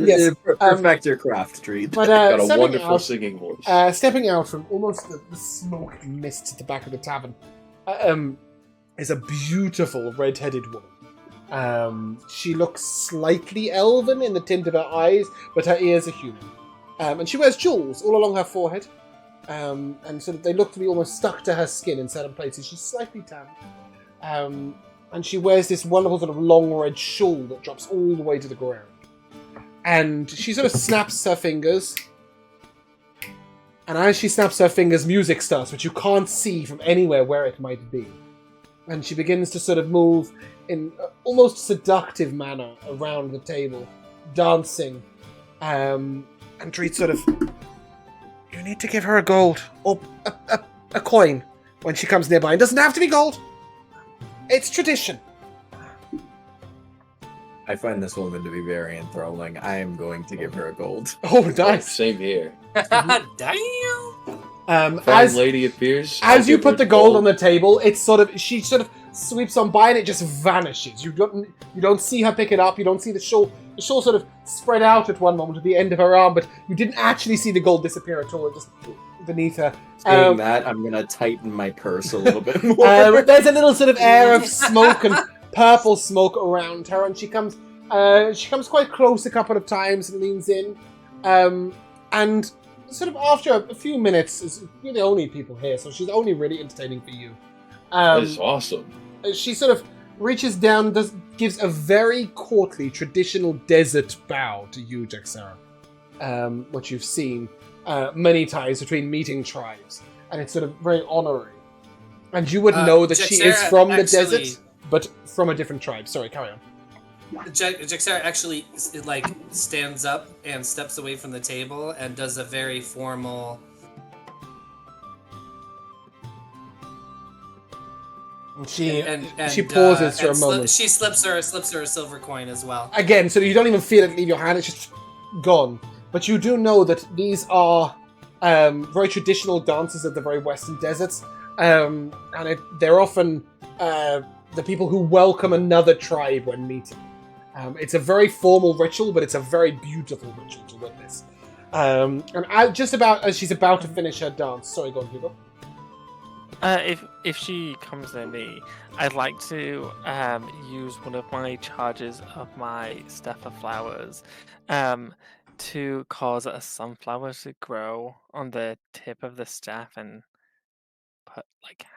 Yes, Perfect your craft, Dreed. but Got a stepping wonderful out, singing voice. stepping out from almost the smoke mist at the back of the tavern, is a beautiful red-headed woman. She looks slightly elven in the tint of her eyes, but her ears are human. And she wears jewels all along her forehead. And sort of they look to be almost stuck to her skin in certain places. She's slightly tan. And she wears this wonderful sort of long red shawl that drops all the way to the ground. And she sort of snaps her fingers. And as she snaps her fingers, music starts, which you can't see from anywhere where it might be. And she begins to sort of move in an almost seductive manner around the table, dancing And Treat sort of, you need to give her a gold, or a coin when she comes nearby. It doesn't have to be gold. It's tradition. I find this woman to be very enthralling. I am going to give her a gold. Oh, nice. Same here. Damn. Fine lady appears. As you put the gold on the table, she sort of sweeps on by and it just vanishes. You don't see her pick it up. You don't see the shawl. The shawl sort of spread out at one moment at the end of her arm, but you didn't actually see the gold disappear at all. It just beneath her. Saying that, I'm gonna tighten my purse a little bit more. There's a little sort of air of smoke and purple smoke around her, and she comes quite close a couple of times and leans in, and sort of after a few minutes, you're the only people here, so she's only really entertaining for you. That is awesome. She sort of reaches down, gives a very courtly, traditional desert bow to you, Jaxara, which you've seen many times between meeting tribes, and it's sort of very honorary. And you would know that she is from the desert, but from a different tribe. Sorry, carry on. Jaxara actually stands up and steps away from the table and does a very formal. She pauses for a moment. She slips her a silver coin as well. Again, so you don't even feel it leave your hand; it's just gone. But you do know that these are very traditional dances of the very western deserts, and they're often the people who welcome another tribe when meeting. It's a very formal ritual, but it's a very beautiful ritual to witness. And just about as she's about to finish her dance, sorry, go on, Hugo. If she comes near me, I'd like to use one of my charges of my staff of flowers to cause a sunflower to grow on the tip of the staff and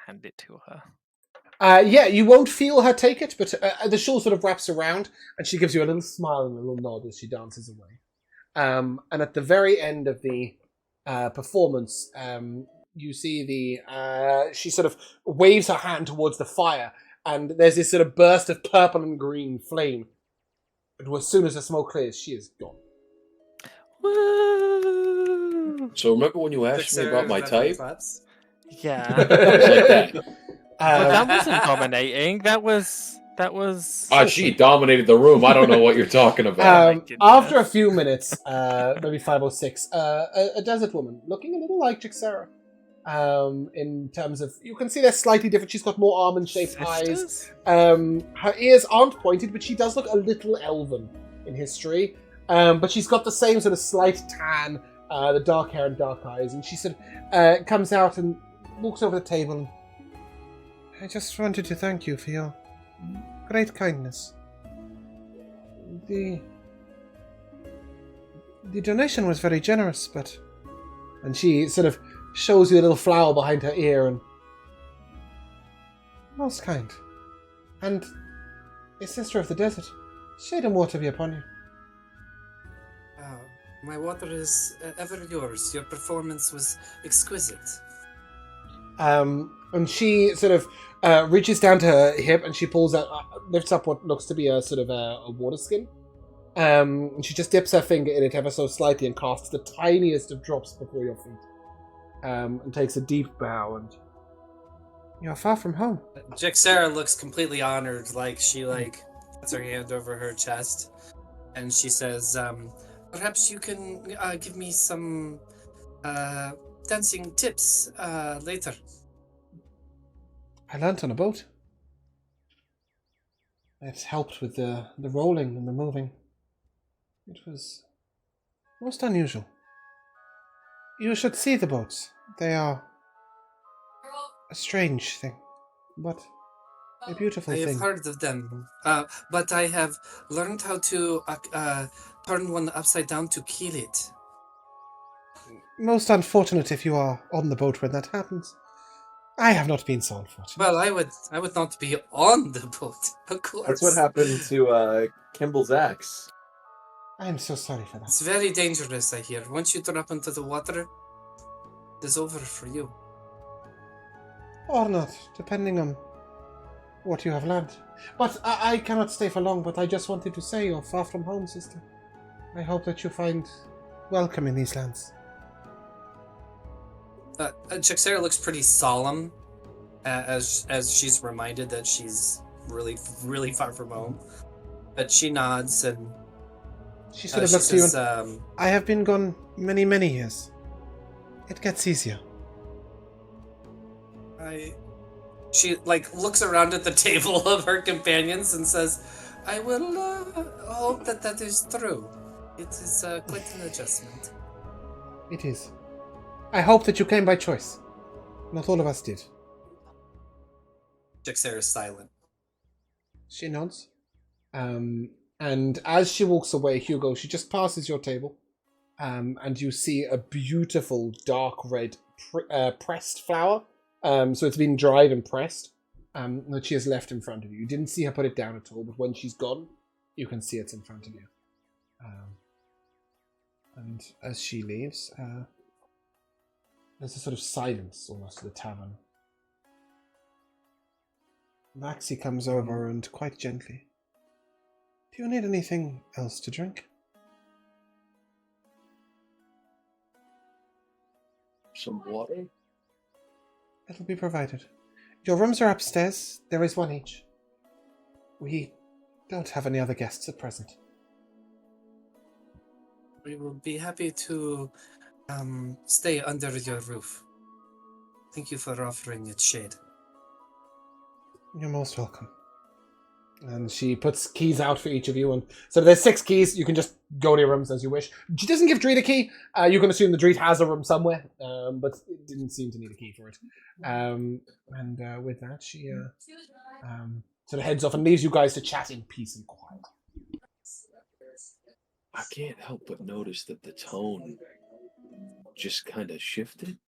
hand it to her. Yeah, you won't feel her take it, but the shawl sort of wraps around, and she gives you a little smile and a little nod as she dances away. And at the very end of the performance, you see she sort of waves her hand towards the fire, and there's this sort of burst of purple and green flame. But as soon as the smoke clears, she is gone. Woo! So remember when you asked me about my type? Yeah. It was like that. But that wasn't dominating. That was. She dominated the room. I don't know what you're talking about. After a few minutes, maybe 5 or 6, a desert woman, looking a little like Jaxara, in terms of, you can see they're slightly different. She's got more almond-shaped eyes. Her ears aren't pointed, but she does look a little elven in history. But she's got the same sort of slight tan, the dark hair and dark eyes, and she sort of comes out and walks over the table. And, I just wanted to thank you for your great kindness. The donation was very generous, but... And she sort of shows you a little flower behind her ear, and... Most kind. And a sister of the desert. Shade and water be upon you. My water is ever yours. Your performance was exquisite. And she sort of reaches down to her hip and she pulls out, lifts up what looks to be a sort of a water skin. And she just dips her finger in it ever so slightly and casts the tiniest of drops before your feet. And takes a deep bow, and you're far from home. Jaxara looks completely honored, she puts her hand over her chest, and she says, perhaps you can give me some dancing tips later. I learnt on a boat. It helped with the rolling and the moving. It was most unusual. You should see the boats. They are a strange thing, but a beautiful thing. I have heard of them, but I have learned how to turn one upside down to kill it. Most unfortunate if you are on the boat when that happens. I have not been so unfortunate. Well, I would not be on the boat, of course. That's what happened to Kimball's axe. I am so sorry for that. It's very dangerous, I hear. Once you drop into the water, it's over for you. Or not, depending on what you have learned. But I cannot stay for long, but I just wanted to say you're far from home, sister. I hope that you find welcome in these lands. Jaxera looks pretty solemn as she's reminded that she's really, really far from home. But she nods and She sort of she looks to you says, and, I have been gone many, many years. It gets easier. She looks around at the table of her companions and says, I will hope that is true. It is quite an adjustment. It is. I hope that you came by choice. Not all of us did. Jaxera is silent. She nods. And as she walks away, Hugo, she just passes your table. And you see a beautiful dark red pressed flower. So it's been dried and pressed. That she has left in front of you. You didn't see her put it down at all, but when she's gone, you can see it's in front of you. And as she leaves, there's a sort of silence almost to the tavern. Maxie comes over and quite gently. Do you need anything else to drink? Some water? It'll be provided. Your rooms are upstairs. There is one each. We don't have any other guests at present. We will be happy to stay under your roof. Thank you for offering it shade. You're most welcome. And she puts keys out for each of you. And so there's 6 keys. You can just go to your rooms as you wish. She doesn't give Dreed a key. You can assume the Dreed has a room somewhere. But it didn't seem to need a key for it. And with that, she sort of heads off and leaves you guys to chat in peace and quiet. I can't help but notice that the tone just kind of shifted.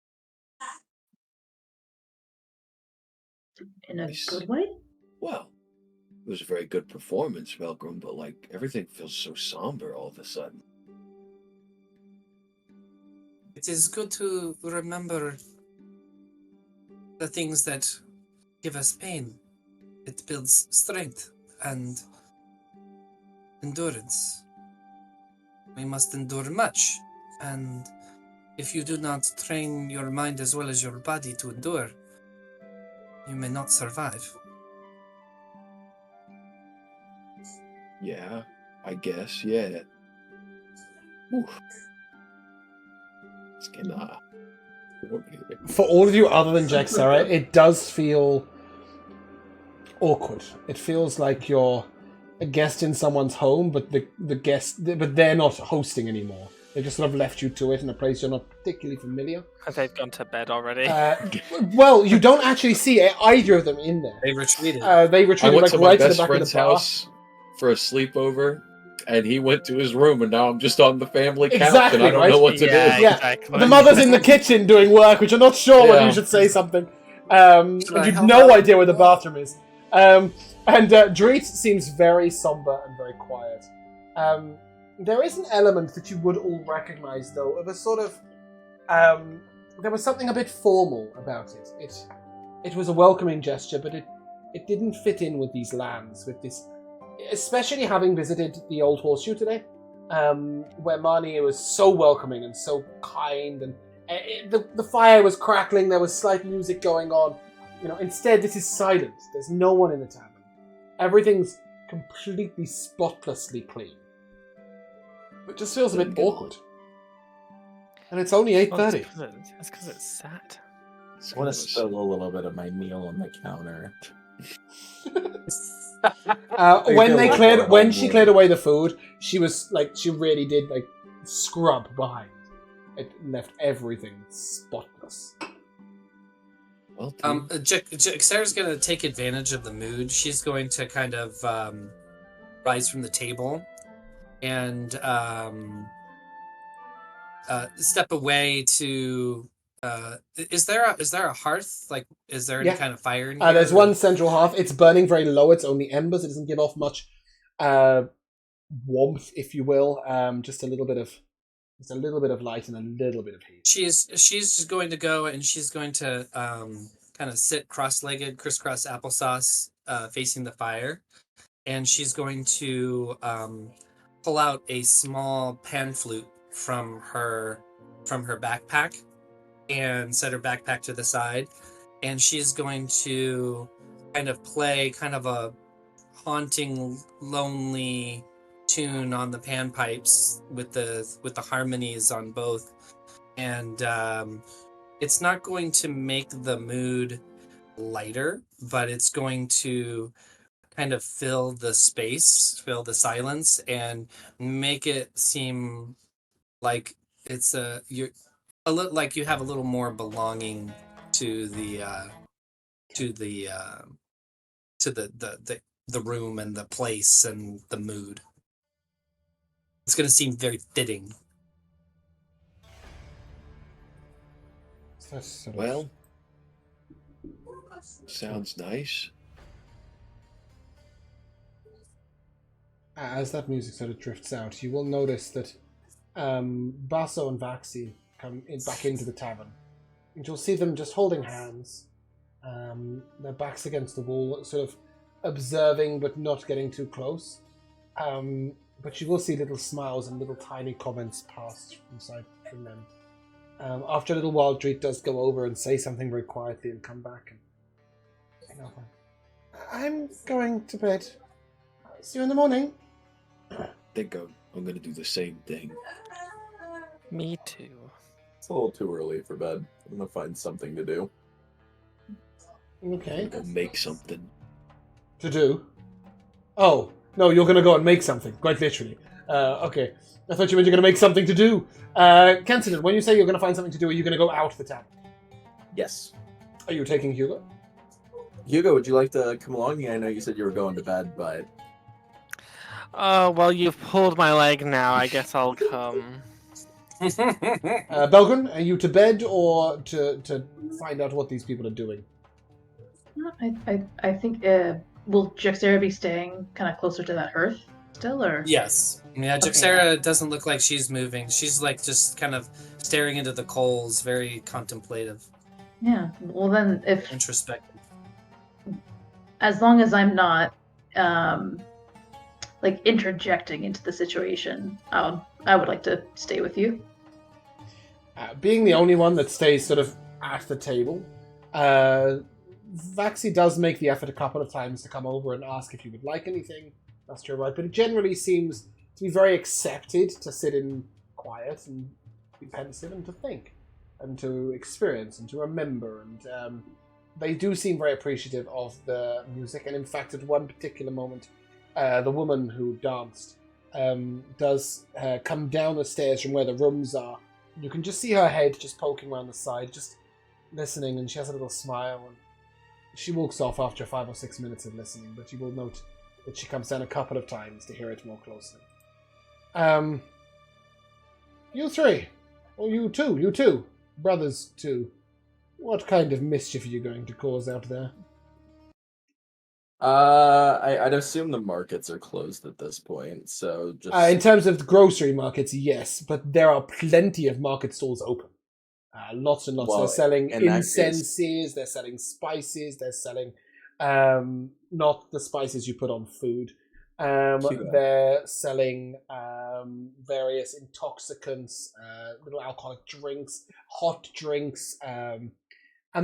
In a good way? Well, it was a very good performance, Velgrim, but everything feels so somber all of a sudden. It is good to remember the things that give us pain. It builds strength and endurance. We must endure much, and if you do not train your mind as well as your body to endure, you may not survive. Yeah, I guess, yeah. Oof. It's kind of... For all of you other than Jaxera, it does feel awkward. It feels like you're a guest in someone's home, but but they're not hosting anymore. They just sort of left you to it in a place you're not particularly familiar. Because they've gone to bed already. Well, you don't actually see either of them in there. They retreated. They I retreated went to my right to the best back of friend's the bar. house for a sleepover, and he went to his room, and now I'm just on the family couch, Exactly, and I don't right? know what to do. Yeah, exactly. the mother's in the kitchen doing work, which I'm not sure whether you should say something. And you've no idea where the bathroom is. And Dreet seems very somber and very quiet. There is an element that you would all recognize, though, of a sort of... there was something a bit formal about it. It was a welcoming gesture, but it didn't fit in with these lands, with this... Especially having visited the Old Horseshoe today, where Marnie was so welcoming and so kind, and the fire was crackling, there was slight music going on. Instead, this is silent. There's no one in the tavern. Everything's completely spotlessly clean. It just feels a bit awkward. And it's only 8:30. That's because it's sad. I want to spill a little bit of my meal on the counter. When she cleared away the food, she really did scrub behind. It left everything spotless. Well, Sarah's going to take advantage of the mood. She's going to kind of rise from the table and step away to. Is there a hearth? Is there any kind of fire in here? There's one central hearth. It's burning very low. It's only embers. It doesn't give off much warmth, if you will. Just a little bit of light and a little bit of heat. She's just going to go and she's going to kind of sit cross-legged, crisscross applesauce, facing the fire, and she's going to pull out a small pan flute from her backpack and set her backpack to the side, and she's going to kind of play kind of a haunting, lonely tune on the panpipes with the harmonies on both, and it's not going to make the mood lighter, but it's going to kind of fill the space, fill the silence, and make it seem like it's like you have a little more belonging to the room and the place and the mood. It's going to seem very fitting. Well, sounds nice. As that music sort of drifts out, you will notice that Basso and Vaxi come back into the tavern. And you'll see them just holding hands, their backs against the wall, sort of observing but not getting too close. But you will see little smiles and little tiny comments passed from them. After a little while, Dreet does go over and say something very quietly and come back. And I'm going to bed. See you in the morning. I think I'm going to do the same thing. Me too. It's a little too early for bed. I'm gonna find something to do. Okay. Go make something. To do? Oh, no, you're going to go and make something, quite literally. Okay. I thought you meant you're going to make something to do. Kensidon, when you say you're going to find something to do, are you going to go out the tavern? Yes. Are you taking Hugo? Hugo, would you like to come along? I know you said you were going to bed, but... Oh, well, you've pulled my leg now. I guess I'll come. Belgrin, are you to bed or to find out what these people are doing? I think will Jaxera be staying kind of closer to that hearth still, or? Yes. Yeah, Jaxera doesn't look like she's moving. She's like just kind of staring into the coals, very contemplative. Yeah. Well, then, if introspective. As long as I'm not like interjecting into the situation, I would like to stay with you. Being the only one that stays sort of at the table, Vaxi does make the effort a couple of times to come over and ask if you would like anything. That's true, right? But it generally seems to be very accepted to sit in quiet and be pensive and to think and to experience and to remember. And they do seem very appreciative of the music. And in fact, at one particular moment, the woman who danced does come down the stairs from where the rooms are. You can just see her head just poking around the side, just listening, and she has a little smile. And she walks off after 5 or 6 minutes of listening, but you will note that she comes down a couple of times to hear it more closely. You three, or you two, brothers too, what kind of mischief are you going to cause out there? I'd assume the markets are closed at this point, so just... in terms of the grocery markets, yes, but there are plenty of market stalls open. Lots and lots. Well, they're selling in that incenses, they're selling spices, they're selling not the spices you put on food. They're selling various intoxicants, little alcoholic drinks, hot drinks, and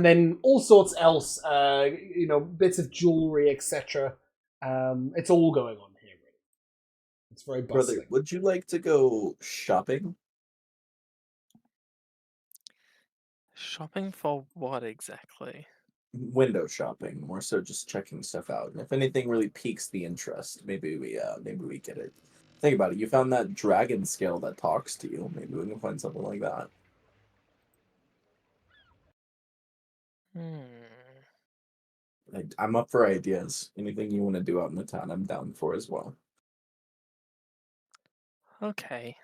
then all sorts else, bits of jewelry, etc. It's all going on here, really. It's very bustling. Brother, would you like to go shopping? Shopping for what exactly? Window shopping, more so just checking stuff out. And if anything really piques the interest, maybe we get it. Think about it. You found that dragon scale that talks to you. Maybe we can find something like that. I'm up for ideas. Anything you want to do out in the town, I'm down for as well. Okay.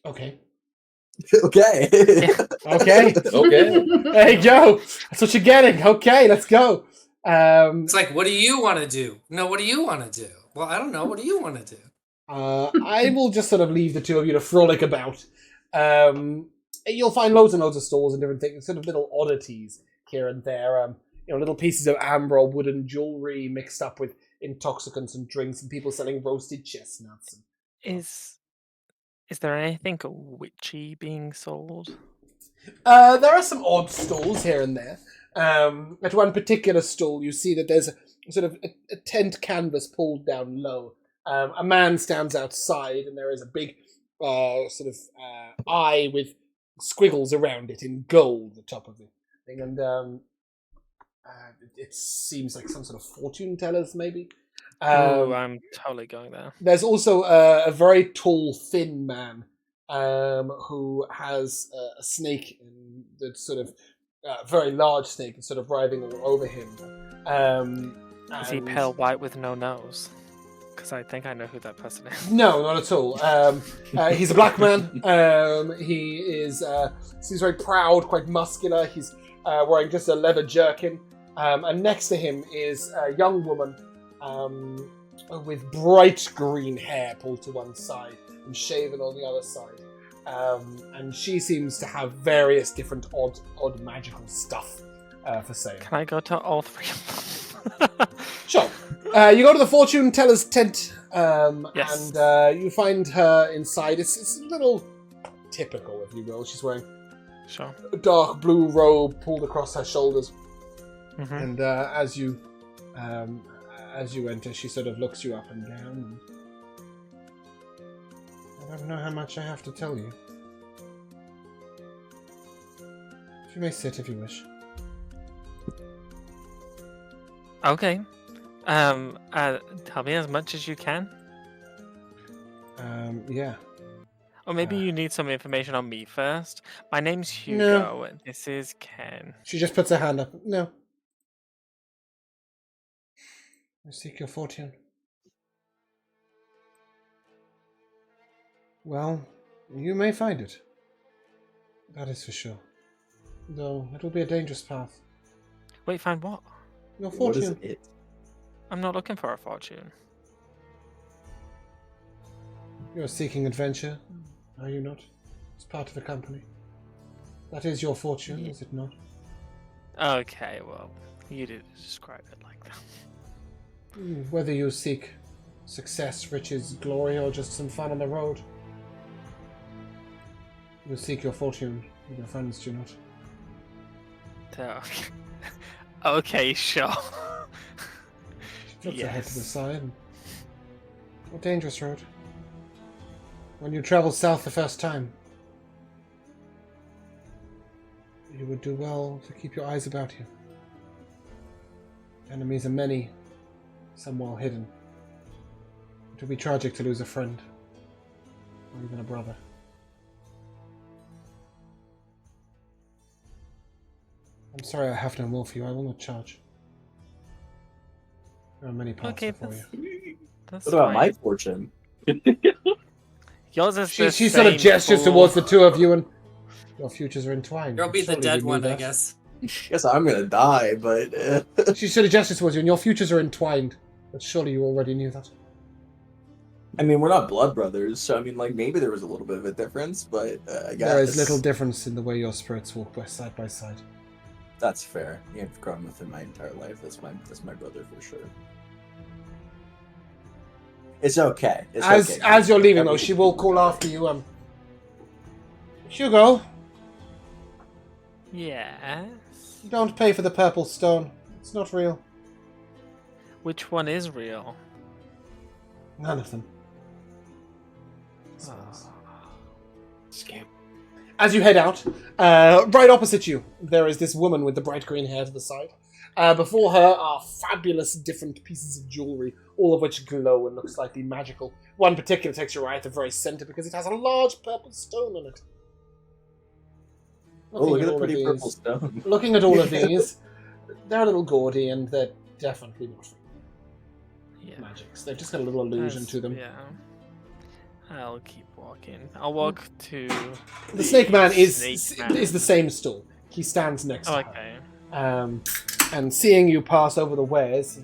Okay. Okay. Okay. Okay. There you go. That's what you're getting. Okay, let's go. It's like, what do you want to do? No, what do you want to do? Well, I don't know. What do you want to do? I will just sort of leave the two of you to frolic about. You'll find loads and loads of stalls and different things, sort of little oddities here and there. little pieces of amber or wooden jewelry mixed up with intoxicants and drinks, and people selling roasted chestnuts. Is there anything witchy being sold? There are some odd stalls here and there. At one particular stall, you see that there's sort of a tent canvas pulled down low. A man stands outside, and there is a big eye with squiggles around it in gold, the top of the thing, and it seems like some sort of fortune tellers, maybe. I'm totally going there. There's also a very tall, thin man who has a snake, that's sort of very large snake, that's sort of writhing all over him. Is he pale white with no nose? Because I think I know who that person is. No, not at all. He's a black man. He is seems very proud, quite muscular. He's wearing just a leather jerkin. And next to him is a young woman with bright green hair pulled to one side and shaven on the other side. And she seems to have various different odd magical stuff for sale. Can I go to all three of them? Sure. You go to the fortune teller's tent, Yes. and you find her inside. It's a little typical, if you will. She's wearing Sure. a dark blue robe pulled across her shoulders, Mm-hmm. and as you enter, she sort of looks you up and down. I don't know how much I have to tell you. You may sit if you wish. Okay. Tell me as much as you can. Yeah. Or maybe you need some information on me first. My name's Hugo, and this is Ken. She just puts her hand up. No. I seek your fortune. Well, you may find it. That is for sure. Though it will be a dangerous path. Wait, find what? Your What is fortune. it? I'm not looking for a fortune. You are seeking adventure, are you not? It's part of the company. That is your fortune, is it not? Okay, well, you didn't describe it like that. Whether you seek success, riches, glory, or just some fun on the road. You seek your fortune with your friends, do you not? Okay, sure. She flips her head to the side. What dangerous road? When you travel south the first time, you would do well to keep your eyes about you. Enemies are many, some well hidden. It would be tragic to lose a friend, or even a brother. I'm sorry I have no more for you. I will not charge. There are many paths Okay, before you. That's What about fine. my fortune? Yours is She the sort of same gestures full- towards the two of you, and your futures are entwined. You'll be the Surely dead you knew one, I that. guess. Guess I'm gonna die, but She sort of gestures towards you, and your futures are entwined. But surely you already knew that. I mean, we're not blood brothers, so I mean, like, maybe there was a little bit of a difference, but I guess There is little difference in the way your spirits walk side by side. That's fair. I've grown with him my entire life. That's my brother for sure. It's okay. It's okay. As you're leaving, I though, mean- she will call after you. Hugo, Yeah. don't pay for the purple stone. It's not real. Which one is real? None of them. Scam. As you head out, right opposite you, there is this woman with the bright green hair to the side. Before her are fabulous different pieces of jewelry, all of which glow and look slightly magical. One particular takes your eye at the very center because it has a large purple stone on it. Oh, look at the all of pretty these- purple stone. Looking at all of these, they're a little gaudy and they're definitely not Yeah. magics. They've just got a little illusion That's- to them. Yeah. I'll keep walking. I'll walk to The snake man is Snake man. the same stall. He stands next Oh, to her. okay. And seeing you pass over the wares,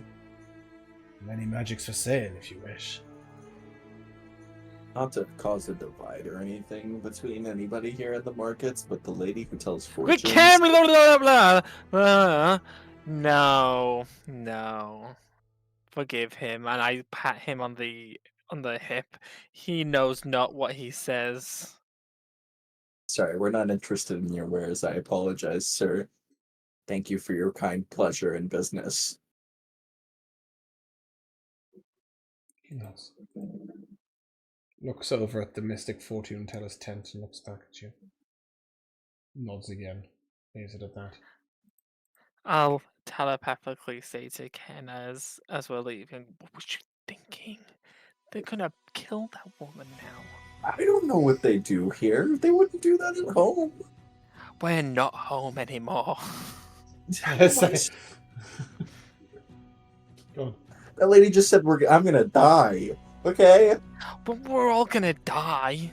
many magics for sale if you wish. Not to cause a divide or anything between anybody here at the markets, but the lady who tells We fortunes. can blah blah blah blah. No. Forgive him, and I pat him on the hip. He knows not what he says. Sorry, we're not interested in your wares. I apologize, sir. Thank you for your kind pleasure in business. Yes. Looks over at the Mystic Fortune Teller's tent and looks back at you. Nods again. Leaves it at that. I'll telepathically say to Ken as we're leaving, what was you thinking? They're gonna kill that woman now. I don't know what they do here. They wouldn't do that at home. We're not home anymore. Say- Go on. That lady just said I'm gonna die. Okay? But we're all gonna die.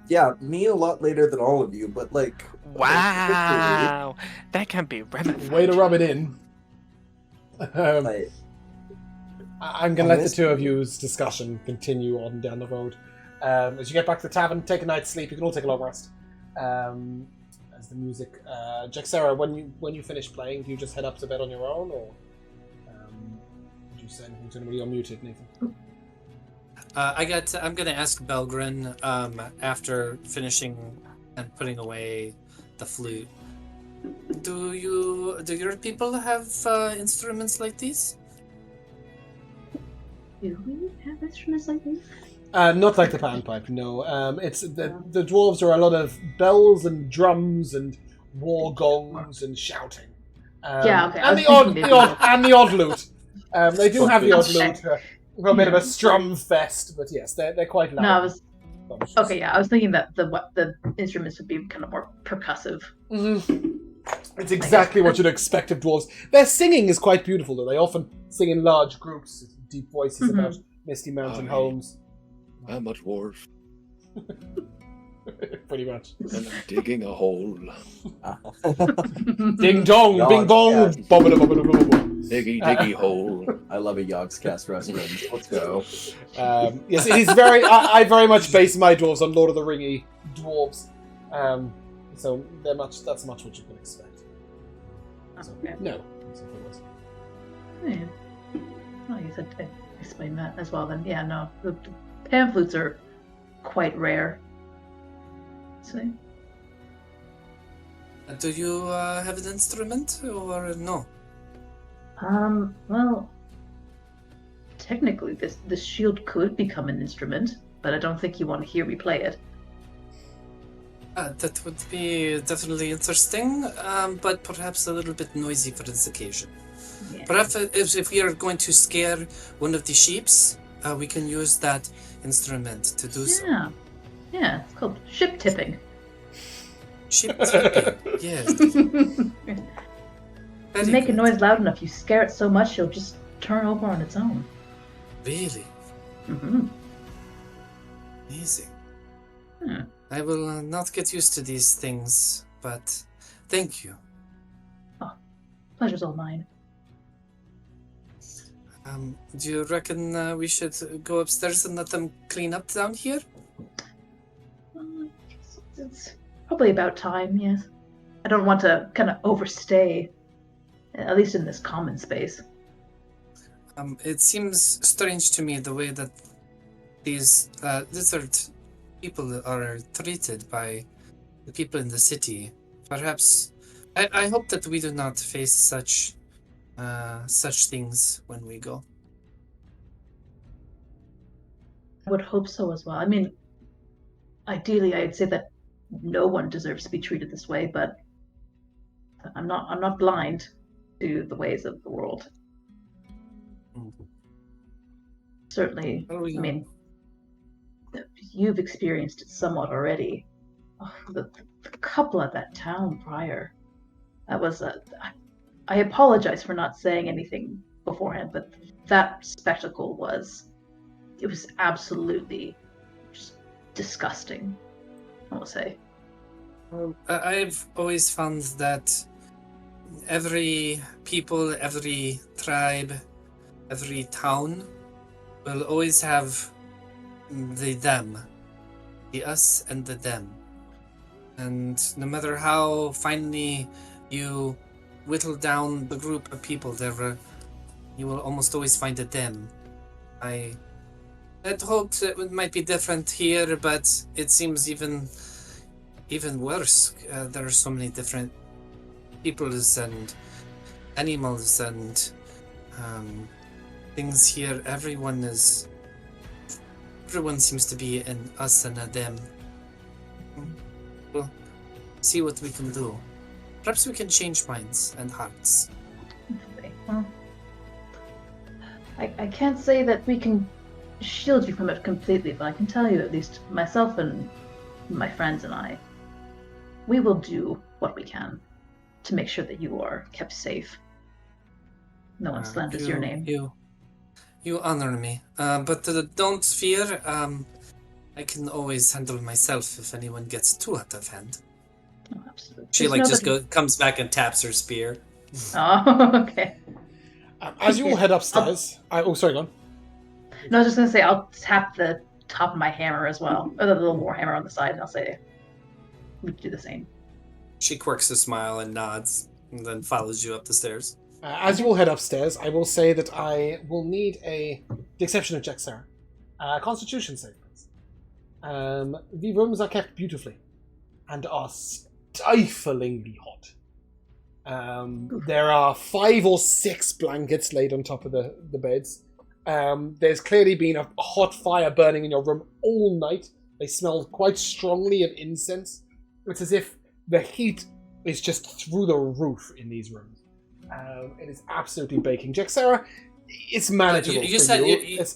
Yeah, me a lot later than all of you, but like... Wow. That can be ramified. Way to rub it in. Like, I'm going to let the two of you's discussion continue on down the road. As you get back to the tavern, take a night's sleep. You can all take a long rest. As the music... Jaxera, when you finish playing, do you just head up to bed on your own, or did you say anything to anybody? You're muted, Nathan. I'm gonna ask Belgrin after finishing and putting away the flute. Do your people have instruments like these? Do we have instruments like these? Not like the panpipe, no. It's the dwarves are a lot of bells and drums and war gongs and shouting. Yeah, okay. And the odd lute. They do have the odd lute. A bit of a strum fest, but yes, they're quite loud. No, I was okay. Yeah, I was thinking that the instruments would be kind of more percussive. Mm-hmm. It's exactly what you'd expect of dwarves. Their singing is quite beautiful, though. They often sing in large groups, deep voices about misty mountain homes. I'm a dwarf, Pretty much. and I'm digging a hole. Ding dong, Yog, bing bong, yeah. bobbada bobbada bobbada. Diggy hole. I love a Yogscast reference. Let's go. Yes, it is very. I very much base my dwarves on Lord of the Ringy dwarves, so that's much what you can expect. So, no. Yeah. Oh, you said to explain that as well. Then, yeah, no, the pan flutes are quite rare. So, Do you have an instrument or no? well, technically, this shield could become an instrument, but I don't think you want to hear me play it. That would be definitely interesting, but perhaps a little bit noisy for this occasion. Yeah. Perhaps if we are going to scare one of the sheeps, we can use that instrument to do so. Yeah, it's called ship tipping. Sheep tipping, yes. You make a noise loud enough, you scare it so much, it'll just turn over on its own. Really? Mm-hmm. Amazing. Hmm. I will not get used to these things, but thank you. Pleasure's all mine. Do you reckon we should go upstairs and let them clean up down here? It's probably about time, yes. I don't want to kind of overstay, at least in this common space. It seems strange to me the way that these lizard people are treated by the people in the city. Perhaps I hope that we do not face such things when we go. I would hope so as well. I mean, ideally, I'd say that no one deserves to be treated this way, but I'm not blind to the ways of the world. Certainly, I mean, you've experienced it somewhat already. Oh, the couple at that town prior, that was I apologize for not saying anything beforehand, but that spectacle was absolutely just disgusting, I will say. I've always found that every people, every tribe, every town will always have the them, the us and the them. And no matter how finely you whittle down the group of people, you will almost always find a them. I had hoped it might be different here, but it seems even worse. There are so many different peoples and animals and things here. Everyone seems to be an us and a them. We'll see what we can do. Perhaps we can change minds and hearts. Well, I can't say that we can shield you from it completely, but I can tell you, at least myself and my friends and I, we will do what we can to make sure that you are kept safe. No one slanders your name. You honor me, but don't fear. I can always handle myself if anyone gets too out of hand. Oh, absolutely. She comes back and taps her spear. Oh, okay. As you all head upstairs, sorry, go on. No, I was just gonna say I'll tap the top of my hammer as well, or the little war hammer on the side, and I'll say we do the same. She quirks a smile and nods, and then follows you up the stairs. As you all head upstairs, I will say that I will need the exception of Jack Sarah, Constitution save, please. The rooms are kept beautifully, and are stiflingly hot. There are 5 or 6 blankets laid on top of the beds. There's clearly been a hot fire burning in your room all night. They smell quite strongly of incense. It's as if the heat is just through the roof in these rooms. It is absolutely baking. Jack Sarah, it's manageable. You said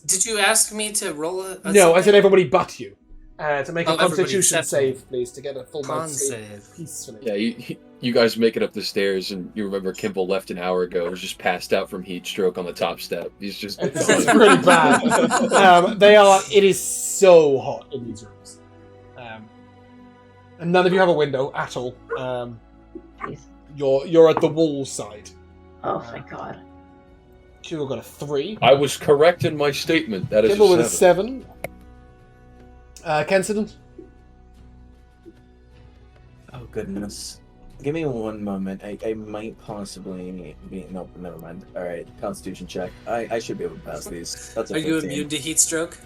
did you ask me to roll a no, I said everybody but you. To make a Constitution save, please, to get a full night's sleep peacefully. Yeah, you guys make it up the stairs, and you remember Kimball left an hour ago. Was just passed out from heat stroke on the top step. He's just it's really bad. It is so hot in these rooms, and none of you have a window at all. Please. You're at the wall side. Oh, thank God. Hugo got a 3. I was correct in my statement. That is Kimball with a 7. 7. Kensidon? Oh, goodness. Give me one moment. I might possibly be... Nope, never mind. Alright, Constitution check. I should be able to pass these. That's a Are 15. you immune to heat stroke?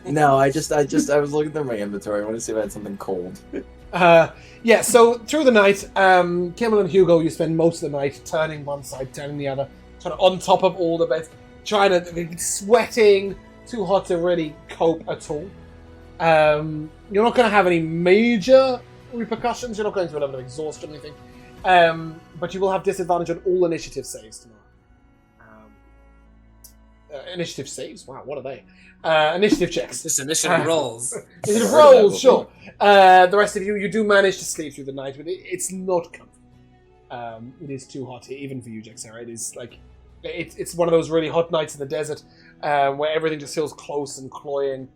No, I was looking through my inventory. I want to see if I had something cold. Yeah, so through the night, Kimball and Hugo, you spend most of the night turning one side, turning the other, sort of on top of all the beds, trying to... sweating, too hot to really cope at all. You're not going to have any major repercussions. You're not going to a level of exhaustion or anything. But you will have disadvantage on all initiative saves tomorrow. Initiative saves? Wow, what are they? Initiative checks. Just initiative rolls. Initiative rolls, sure. The rest of you do manage to sleep through the night, but it's not comfortable. It is too hot, even for you, Jack Sarah. It is like... It's one of those really hot nights in the desert where everything just feels close and cloying.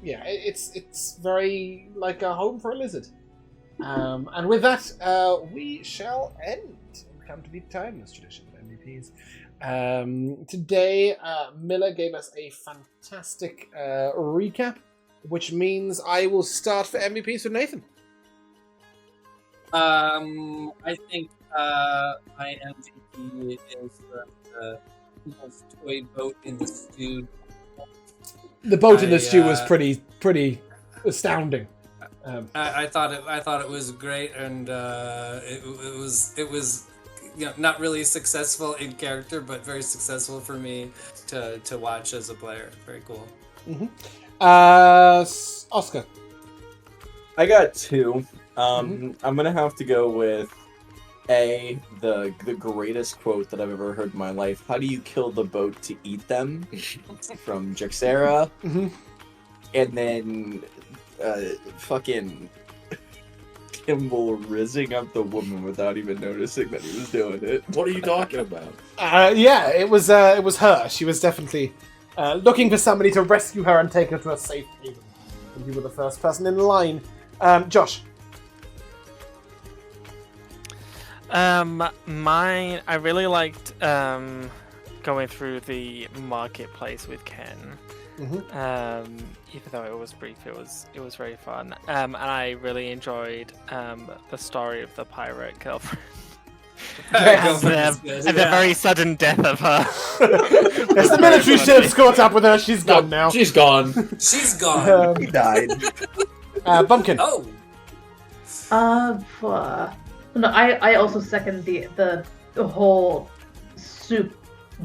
Yeah, it's very like a home for a lizard. And with that, we shall end and come to the timeless tradition of MVPs. Today, Miller gave us a fantastic recap, which means I will start for MVPs with Nathan. I think my MVP is the toy boat in the stew. The boat in the stew was pretty astounding. I thought it was great, and it was not really successful in character, but very successful for me to watch as a player. Very cool. Mm-hmm. Oscar. I got 2. I'm gonna have to go with the greatest quote that I've ever heard in my life. How do you kill the boat to eat them? From Jaxera. Mm-hmm. And then fucking Kimball rizzing up the woman without even noticing that he was doing it. What are you talking about? Yeah, it was her. She was definitely looking for somebody to rescue her and take her to a safe haven. And you were the first person in line. Josh. Mine, I really liked going through the marketplace with Ken. Mm-hmm. Even though it was brief, it was very fun. And I really enjoyed the story of the pirate girlfriend. And the very sudden death of her. As the military ship's caught up with her, she's gone now. She's gone. She's gone. He died. Bumpkin. Oh. No, I also second the whole soup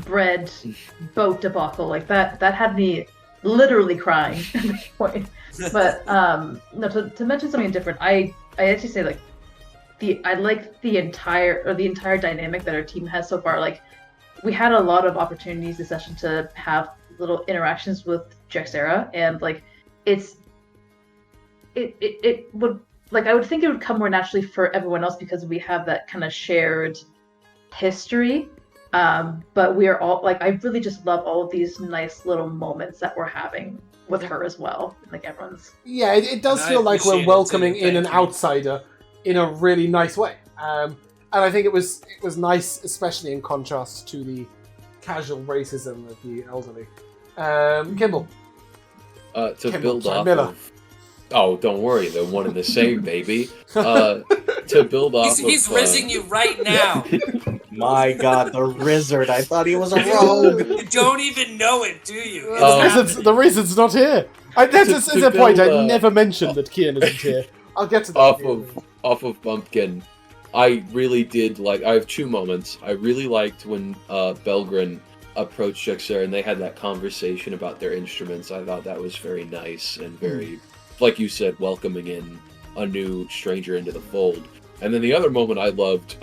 bread boat debacle. Like that had me literally crying at this point. But no, to mention something different, I actually say like I like the entire dynamic that our team has so far. Like we had a lot of opportunities this session to have little interactions with Jexera, and like it would, like, I would think it would come more naturally for everyone else because we have that kind of shared history. But we are all like, I really just love all of these nice little moments that we're having with her as well. Like everyone's. Yeah, it does feel like we're welcoming in an outsider in a really nice way. And I think it was nice, especially in contrast to the casual racism of the elderly. Kimball. Build off Miller. of... Oh, don't worry, they're one and the same, baby. To build off He's of... rizzing you right now. My God, the Rizzard! I thought he was a rogue. You don't even know it, do you? The reason's not here. That's a point. I never mentioned that Kian isn't here. I'll get to that. Off of Bumpkin, I really did like... I have two moments. I really liked when Belgrin approached Jexer and they had that conversation about their instruments. I thought that was very nice and very, like you said, welcoming in a new stranger into the fold. And then the other moment I loved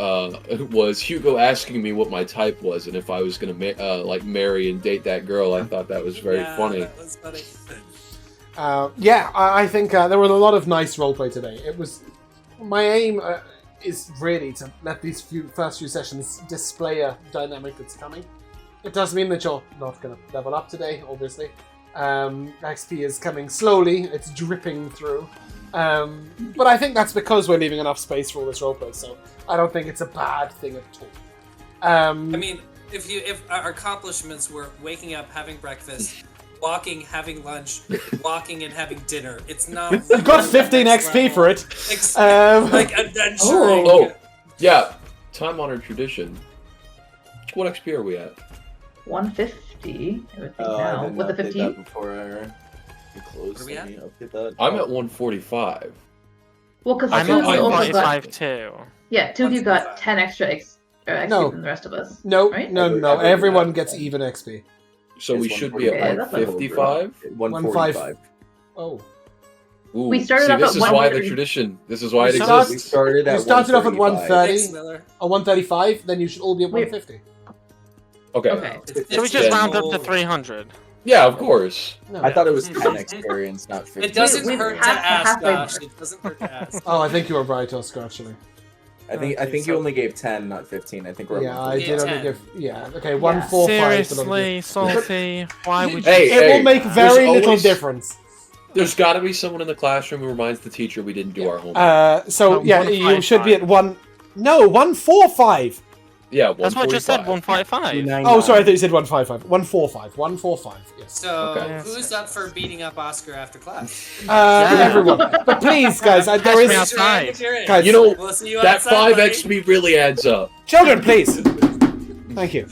was Hugo asking me what my type was and if I was going to marry and date that girl. I thought that was very funny. That was funny. I think there were a lot of nice roleplay today. It was my aim is really to let these first few sessions display a dynamic that's coming. It does mean that you're not going to level up today, obviously. XP is coming slowly; it's dripping through. But I think that's because we're leaving enough space for all this roleplay, so I don't think it's a bad thing at all. I mean, if our accomplishments were waking up, having breakfast, walking, having lunch, walking, and having dinner, it's not. You got 15 XP for it. Like adventuring. Oh, yeah, time-honored tradition. What XP are we at? 150. I would think I now didn't with the update 15. that before we closed. What are we at? Update that. I'm at 145. Well, because I'm two at of you also 145 got too. two of you got 145. 10 extra XP No. than the rest of us. No, Right? no. Everyone gets even XP. So It's we should be at 145. 155? 145. Oh. Ooh, We started see, off this at is why the 130. tradition. This is why it We start- We exists. started at You started off at 135. 130. Thanks, Miller. Or 135, then you should all be at Wait. 150. Okay. Okay. Should we just Yeah. round up to 300? Yeah, of course. No. I thought it was 10 experience, not 50. It doesn't We hurt to passed the ask, halfway Josh. mark. It doesn't hurt to ask. Oh, I think you were right, Oscar, actually. I think you only gave 10, not 15. I think we're Yeah, at I did only 10. give... Yeah, okay, 145. Seriously, Salty, why would you? Hey, It will make very there's little always- difference. There's got to be someone in the classroom who reminds the teacher we didn't do our homework. So, yeah, you should be at 1... No, 145! Yeah, That's what I just said, 145. 155. Oh, sorry, I thought you said 155. 145. 145, yes. So, Okay. who's up for beating up Oscar after class? Everyone. But please, guys, there Catch me is... outside. If you're in. Guys, You know, We'll see you that outside, 5 buddy. XP really adds up. Children, please! Thank you.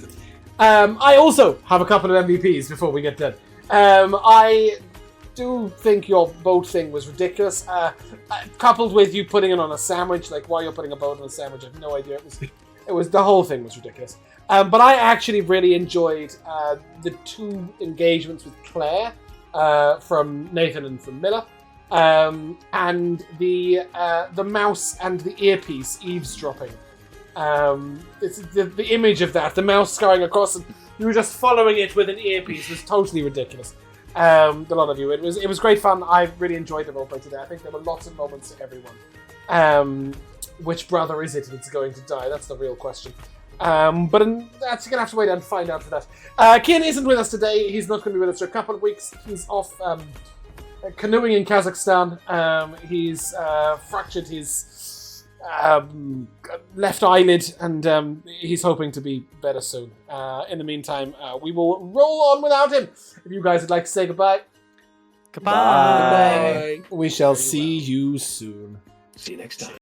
I also have a couple of MVPs before we get done. I do think your boat thing was ridiculous. Coupled with you putting it on a sandwich, like why you're putting a boat on a sandwich, I have no idea. It was the whole thing was ridiculous. But I actually really enjoyed the 2 engagements with Claire from Nathan and from Miller, and the mouse and the earpiece eavesdropping. It's the image of that, the mouse scurrying across, and you were just following it with an earpiece was totally ridiculous. A lot of you, it was great fun. I really enjoyed the roleplay today. I think there were lots of moments to everyone. Which brother is it that's going to die? That's the real question. But that's you're gonna have to wait and find out for that. Kian isn't with us today. He's not going to be with us for a couple of weeks. He's off canoeing in Kazakhstan. He's fractured his left eyelid, and he's hoping to be better soon. In the meantime, we will roll on without him. If you guys would like to say goodbye, Goodbye. we shall see you soon. See you next time.